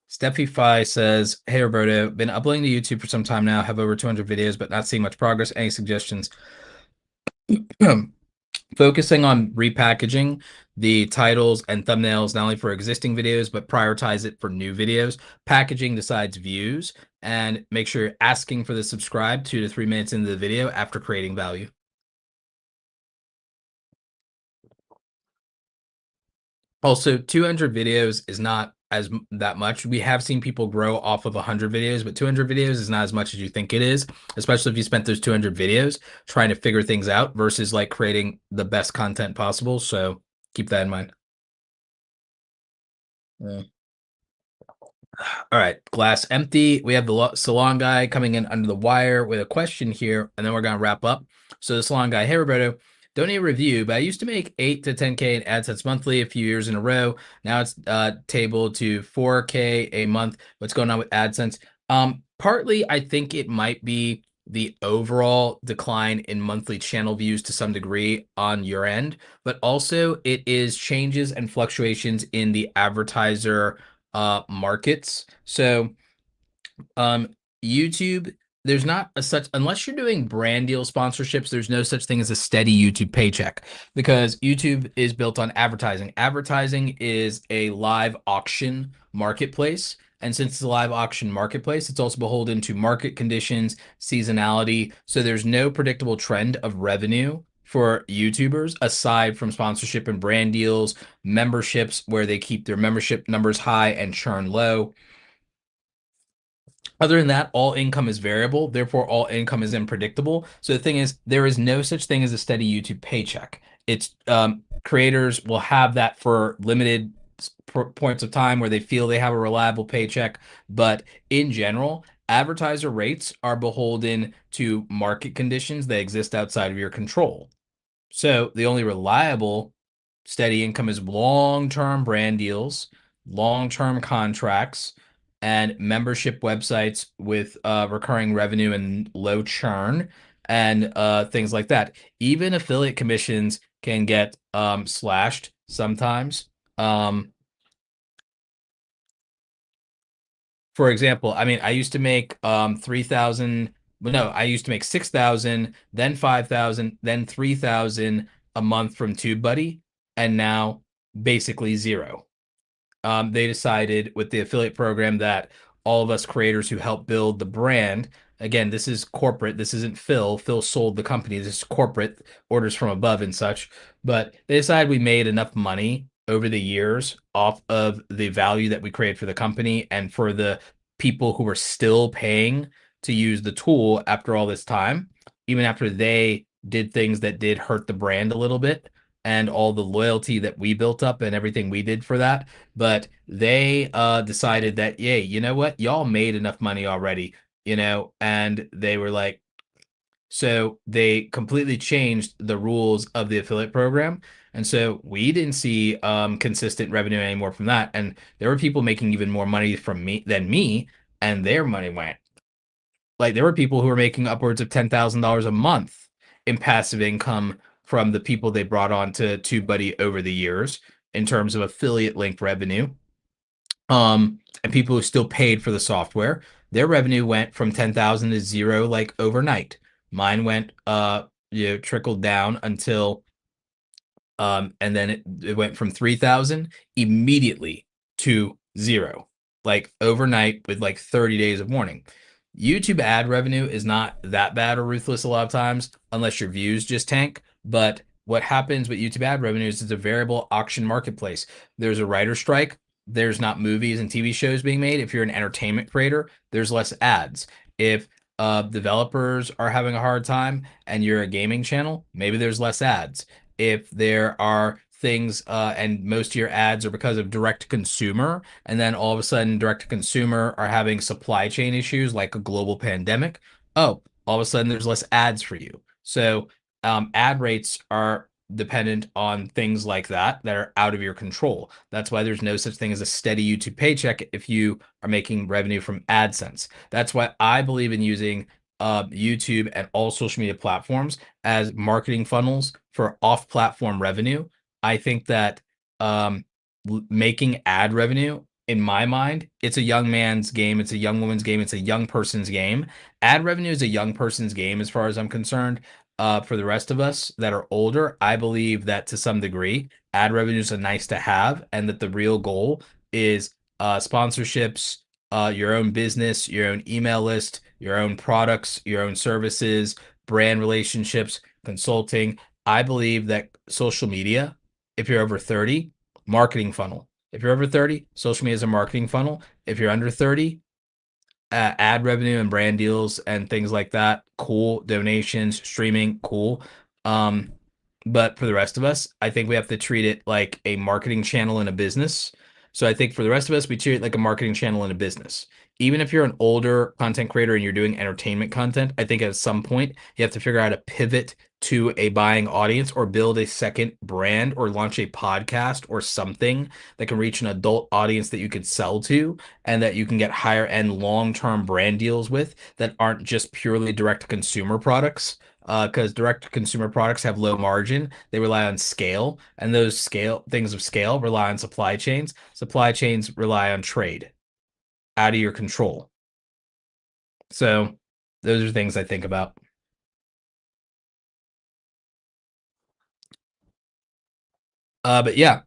Speaker 1: Steffi Fi says, hey Roberto, been uploading to YouTube for some time now, have over 200 videos, but not seeing much progress. Any suggestions? Focusing on repackaging the titles and thumbnails, not only for existing videos, but prioritize it for new videos. Packaging decides views, and make sure you're asking for the subscribe 2 to 3 minutes into the video after creating value. Also, 200 videos is not as that much. We have seen people grow off of 100 videos, but 200 videos is not as much as you think it is, especially if you spent those 200 videos trying to figure things out versus like creating the best content possible. So keep that in mind. Yeah. All right, glass empty. We have the salon guy coming in under the wire with a question here, and then we're gonna wrap up. So the salon guy, hey Roberto, don't need a review, but I used to make 8 to 10K in AdSense monthly a few years in a row. Now it's tabled to 4K a month. What's going on with AdSense? Partly I think it might be the overall decline in monthly channel views to some degree on your end, but also it is changes and fluctuations in the advertiser markets. So um YouTube, there's not a such, unless you're doing brand deal sponsorships, there's no such thing as a steady YouTube paycheck because YouTube is built on advertising. Advertising is a live auction marketplace. And since it's a live auction marketplace, it's also beholden to market conditions, seasonality. So there's no predictable trend of revenue for YouTubers aside from sponsorship and brand deals, memberships where they keep their membership numbers high and churn low. Other than that, all income is variable, therefore all income is unpredictable. So the thing is, there is no such thing as a steady YouTube paycheck. It's creators will have that for limited points of time where they feel they have a reliable paycheck, but in general, advertiser rates are beholden to market conditions that exist outside of your control. So the only reliable steady income is long-term brand deals, long-term contracts, and membership websites with recurring revenue and low churn and things like that. Even affiliate commissions can get slashed sometimes. For example, I mean, I used to make 3,000, well, no, I used to make 6,000, then 5,000, then 3,000 a month from TubeBuddy, and now basically zero. They decided with the affiliate program that all of us creators who help build the brand, again, this is corporate, this isn't Phil. Phil sold the company, this is corporate orders from above and such, but they decided we made enough money over the years off of the value that we create for the company and for the people who are still paying to use the tool after all this time, even after they did things that did hurt the brand a little bit and all the loyalty that we built up and everything we did for that. But they decided that, yay, you know what? Y'all made enough money already, and they were like, so they completely changed the rules of the affiliate program. And so we didn't see consistent revenue anymore from that. And there were people making even more money from me than me, and their money went. Like there were people who were making upwards of $10,000 a month in passive income from the people they brought on to TubeBuddy over the years in terms of affiliate link revenue. And people who still paid for the software, their revenue went from 10,000 to zero like overnight. Mine went trickled down until and then it went from 3,000 immediately to zero, like overnight with like 30 days of warning. YouTube ad revenue is not that bad or ruthless a lot of times, unless your views just tank. But what happens with YouTube ad revenue is it's a variable auction marketplace. There's a writer strike. There's not movies and TV shows being made. If you're an entertainment creator, there's less ads. If developers are having a hard time and you're a gaming channel, maybe there's less ads. If there are things and most of your ads are because of direct to consumer, and then all of a sudden direct to consumer are having supply chain issues like a global pandemic, oh, all of a sudden there's less ads for you. So ad rates are dependent on things like that are out of your control. That's why there's no such thing as a steady YouTube paycheck if you are making revenue from AdSense. That's why I believe in using YouTube and all social media platforms as marketing funnels for off-platform revenue. I think that making ad revenue, in my mind, it's a young man's game, it's a young woman's game, it's a young person's game. Ad revenue is a young person's game as far as I'm concerned. For the rest of us that are older, I believe that to some degree, ad revenues are nice to have, and that the real goal is sponsorships, your own business, your own email list, your own products, your own services, brand relationships, consulting. I believe that social media, if you're over 30, marketing funnel. If you're over 30, social media is a marketing funnel. If you're under 30, ad revenue and brand deals and things like that, cool. Donations, streaming, cool. But for the rest of us, I think we have to treat it like a marketing channel in a business. So I think for the rest of us, we treat it like a marketing channel in a business. Even if you're an older content creator and you're doing entertainment content, I think at some point you have to figure out how to pivot to a buying audience or build a second brand or launch a podcast or something that can reach an adult audience that you could sell to and that you can get higher end long-term brand deals with that aren't just purely direct to consumer products. Because direct to consumer products have low margin, they rely on scale, and those scale things of scale rely on supply chains. Supply chains rely on trade out of your control. So those are things I think about. But yeah,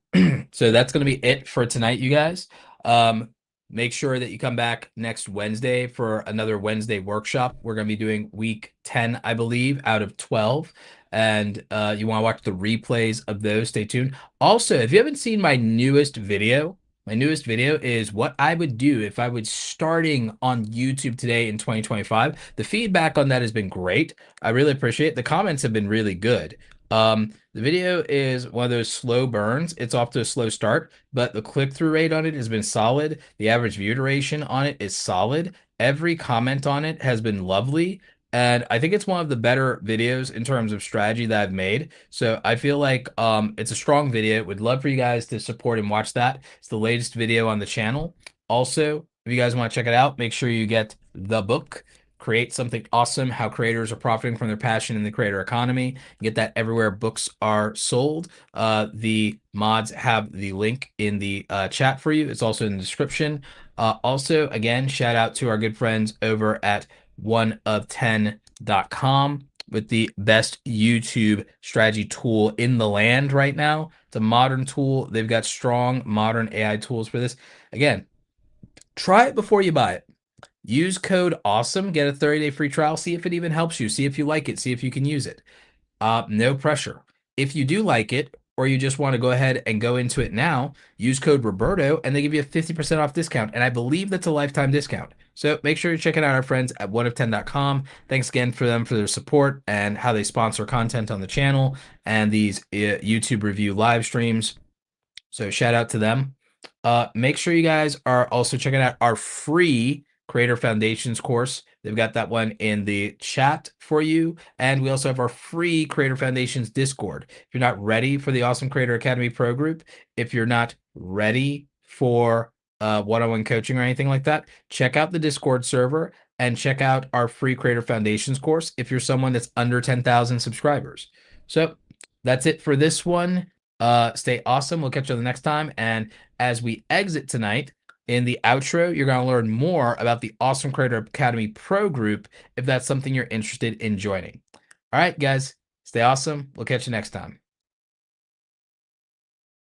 Speaker 1: so that's going to be it for tonight, you guys. Um, make sure that you come back next Wednesday for another Wednesday workshop. We're going to be doing week 10, I believe, out of 12. And you want to watch the replays of those, stay tuned. Also, if you haven't seen my newest video is what I would do if I was starting on YouTube today in 2025. The feedback on that has been great. I really appreciate it. The comments have been really good. The video is one of those slow burns. It's off to a slow start, but the click-through rate on it has been solid. The average view duration on it is solid. Every comment on it has been lovely. And I think it's one of the better videos in terms of strategy that I've made. So I feel like it's a strong video. Would love for you guys to support and watch that. It's the latest video on the channel. Also, if you guys want to check it out, make sure you get the book, Create Something Awesome, How Creators Are Profiting from Their Passion in the Creator Economy. Get that everywhere books are sold. The mods have the link in the chat for you. It's also in the description. Also, again, shout out to our good friends over at oneof10.com with the best YouTube strategy tool in the land right now. It's a modern tool. They've got strong modern AI tools for this. Again, try it before you buy it. Use code AWESOME, get a 30-day free trial, see if it even helps you, see if you like it, see if you can use it. No pressure. If you do like it, or you just want to go ahead and go into it now, use code Roberto and they give you a 50% off discount. And I believe that's a lifetime discount. So make sure you're checking out our friends at oneof10.com. Thanks again for them for their support and how they sponsor content on the channel and these YouTube review live streams. So shout out to them. Make sure you guys are also checking out our free Creator Foundations course. They've got that one in the chat for you. And we also have our free Creator Foundations Discord. If you're not ready for the Awesome Creator Academy Pro Group, if you're not ready for one-on-one coaching or anything like that, check out the Discord server and check out our free Creator Foundations course if you're someone that's under 10,000 subscribers. So that's it for this one. Stay awesome. We'll catch you the next time. And as we exit tonight, in the outro, you're going to learn more about the Awesome Creator Academy Pro Group if that's something you're interested in joining. All right, guys, stay awesome. We'll catch you next time.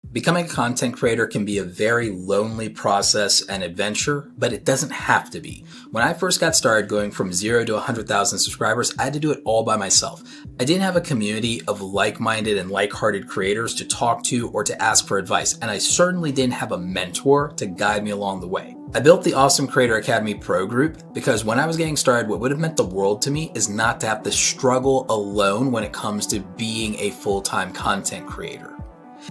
Speaker 2: Becoming a content creator can be a very lonely process and adventure, but it doesn't have to be. When I first got started going from 0 to 100,000 subscribers, I had to do it all by myself. I didn't have a community of like-minded and like-hearted creators to talk to or to ask for advice, and I certainly didn't have a mentor to guide me along the way. I built the Awesome Creator Academy Pro Group because when I was getting started, what would have meant the world to me is not to have to struggle alone when it comes to being a full-time content creator.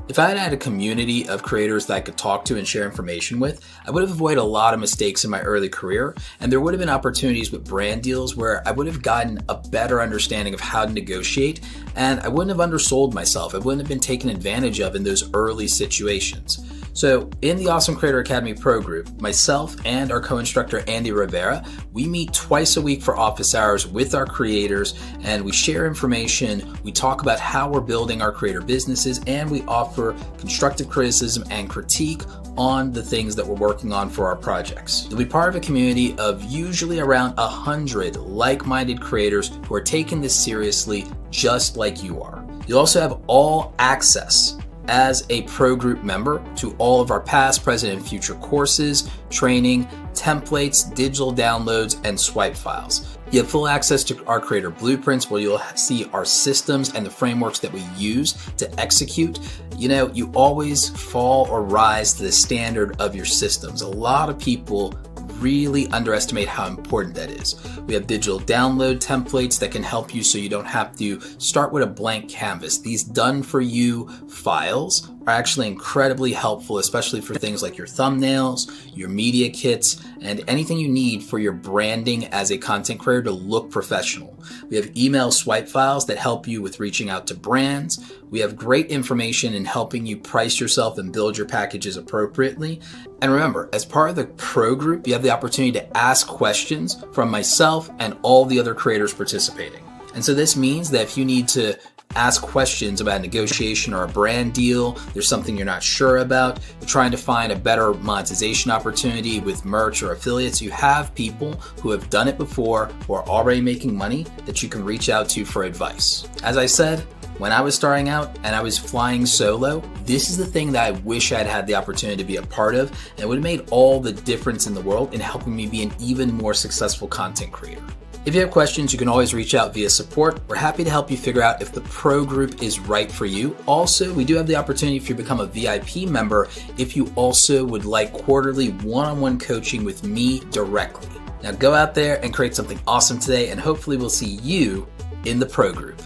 Speaker 2: If I had had a community of creators that I could talk to and share information with, I would have avoided a lot of mistakes in my early career, and there would have been opportunities with brand deals where I would have gotten a better understanding of how to negotiate, and I wouldn't have undersold myself. I wouldn't have been taken advantage of in those early situations. So in the Awesome Creator Academy Pro Group, myself and our co-instructor Andy Rivera, we meet twice a week for office hours with our creators, and we share information, we talk about how we're building our creator businesses, and we offer constructive criticism and critique on the things that we're working on for our projects. You'll be part of a community of usually around 100 like-minded creators who are taking this seriously just like you are. You'll also have all access as a pro group member to all of our past, present, and future courses, training, templates, digital downloads, and swipe files. You have full access to our creator blueprints where you'll see our systems and the frameworks that we use to execute. You know, you always fall or rise to the standard of your systems. A lot of people really underestimate how important that is. We have digital download templates that can help you so you don't have to start with a blank canvas. These done for you files are actually incredibly helpful, especially for things like your thumbnails, your media kits, and anything you need for your branding as a content creator to look professional. We have email swipe files that help you with reaching out to brands. We have great information in helping you price yourself and build your packages appropriately. And remember, as part of the pro group, you have the opportunity to ask questions from myself and all the other creators participating. And so this means that if you need to ask questions about negotiation or a brand deal, there's something you're not sure about, you're trying to find a better monetization opportunity with merch or affiliates, you have people who have done it before, who are already making money that you can reach out to for advice. As I said, when I was starting out and I was flying solo, this is the thing that I wish I'd had the opportunity to be a part of, and it would have made all the difference in the world in helping me be an even more successful content creator. If you have questions, you can always reach out via support. We're happy to help you figure out if the pro group is right for you. Also, we do have the opportunity for you to become a VIP member if you also would like quarterly one-on-one coaching with me directly. Now go out there and create something awesome today, and hopefully we'll see you in the pro group.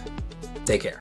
Speaker 2: Take care.